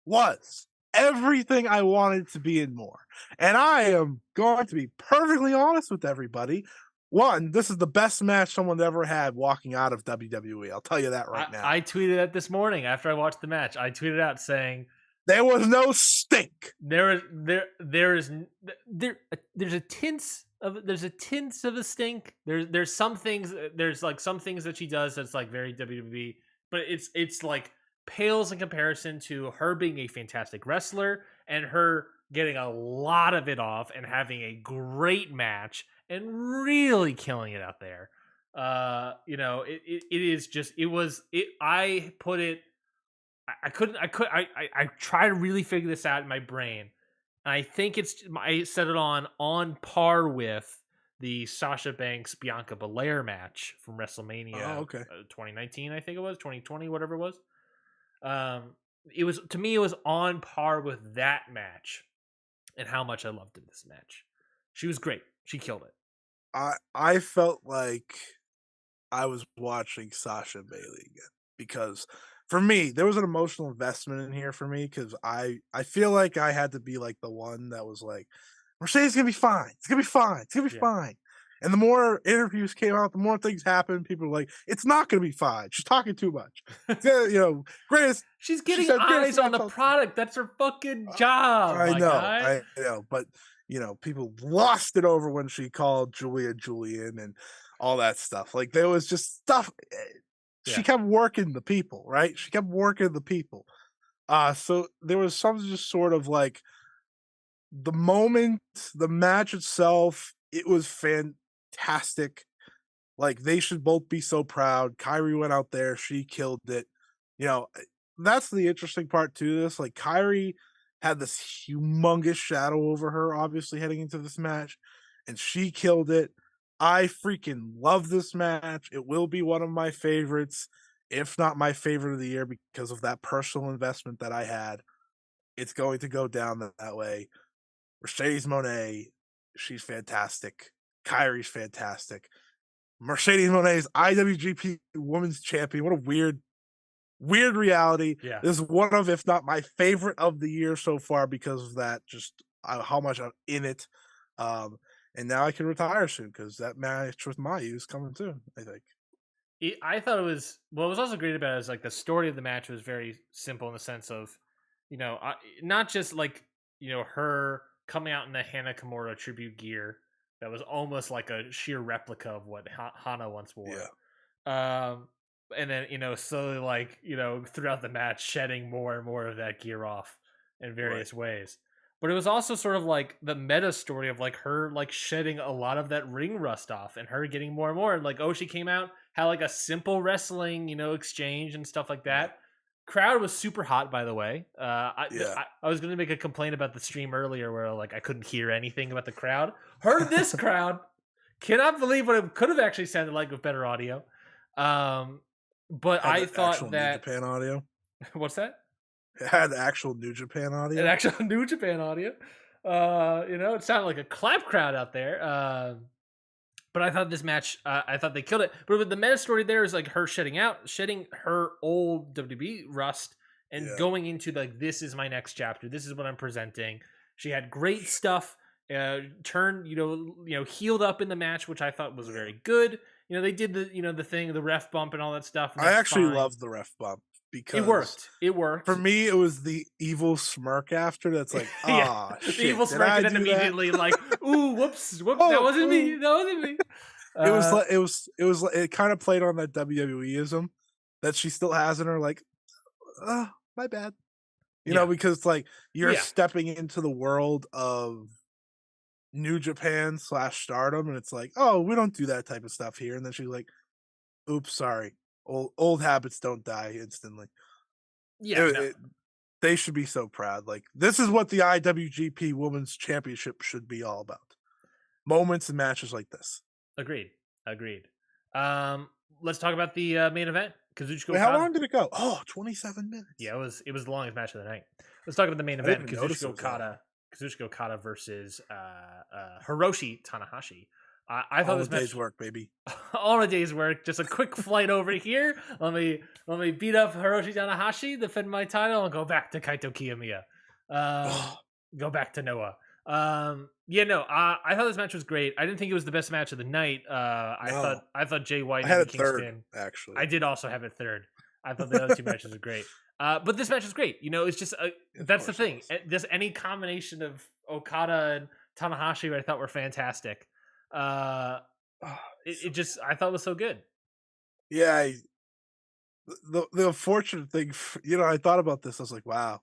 was everything I wanted to be and more. And I am going to be perfectly honest with everybody. One, this is the best match someone ever had walking out of WWE. I'll tell you that right now. I tweeted it this morning after I watched the match. I tweeted out saying there was no stink. There's a tints of a stink. There's some things, there's like some things that she does that's like very WWE, but it's like pales in comparison to her being a fantastic wrestler and her getting a lot of it off and having a great match and really killing it out there. It is just, I put it, I try to really figure this out in my brain. And I think I set it on par with the Sasha Banks Bianca Belair match from WrestleMania 2019, I think it was 2020, whatever it was. It was on par with that match and how much I loved in this match. She was great. She killed it. I felt like I was watching Sasha and Bayley again because for me, there was an emotional investment in here for me because I feel like I had to be like the one that was like, Mercedes gonna be fine. It's gonna be fine. It's gonna be fine. And the more interviews came out, the more things happened. People were like, "It's not gonna be fine. She's talking too much." Greatest. She's getting eyes on the product. That's her fucking job. I know, but people lost it over when she called Julia Julian and all that stuff. Like there was just stuff. She kept working the people, right? She kept working the people. So there was something just sort of like the moment, the match itself, it was fantastic. Like they should both be so proud. Kyrie went out there, she killed it. That's the interesting part to this. Like Kyrie had this humongous shadow over her, obviously heading into this match, and she killed it. I freaking love this match. It will be one of my favorites, if not my favorite of the year, because of that personal investment that I had. It's going to go down that way. Mercedes Moné, she's fantastic. Kyrie's fantastic. Mercedes Moné is IWGP Women's Champion. What a weird reality. Yeah. This is one of, if not my favorite of the year so far because of that, just how much I'm in it. And now I can retire soon because that match with Mayu is coming soon, I think. I thought it was, what was also great about it is like the story of the match was very simple in the sense of, not just like, her coming out in the Hana Kimura tribute gear that was almost like a sheer replica of what Hana once wore. Yeah. And then, slowly like, throughout the match, shedding more and more of that gear off in various ways. But it was also sort of like the meta story of like her like shedding a lot of that ring rust off and her getting more and more. And like, she came out, had like a simple wrestling, exchange and stuff like that. Crowd was super hot, by the way. I was going to make a complaint about the stream earlier where like I couldn't hear anything about the crowd. Heard this crowd. Cannot believe what it could have actually sounded like with better audio. But I thought that New Japan audio. What's that? It had actual New Japan audio. An actual New Japan audio. It sounded like a clap crowd out there. But I thought this match, I thought they killed it. But with the meta story there is like her shedding her old WWE rust and going into like, this is my next chapter. This is what I'm presenting. She had great stuff. Turned, healed up in the match, which I thought was very good. They did the thing, the ref bump and all that stuff. I actually loved the ref bump because it worked. For me, it was the evil smirk after that's like, shit. The evil smirk and then immediately like, ooh, whoops, that wasn't me. It kind of played on that WWEism that she still has in her, like, my bad. Because like you're stepping into the world of New Japan / Stardom, and it's like, we don't do that type of stuff here. And then she's like, oops, sorry. Old habits don't die instantly. They should be so proud. Like, this is what the IWGP Women's Championship should be all about. Moments and matches like this. Agreed. Let's talk about the main event. Kazuchika Okada. How long did it go? 27 minutes. Yeah, it was the longest match of the night. Let's talk about the main event. Kazuchika Okada versus Hiroshi Tanahashi. I thought all this a day's work, baby. All a day's work. Just a quick flight over here. Let me beat up Hiroshi Tanahashi, defend my title, and go back to Kaito Kiyomiya. Go back to Noah. I thought this match was great. I didn't think it was the best match of the night. No, I thought Jay White I and had Eddie it third Kingston. actually. I did also have it third. I thought the other two matches were great. But this match is great. It's just that's the thing. Just any combination of Okada and Tanahashi, I thought were fantastic. I thought it was so good. Yeah, the unfortunate thing, I thought about this. I was like, wow,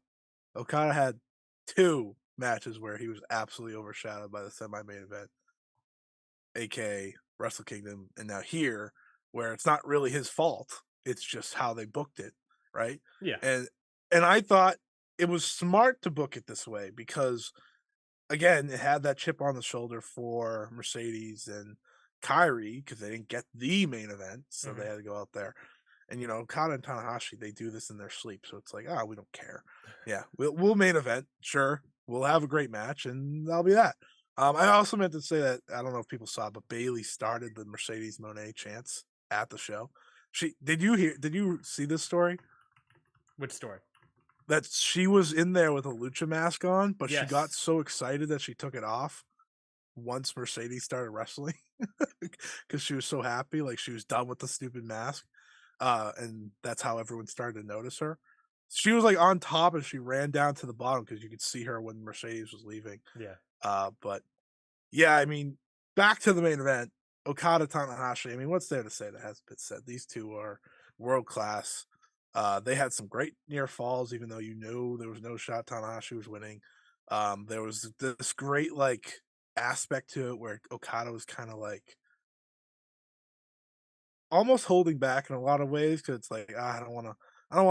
Okada had 2 matches where he was absolutely overshadowed by the semi-main event, aka Wrestle Kingdom, and now here, where it's not really his fault. It's just how they booked it, right? Yeah. And I thought it was smart to book it this way because, again, it had that chip on the shoulder for Mercedes and Kyrie because they didn't get the main event, so they had to go out there. And Okada and Tanahashi, they do this in their sleep, so it's like, we don't care. Yeah, we'll main event, sure. We'll have a great match, and that'll be that. I also meant to say that I don't know if people saw, but Bailey started the Mercedes Moné chants at the show. Did you see this story? Which story? That she was in there with a lucha mask on, but Yes. she got so excited that she took it off once Mercedes started wrestling because she was so happy, like she was done with the stupid mask. And that's how everyone started to notice her. She was like on top and she ran down to the bottom because you could see her when Mercedes was leaving. Yeah. But yeah, I mean, back to the main event, Okada Tanahashi. I mean, what's there to say that hasn't been said? These two are world class. They had some great near falls, even though there was no shot Tanahashi was winning. There was this great like aspect to it where Okada was kind of like almost holding back in a lot of ways because it's like I don't want to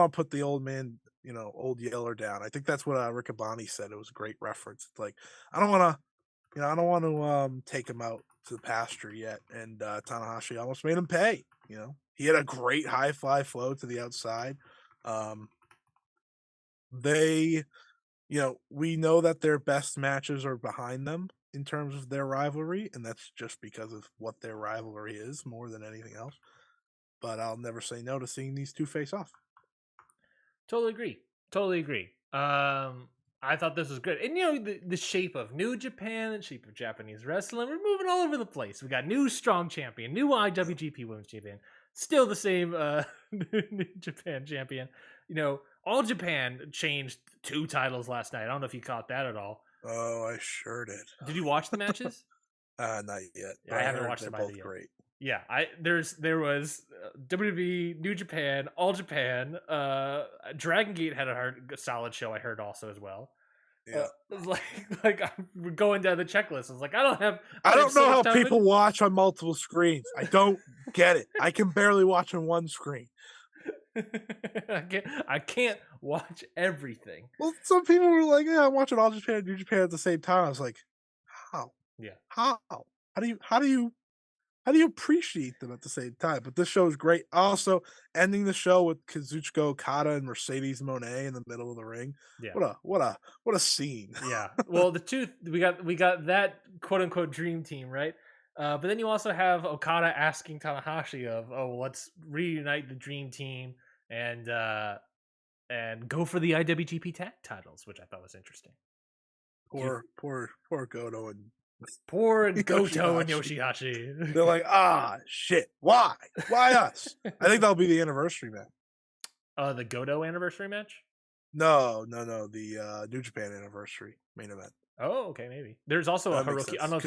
put the old man, old Yeller down. I think that's what Riccaboni said. It was a great reference. It's like I don't want to take him out to the pasture yet. And Tanahashi almost made him pay. He had a great high fly flow to the outside. They, we know that their best matches are behind them in terms of their rivalry, and that's just because of what their rivalry is more than anything else. But I'll never say no to seeing these two face off. Totally agree. I thought this was good. And the shape of New Japan, the shape of Japanese wrestling, we're moving all over the place. We got new strong champion, new IWGP Women's Champion, still the same New Japan champion. All Japan changed 2 titles last night. I don't know if you caught that at all. Oh, I sure did. Did you watch the matches? Not yet. I haven't watched them either yet. Great. Yeah, there was WWE, New Japan, All Japan. Dragon Gate had a solid show. I heard also as well. Yeah, it was like I'm going down the checklist. I was like, I don't know how people watch on multiple screens. I don't get it. I can barely watch on one screen. I can't watch everything. Well, some people were like, "Yeah, I'm watching All Japan and New Japan at the same time." I was like, "How? Yeah, how? How do you appreciate them at the same time?" But this show is great. Also, ending the show with Kazuchika Okada and Mercedes Moné in the middle of the ring. Yeah, what a scene. Yeah. Well, we got that quote unquote dream team, right? But then you also have Okada asking Tanahashi let's reunite the dream team and go for the IWGP tag titles, which I thought was interesting. Poor Goto and Poor Goto and Yoshihashi. They're like, shit. Why us? I think that'll be the anniversary match. The Goto anniversary match? No. The New Japan anniversary main event. Oh, okay, maybe. There's also a Hiroki. I don't know if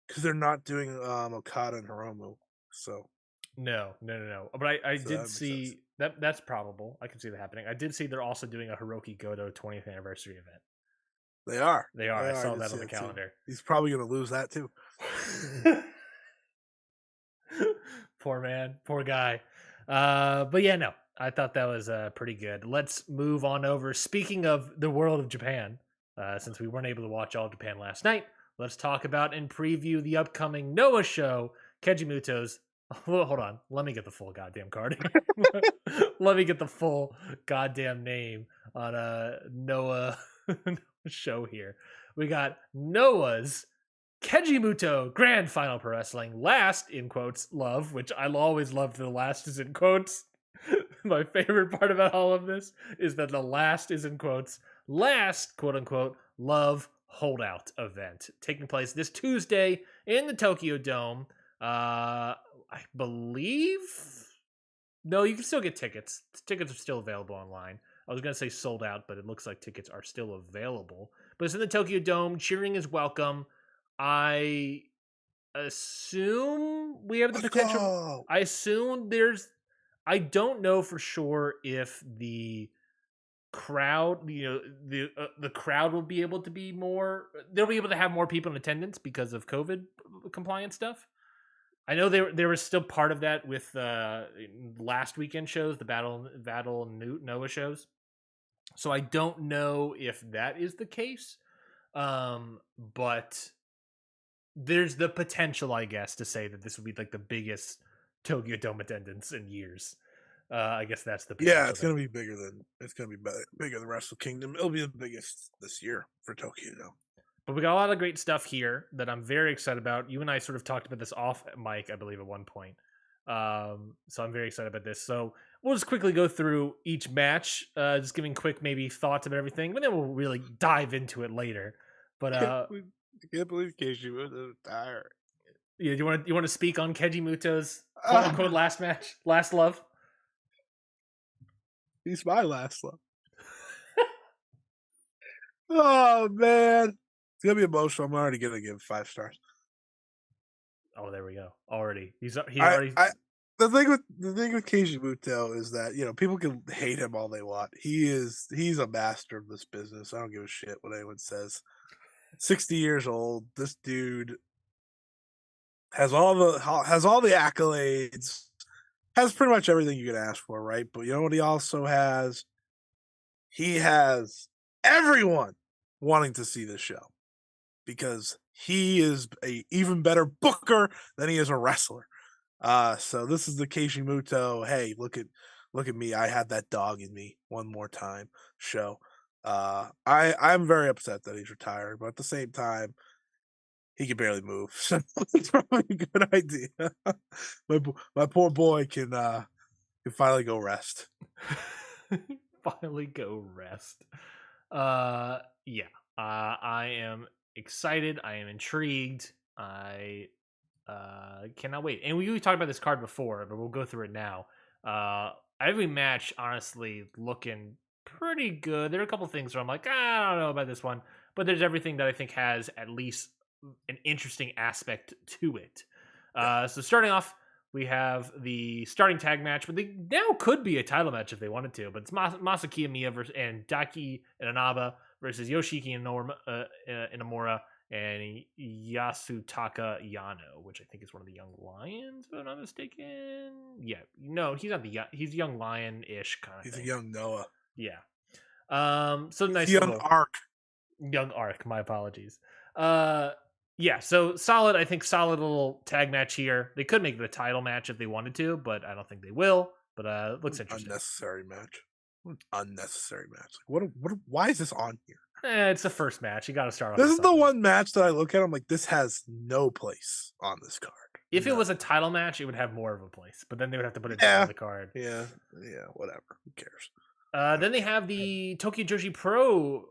because they're not doing Okada and Hiromu. So no. But I did see that. That's probable. I can see that happening. I did see they're also doing a Hiroki Goto 20th anniversary event. They are. I saw that on the calendar. Too. He's probably going to lose that too. Poor man. Poor guy. But yeah, no. I thought that was pretty good. Let's move on over. Speaking of the world of Japan, since we weren't able to watch All Japan last night, let's talk about and preview the upcoming Noah show, Keiji Muto's. Well, hold on. Let me get the full goddamn card. Let me get the full goddamn name on Noah show here. We got Noah's Keiji Muto Grand Final Pro Wrestling Last, in quotes, Love, which I'll always love the last is in quotes. my favorite part about all of this is that the last is in quotes, last quote unquote love holdout event taking place this Tuesday in the Tokyo Dome. I believe no, you can still get tickets. Tickets are still available online. I was gonna say sold out, but it looks like tickets are still available. But it's in the Tokyo Dome. Cheering is welcome. I assume we have the Let's potential. go. I assume there's. I don't know for sure if the crowd, the crowd will be able to be more. They'll be able to have more people in attendance because of COVID compliance stuff. I know there was still part of that with last weekend shows, the Battle Noah shows. So I don't know if that is the case, but there's the potential, I guess, to say that this would be like the biggest Tokyo Dome attendance in years. I guess that's the potential. Yeah, it's gonna be bigger than bigger than Wrestle Kingdom. It'll be the biggest this year for Tokyo Dome. But we got a lot of great stuff here that I'm very excited about. You and I sort of talked about this off mic, I believe, at one point. So I'm very excited about this. So we'll just quickly go through each match, just giving quick maybe thoughts of everything, but then we'll really dive into it later. But I can't believe Keiji was tired. yeah, you want to speak on Keiji Muto's quote unquote last match, last love? He's my last love. Oh man, it's gonna be emotional. I'm already gonna give 5 stars. Oh, there we go. Already, he already. The thing with Keiji Muto is that people can hate him all they want. He's a master of this business. I don't give a shit what anyone says. 60 years old. This dude has all the accolades. Has pretty much everything you can ask for, right? But you know what he also has? He has everyone wanting to see this show because he is a even better booker than he is a wrestler. So this is the Keiji Muto. Hey, look at me. I had that dog in me one more time show. I'm very upset that he's retired, but at the same time, he can barely move. So it's probably a good idea. my poor boy can finally go rest. Finally go rest. Yeah. I am excited. I am intrigued. I cannot wait. And we talked about this card before, but we'll go through it now. Every match, honestly, looking pretty good. There are a couple things where I'm like, I don't know about this one, but there's everything that I think has at least an interesting aspect to it. So starting off, we have the starting tag match, but they now could be a title match if they wanted to. But it's Masaki Amiya and Daki Inaba versus Yoshiki Inamura and Yasutaka Yano, which I think is one of the Young Lions, if I'm not mistaken. Yeah, no, he's not he's Young Lion-ish kind of He's thing. a young Noah. Yeah. So nice young Arc. Young Arc, my apologies. Yeah, so solid, I think solid little tag match here. They could make it a title match if they wanted to, but I don't think they will. But looks interesting. Unnecessary match. Unnecessary match. What why is this on here? It's the first match. You got to start off. This is the one match that I look at. I'm like, this has no place on this card. If it was a title match, it would have more of a place. But then they would have to put it down on the card. Yeah, whatever. Who cares? Then they have the Tokyo Joshi Pro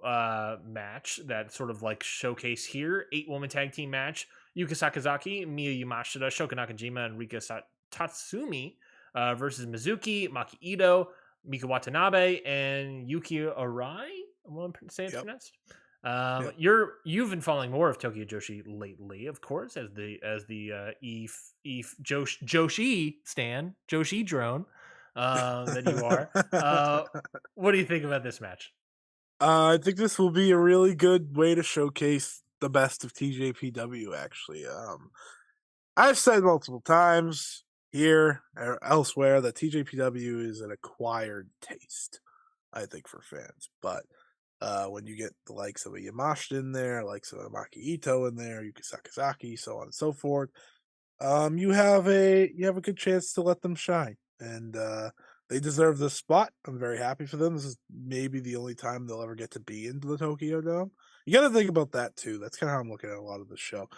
match that sort of like showcase here. 8-woman tag team match. Yuka Sakazaki, Miya Yamashita, Shoko Nakajima, and Rika Tatsumi versus Mizuki, Maki Ito, Mika Watanabe, and Yuki Arai. I'm going to say it's pronounced. You've been following more of Tokyo Joshi lately, of course, as the Joshi stan, Joshi drone that you are. What do you think about this match? I think this will be a really good way to showcase the best of TJPW. Actually, I've said multiple times here or elsewhere that TJPW is an acquired taste, I think, for fans, but when you get the likes of a Yamashita in there, likes of a Maki Ito in there, Yuki Sakazaki, so on and so forth, you have a good chance to let them shine, and they deserve this spot. I'm very happy for them. This is maybe the only time they'll ever get to be into the Tokyo Dome. You got to think about that too. That's kind of how I'm looking at a lot of the show.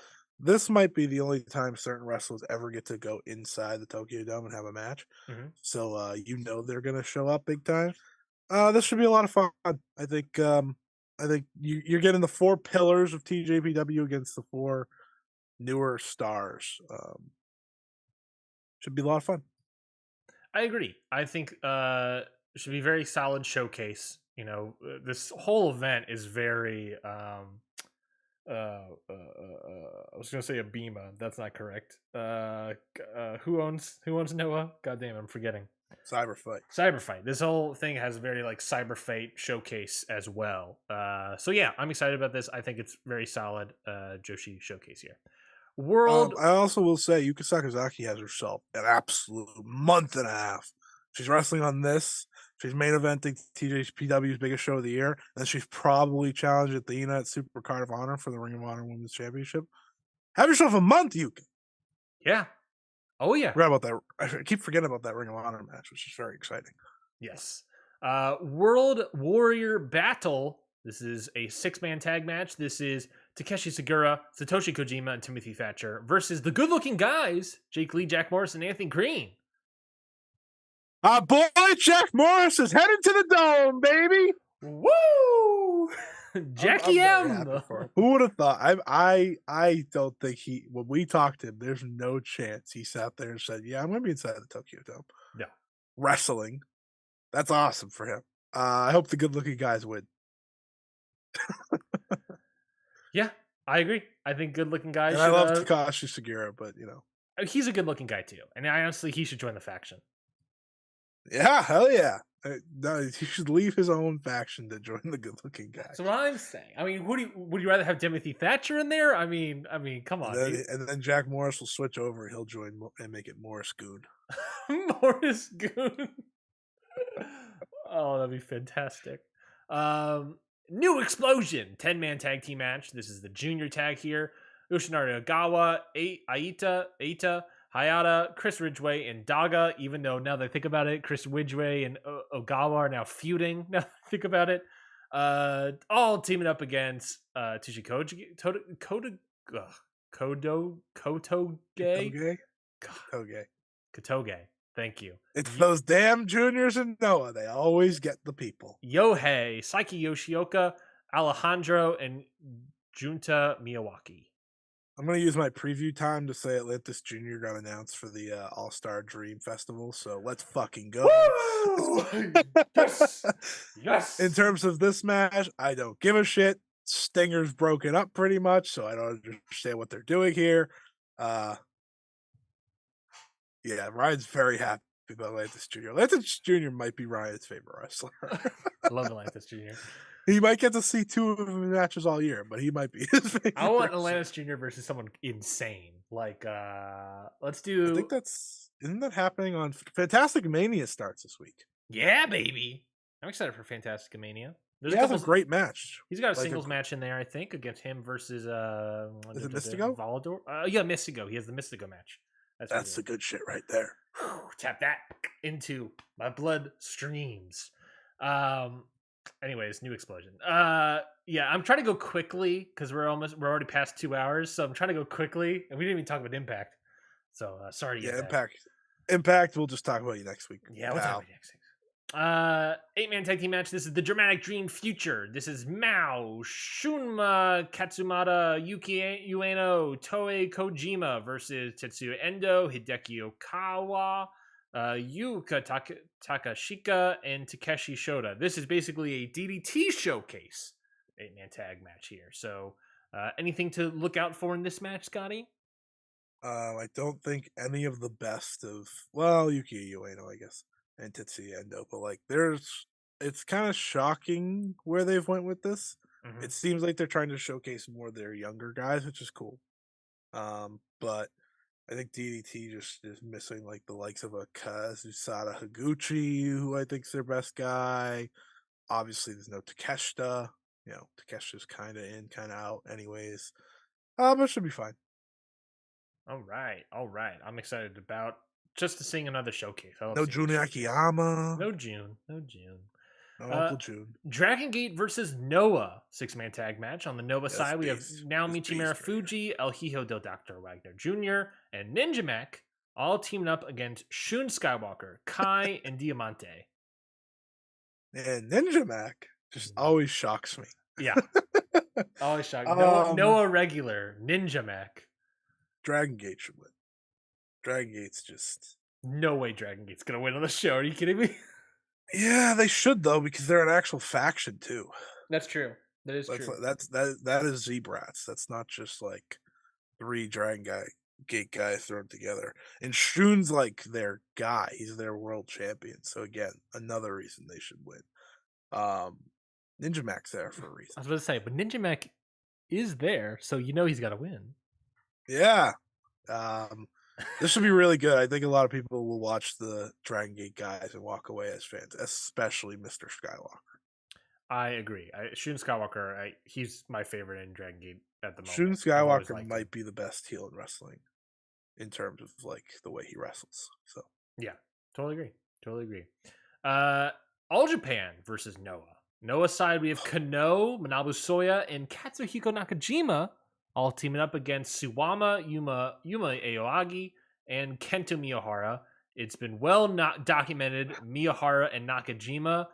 this might be the only time certain wrestlers ever get to go inside the Tokyo Dome and have a match. Mm-hmm. So they're gonna show up big time. This should be a lot of fun. I think you're getting the four pillars of TJPW against the four newer stars. Should be a lot of fun. I agree. I think it should be a very solid showcase. This whole event is very. I was gonna say a Bema. That's not correct. Who owns Noah? God damn, I'm forgetting. Cyber fight. Cyber fight. This whole thing has very like cyber fight showcase as well. So yeah, I'm excited about this. I think it's very solid. Joshi showcase here. World. I also will say Yuka Sakazaki has herself an absolute month and a half. She's wrestling on this. She's main eventing TJPW's biggest show of the year, and she's probably challenged Athena at Super Card of Honor for the Ring of Honor Women's Championship. Have yourself a month, Yuka. Yeah. Oh yeah. Forgot about that. I keep forgetting about that Ring of Honor match, which is very exciting. Yes. World Warrior Battle. This is a 6-man tag match. This is Takeshi Sagura, Satoshi Kojima, and Timothy Thatcher versus the good-looking guys, Jake Lee, Jack Morris, and Anthony Green. Our boy Jack Morris is headed to the dome, baby. Woo! Jackie M. Who would have thought? I don't think when we talked to him, there's no chance he sat there and said, "Yeah, I'm going to be inside the Tokyo Dome." No. Wrestling. That's awesome for him. I hope the good-looking guys win. Yeah, I agree. I think good-looking guys. And I love Takashi Sugiura, but he's a good-looking guy too, and honestly, he should join the faction. Yeah, hell yeah. No, he should leave his own faction to join the good-looking guy. That's what I'm saying. I mean, would you rather have Timothy Thatcher in there? I mean, come on. And then Jack Morris will switch over. He'll join and make it Morris Goon. Morris Goon. Oh, that'd be fantastic. New Explosion 10-man tag team match. This is the junior tag here. Yoshinari Ogawa, Aita, Hayata, Chris Ridgway, and Daga. Even though now that I think about it, Chris Ridgway and Ogawa are now feuding. Now that I think about it, all teaming up against Tsuchikoge, Kotoge. Thank you. It's those damn juniors in Noah. They always get the people. Yohei, Saiki Yoshioka, Alejandro, and Junta Miyawaki. I'm going to use my preview time to say Atlantis Jr. got announced for the All-Star Dream Festival, so let's fucking go. Yes! Yes! In terms of this match, I don't give a shit. Stinger's broken up pretty much, so I don't understand what they're doing here. Yeah, Ryan's very happy about Atlantis Jr. Atlantis Jr. might be Ryan's favorite wrestler. I love Atlantis Jr. He might get to see 2 of his matches all year, but he might be his favorite. I want Atlantis Jr. versus someone insane. Like, let's do. I think isn't that happening on Fantastic Mania starts this week? Yeah, baby. I'm excited for Fantastic Mania. He has a great match. He's got a singles match in there, I think, against him versus is it Mystico? Volador? Yeah, Mystico. He has the Mystico match. That's the good shit right there. Whew, tap that into my blood streams. Anyways, New Explosion. Yeah, I'm trying to go quickly because we're already past 2 hours, so I'm trying to go quickly, and we didn't even talk about Impact. So sorry. Yeah, Impact. We'll just talk about you next week. Yeah, we'll talk about you next week. 8-man tag team match. This is the Dramatic Dream Future. This is Mao, Shunma, Katsumata, Yuki Ueno, Toei Kojima versus Tetsuya Endo, Hideki Okawa, Yuka Takashika, and Takeshi Shota. This is basically a DDT showcase 8-man tag match here. So anything to look out for in this match, Scotty? I don't think any of the best of Yuki Ueno, I guess, and Tetsuya Endo, but like it's kind of shocking where they've went with this. Mm-hmm. It seems like they're trying to showcase more of their younger guys, which is cool. But I think DDT just is missing like the likes of a Kazusada Higuchi, who I think is their best guy. Obviously, there's no Takeshita. Takeshita's kind of in, kind of out, anyways. But it should be fine. All right. I'm excited about just to seeing another showcase. No Jun Akiyama. No June. Uncle June. Dragon Gate versus Noah 6-man tag match. On the Noah Yes, side, we have beast. Naomichi Yes, beast Marufuji, El Hijo del Dr. Wagner Jr., and Ninja Mac all teaming up against Shun Skywalker, Kai, and Diamante. And Ninja Mac just always shocks me. Yeah. Always shocked. Um, Noah regular, Ninja Mac. Dragon Gate should win. Dragon Gate's just... No way Dragon Gate's going to win on the show. Are you kidding me? Yeah, they should, though, because they're an actual faction, too. That's true. That is true. That is Z-Brats. That's not just like 3 Gate guys thrown together. And Shun's like their guy. He's their world champion. So again, another reason they should win. Ninja Mac's there for a reason. I was about to say, but Ninja Mac is there, so you know he's got to win. Yeah. This should be really good. I think a lot of people will watch the Dragon Gate guys and walk away as fans, especially Mr. Skywalker. I agree. Shun Skywalker, he's my favorite in Dragon Gate at the moment. Shun Skywalker might be the best heel in wrestling in terms of like the way he wrestles. So yeah, totally agree. All Japan versus Noah. Noah's side, we have Kano, Manabu Soya, and Katsuhiko Nakajima all teaming up against Suwama, Yuma Aoyagi, and Kento Miyahara. It's been well not documented, Miyahara and Nakajima.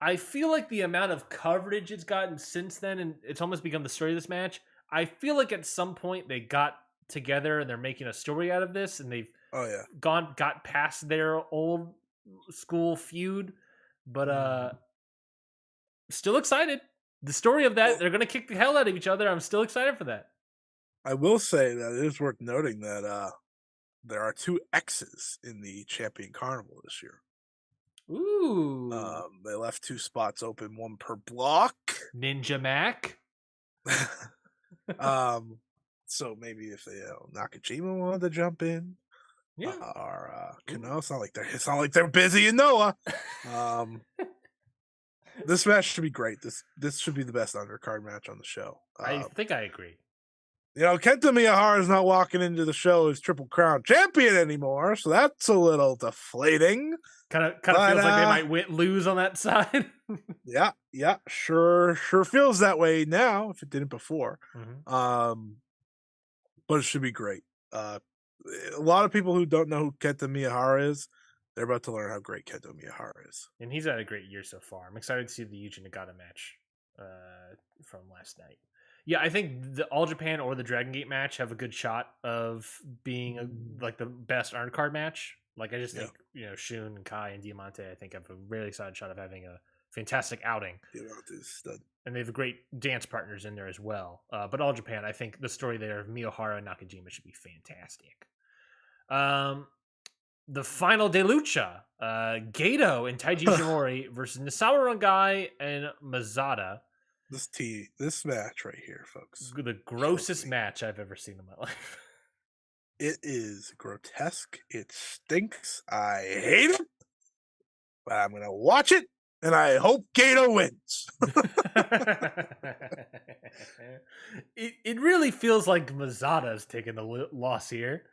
I feel like the amount of coverage it's gotten since then, and it's almost become the story of this match, I feel like at some point they got together and they're making a story out of this, and they've got past their old school feud. But still excited. The story of that, they're going to kick the hell out of each other. I'm still excited for that. I will say that it is worth noting that there are 2 X's in the Champion Carnival this year. Ooh. They left 2 spots open, 1 per block. Ninja Mac. So maybe if they Nakajima wanted to jump in, or Kano, it's not like they're busy in Noah. This match should be great. This should be the best undercard match on the show. I think I agree. Kento Miyahara is not walking into the show as Triple Crown champion anymore, so that's a little deflating. Kind of feels like they might lose on that side. yeah, sure feels that way now. If it didn't before, but it should be great. A lot of people who don't know who Kento Miyahara is, they're about to learn how great Kento Miyahara is, and he's had a great year so far. I'm excited to see the Yuji Nagata match from last night. Yeah, I think the All Japan or the Dragon Gate match have a good shot of being like the best undercard match. Like I just think Shun and Kai and Diamante, I think have a really excited shot of having a fantastic outing. Diamante's stud. And they have great dance partners in there as well. But All Japan, I think the story there of Miyahara and Nakajima should be fantastic. The final De Lucha, Gato and Taiji Ishimori versus Nosawa Rongai and Mazada. This match right here, folks. The grossest match I've ever seen in my life. It is grotesque. It stinks. I hate it. But I'm going to watch it, and I hope Gato wins. It really feels like Mazada's taking the loss here.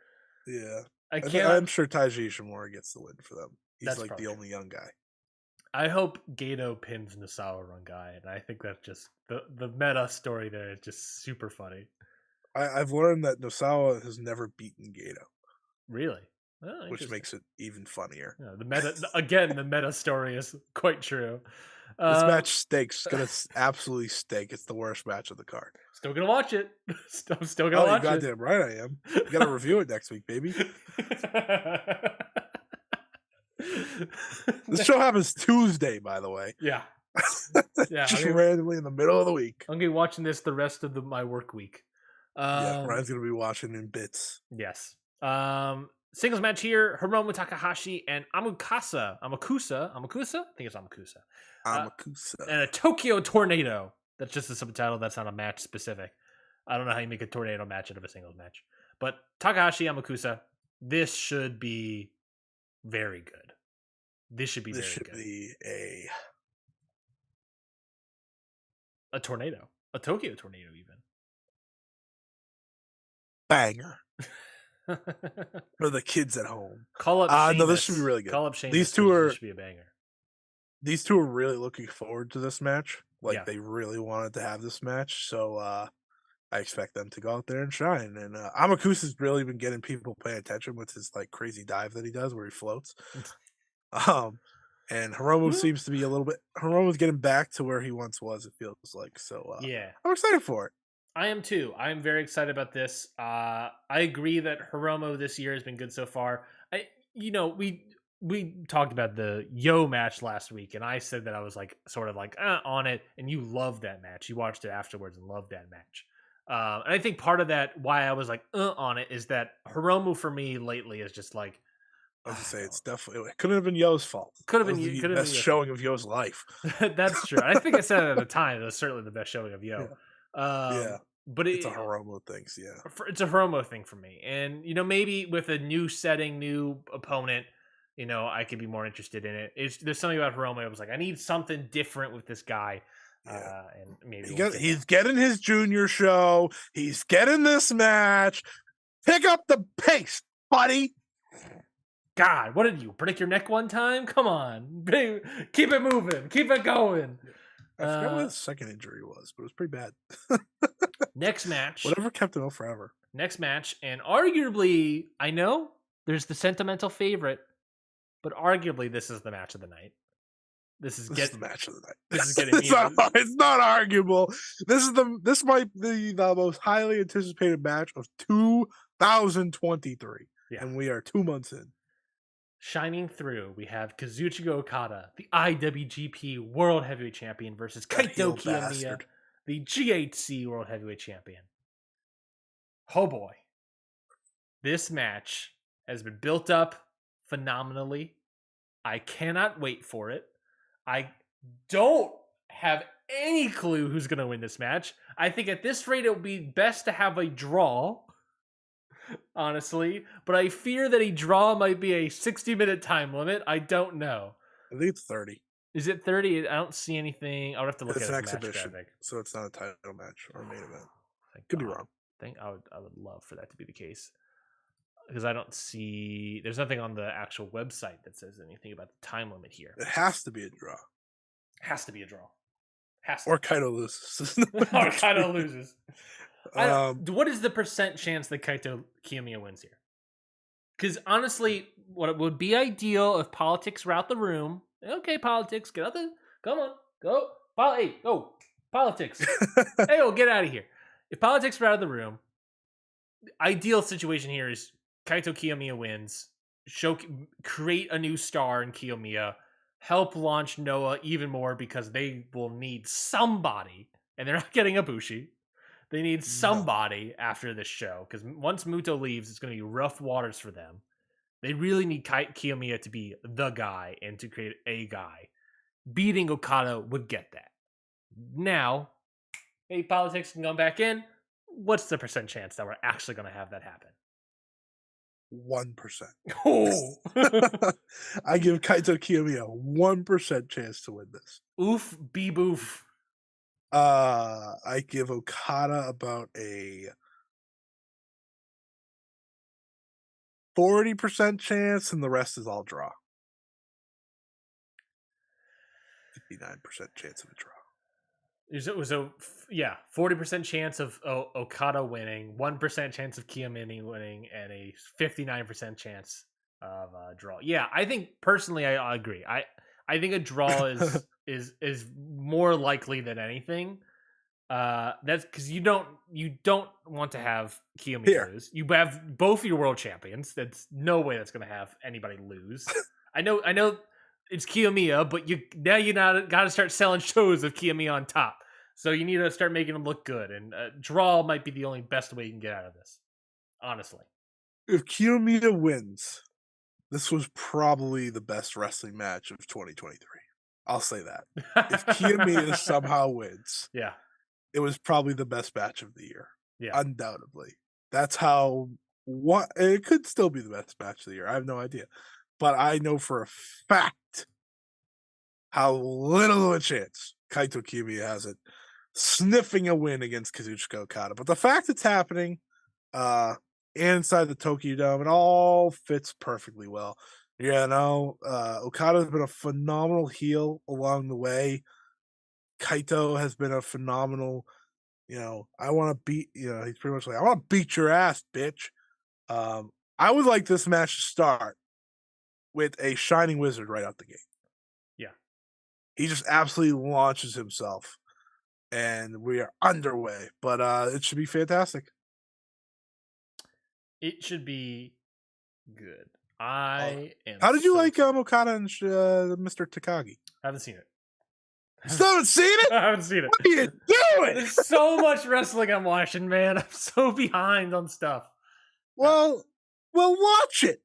Yeah. I'm sure Taiji Ishimori gets the win for them. He's like the only young guy. I hope Gato pins Nosawa Rongai, and I think that's just the meta story there is just super funny. I've learned that Nosawa has never beaten Gato. Really? Oh, which makes it even funnier. Yeah, the meta story is quite true. This match stinks. It's gonna absolutely stink. It's the worst match of the card. Still gonna watch it. I'm still gonna watch it. Goddamn right I am. You gotta review it next week, baby. This show happens Tuesday, by the way. Yeah. Just randomly in the middle of the week. I'm gonna be watching this the rest of my work week. Ryan's gonna be watching in bits. Yes. Singles match here: Hiromu Takahashi and Amakusa. I think it's Amakusa. And a Tokyo Tornado. That's just a subtitle. That's not a match specific. I don't know how you make a tornado match out of a singles match. But Takahashi Amakusa. This should be very good. This should be a tornado, a Tokyo tornado, even banger for the kids at home. Call up. No, this should be really good. Call up Sheamus. These two should be a banger. these two are really looking forward to this match. Like Yeah. they really wanted to have this match, so I expect them to go out there and shine. And Amakusa's really been getting people paying attention with his like crazy dive that he does where he floats. Um, and Hiromu seems to be a little bit. Hiromu's getting back to where he once was. It feels like so. Yeah. I'm excited for it. I am too. I am very excited about this. I agree that Hiromu this year has been good so far. We talked about the Yo match last week, and I said that I was like sort of like on it, and you loved that match. You watched it afterwards and loved that match. And I think part of that why I was like on it is that Hiromu for me lately is just like I was to say it's definitely it couldn't have been Yo's fault. could have That been was you. the Could have been best Yo's showing of Yo's life. That's true. I think I said it at the time. It was certainly the best showing of Yo. Yeah, But it's a Hiromu thing. Yeah, it's a Hiromu thing for me. And maybe with a new setting, new opponent, I could be more interested in it. There's something about Hiromu. I was like, I need something different with this guy. yeah. And maybe He's getting his junior show. He's getting this match. Pick up the pace, buddy. God, what did you break your neck one time? Come on, keep it moving, keep it going. I forgot what his second injury was, but it was pretty bad. Next match. Whatever kept him out forever. Next match, and arguably, I know there's the sentimental favorite, but arguably this is the match of the night. This is the match of the night. This is getting it's not arguable. This might be the most highly anticipated match of 2023. Yeah. And we are 2 months in. Shining through, we have Kazuchika Okada, the IWGP World Heavyweight Champion, versus Kaito Kiyomiya, the GHC World Heavyweight Champion. Oh boy. This match has been built up phenomenally. I cannot wait for it. I don't have any clue who's going to win this match. I think at this rate, it would be best to have a draw, honestly. But I fear that a draw might be a 60-minute time limit. I don't know. I think it's 30. Is it 30? I don't see anything. I would have to look at an exhibition, match graphic. So it's not a title match or a main event. Could be wrong. I would love for that to be the case. Because I don't see, there's nothing on the actual website that says anything about the time limit here. It has to be a draw. Has to be a draw. Has to. Or Kaito loses. Or Kaito loses. What is the percent chance that Kaito Kiyomiya wins here? Because honestly, what would be ideal if politics were out the room. Okay, politics, get out the, come on, go. Hey, go. Politics. Hey, get out of here. If politics were out of the room, the ideal situation here is Kaito Kiyomiya wins, create a new star in Kiyomiya, help launch Noah even more because they will need somebody, and they're not getting Ibushi. They need somebody after this show, because once Muto leaves, it's going to be rough waters for them. They really need Kiyomiya to be the guy and to create a guy. Beating Okada would get that. Now, hey, politics can come back in. What's the percent chance that we're actually going to have that happen? 1%. Oh. I give Kaito Kiyomiya 1% chance to win this. Oof, be boof. I give Okada about a 40% chance, and the rest is all draw. 59% chance of a draw. It was 40% chance of Okada winning, 1% chance of Kiyomiya winning, and a 59% chance of a draw. Yeah, I think personally, I agree. I think a draw is more likely than anything. That's because you don't want to have Kiyomiya lose. You have both your world champions. That's no way that's going to have anybody lose. I know. It's Kiyomiya, but you got to start selling shows of Kiyomiya on top. So you need to start making them look good, and draw might be the only best way you can get out of this. Honestly, if Kiyomiya wins, this was probably the best wrestling match of 2023. I'll say that. If Kiyomiya somehow wins, it was probably the best match of the year. Yeah, undoubtedly. That's how. It could still be the best match of the year. I have no idea. But I know for a fact how little of a chance Kaito Kiyomiya has it sniffing a win against Kazuchika Okada. But the fact it's happening inside the Tokyo Dome, it all fits perfectly well. Yeah, no, Okada's been a phenomenal heel along the way. Kaito has been a phenomenal, I want to beat, he's pretty much like, I want to beat your ass, bitch. I would like this match to start with a Shining Wizard right out the gate. Yeah. He just absolutely launches himself, and we are underway. But it should be fantastic. It should be good. Uh, I am. How did you so like excited. Okada and Mr. Takagi? I haven't seen it. You still haven't seen it? I haven't seen it. What are you doing? There's so much wrestling I'm watching, man. I'm so behind on stuff. Well, watch it.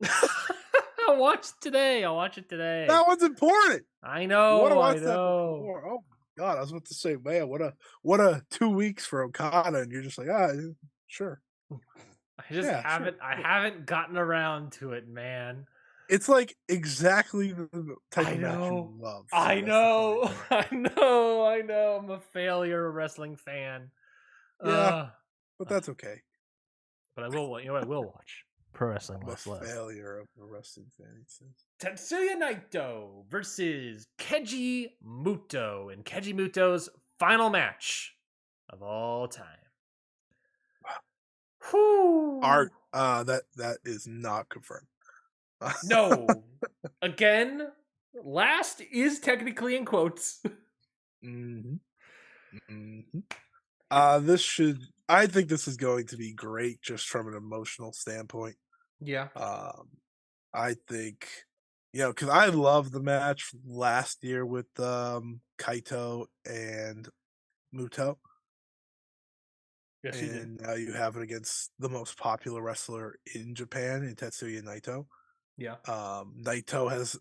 I'll watch it today. That one's important. I You know. want to watch I that know. before? Oh my god! I was about to say, man, what a 2 weeks for Okada, and you're just like, sure. I just haven't. I haven't gotten around to it, man. It's like exactly the type I of match know. you love. So I that's the know. point. I know. I'm a failure wrestling fan. Yeah, but that's okay. But I will. You know what? I will watch Pro Wrestling I'm a West Love. failure of a wrestling fan. He says. Tetsuya Naito versus Keiji Muto in Keiji Muto's final match of all time. Whew. Art. That is not confirmed. No. Again, last is technically in quotes. Mm-hmm. Mm-hmm. I think this is going to be great just from an emotional standpoint. Yeah. I think, because I love the match last year with Kaito and Muto. Yes, you did. And now you have it against the most popular wrestler in Japan, in Tetsuya Naito. Yeah. Naito has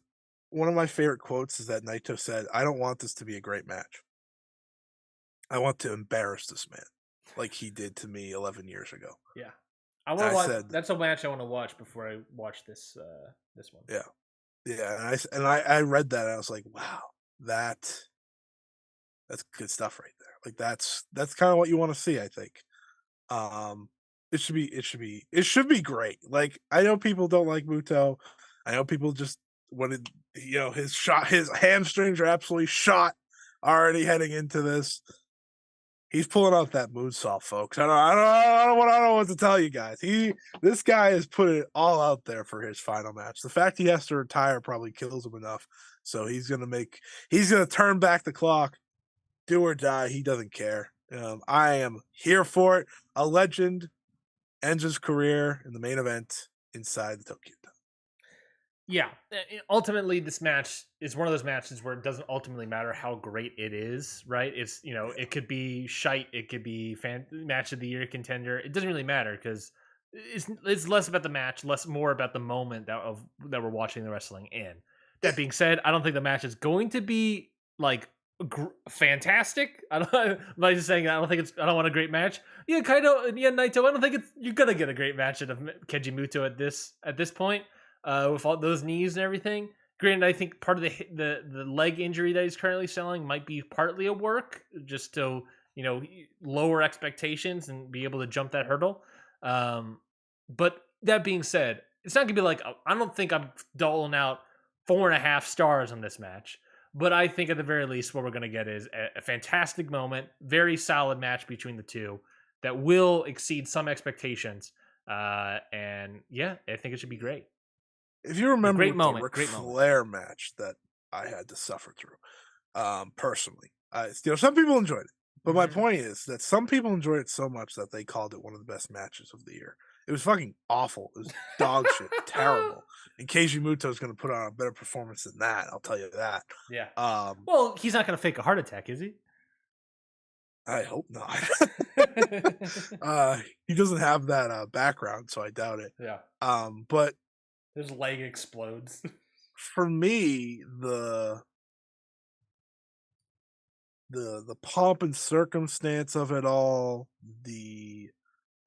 one of my favorite quotes is that Naito said, "I don't want this to be a great match. I want to embarrass this man like he did to me 11 years ago." Yeah. I want to watch. That's a match I want to watch before I watch this one. Yeah. Yeah, and I read that and I was like, "Wow, that's good stuff right there." Like that's kind of what you want to see, I think. Um, it should be great. Like I know people don't like Muto. I know people just wanted his hamstrings are absolutely shot already heading into this. He's pulling out that moonsault, folks. I don't know what to tell you guys. This guy has put it all out there for his final match. The fact he has to retire probably kills him enough. So he's gonna turn back the clock, do or die. He doesn't care. I am here for it. A legend ends his career in the main event inside the Tokyo Dome. Yeah, ultimately, this match is one of those matches where it doesn't ultimately matter how great it is, right? It's it could be shite, it could be match of the year contender. It doesn't really matter because it's less about the match, more about the moment that we're watching the wrestling in. That being said, I don't think the match is going to be like fantastic. I don't. I'm not just saying I don't think it's. I don't want a great match. Yeah, Naito. I don't think you're gonna get a great match out of Keiji Muto at this point. With all those knees and everything. Granted, I think part of the leg injury that he's currently selling might be partly a work, just to lower expectations and be able to jump that hurdle. But that being said, it's not gonna be like I don't think I'm doling out 4.5 stars on this match. But I think at the very least, what we're gonna get is a fantastic moment, very solid match between the two that will exceed some expectations. And yeah, I think it should be great. If you remember the Ric Great Flair match that I had to suffer through, personally, some people enjoyed it, but my point is that some people enjoyed it so much that they called it one of the best matches of the year. It was fucking awful. It was dog shit, terrible. And Keiji Muto is going to put on a better performance than that. I'll tell you that. Yeah. Well, he's not going to fake a heart attack, is he? I hope not. He doesn't have that background, so I doubt it. Yeah. But his leg explodes. For me, the pomp and circumstance of it all, the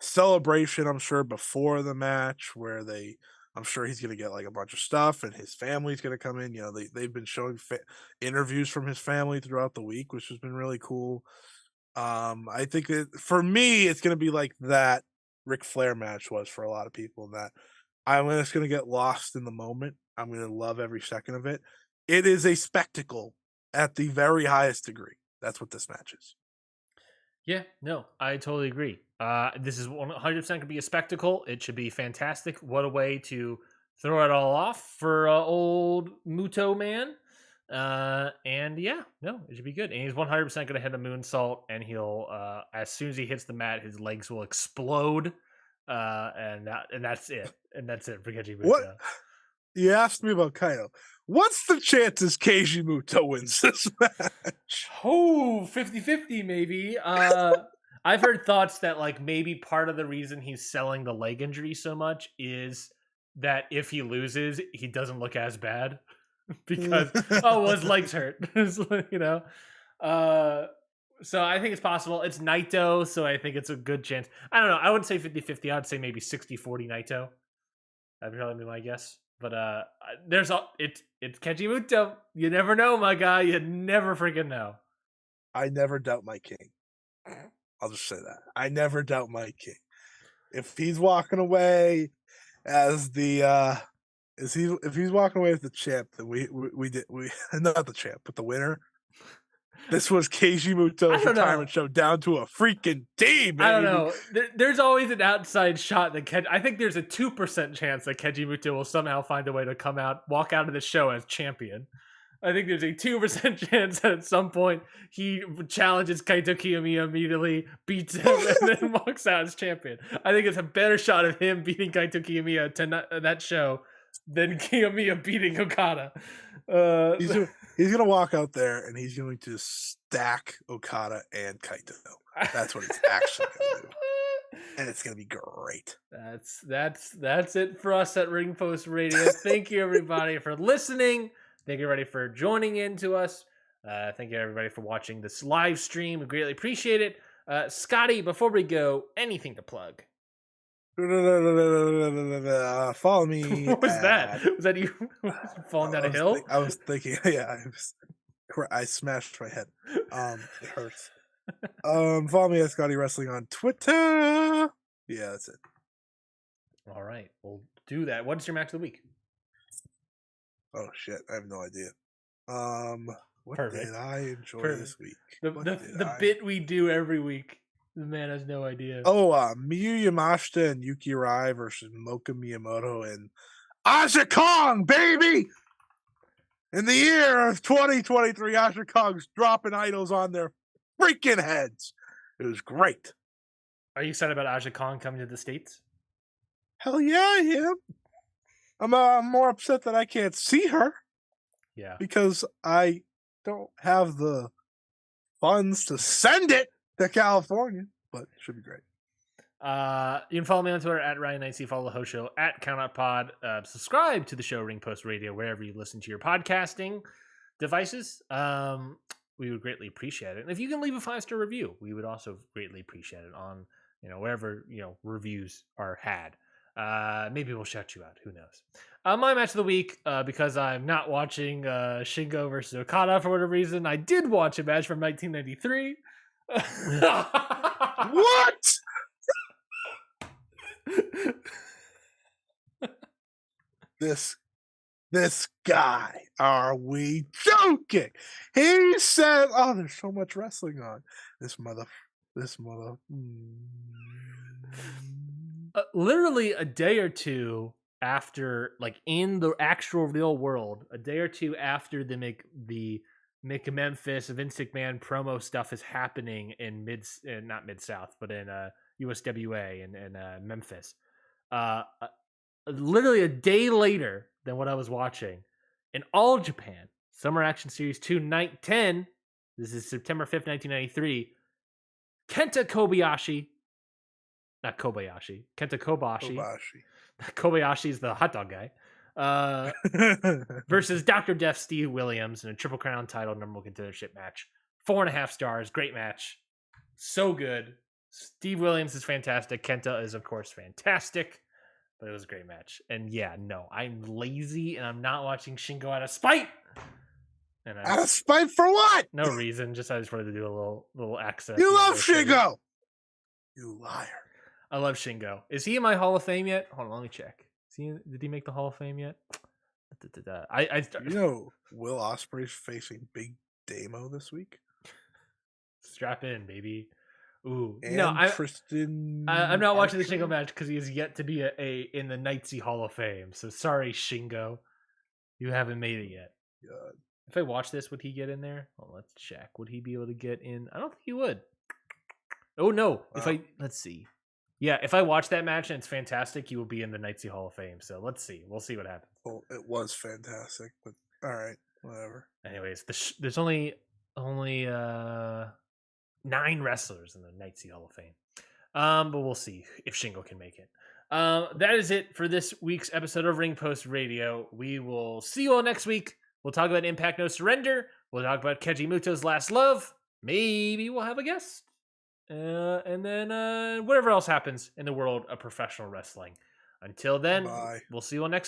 celebration, I'm sure before the match, where I'm sure he's gonna get like a bunch of stuff, and his family's gonna come in. They've been showing interviews from his family throughout the week, which has been really cool. I think that for me, it's gonna be like that Ric Flair match was for a lot of people, and that I'm just gonna get lost in the moment. I'm going to love every second of it. It is a spectacle at the very highest degree. That's what this match is. Yeah, no, I totally agree. This is 100% going to be a spectacle. It should be fantastic. What a way to throw it all off for old Muto man. And yeah, no, it should be good. And he's 100% going to hit a moonsault, and he'll, as soon as he hits the mat, his legs will explode. And that's it. And that's it for Keiji Muto. What? You asked me about Kaido. What's the chances Keiji Muto wins this match? Oh, 50-50 maybe. I've heard thoughts that like maybe part of the reason he's selling the leg injury so much is that if he loses, he doesn't look as bad because his legs hurt. You know. So I think it's possible. It's Naito, so I think it's a good chance. I don't know. I wouldn't say 50-50. I'd say maybe 60-40 Naito. That'd probably be my guess. But it's Keiji Muto. You never know, my guy. You never freaking know. I never doubt my king. I'll just say that. I never doubt my king. If he's walking away as the if he's walking away with the champ, then we not the champ, but the winner. This was Keiji Muto's retirement show down to a freaking T, baby. I don't know. There's always an outside shot that I think there's a 2% chance that Keiji Muto will somehow find a way to walk out of the show as champion. I think there's a 2% chance that at some point he challenges Kaito Kiyomiya immediately, beats him, and then walks out as champion. I think it's a better shot of him beating Kaito Kiyomiya to that show than Kiyomiya beating Okada. He's gonna walk out there and he's going to stack Okada and Kaito. That's what he's actually gonna do, and it's gonna be great. That's it for us at Ring Post Radio. Thank you everybody for listening. Thank you everybody for joining in to us. Thank you everybody for watching this live stream. We greatly appreciate it. Scotty, before we go, anything to plug? Follow me. What was that? Was that you falling down a hill? I was thinking, yeah, I smashed my head. It hurts. Follow me at Scotty Wrestling on Twitter. Yeah, that's it. All right, we'll do that. What's your match of the week? Oh shit, I have no idea. What Perfect. did I enjoy this week? The bit we do every week. The man has no idea. Oh, Miyu Yamashita and Yuki Rai versus Moka Miyamoto and Aja Kong, baby! In the year of 2023, Aja Kong's dropping idols on their freaking heads. It was great. Are you excited about Aja Kong coming to the States? Hell yeah, I am. I'm more upset that I can't see her. Yeah. Because I don't have the funds to send it to California, but it should be great. You can follow me on Twitter at Ryan Knightsey, follow the host show at Count Out Pod, subscribe to the show Ring Post Radio wherever you listen to your podcasting devices. We would greatly appreciate it. And if you can leave a 5-star review, we would also greatly appreciate it on wherever reviews are had. Maybe we'll shout you out. Who knows? My match of the week, because I'm not watching Shingo versus Okada for whatever reason, I did watch a match from 1993. What? This guy, are we joking? He said, "Oh, there's so much wrestling on this mother." Literally a day or two after, like in the actual real world, a day or two after the Memphis Vince McMahon promo stuff is happening in not Mid-South, but in USWA and Memphis. Literally a day later than what I was watching, in All Japan Summer Action Series 2 Night 10, this is September 5th, 1993, Kenta Kobayashi is the hot dog guy, versus Dr. Death Steve Williams in a Triple Crown title number one contendership match. 4.5 stars. Great match. So good. Steve Williams is fantastic. Kenta is, of course, fantastic. But it was a great match. And yeah, no, I'm lazy and I'm not watching Shingo out of spite. Out of spite for what? No reason. I just wanted to do a little access. You love Shingo. You liar. I love Shingo. Is he in my Hall of Fame yet? Hold on, let me check. Did he make the Hall of Fame yet? You know, Will Ospreay's facing Big Damo this week. Strap in, baby. Ooh, And no, Tristan. I'm not watching the Archer? Shingo match because he has yet to be in the Knightsy Hall of Fame. So sorry, Shingo, you haven't made it yet. God. If I watch this, would he get in there? Well, let's check. Would he be able to get in? I don't think he would. Oh no! Let's see. Yeah, if I watch that match and it's fantastic, he will be in the Knightsy Hall of Fame. So let's see. We'll see what happens. Well, it was fantastic, but all right, whatever. Anyways, there's only 9 wrestlers in the Knightsy Hall of Fame. But we'll see if Shingo can make it. That is it for this week's episode of Ring Post Radio. We will see you all next week. We'll talk about Impact No Surrender. We'll talk about Keiji Muto's Last Love. Maybe we'll have a guest. And then whatever else happens in the world of professional wrestling. Until then, Bye. we'll see you all next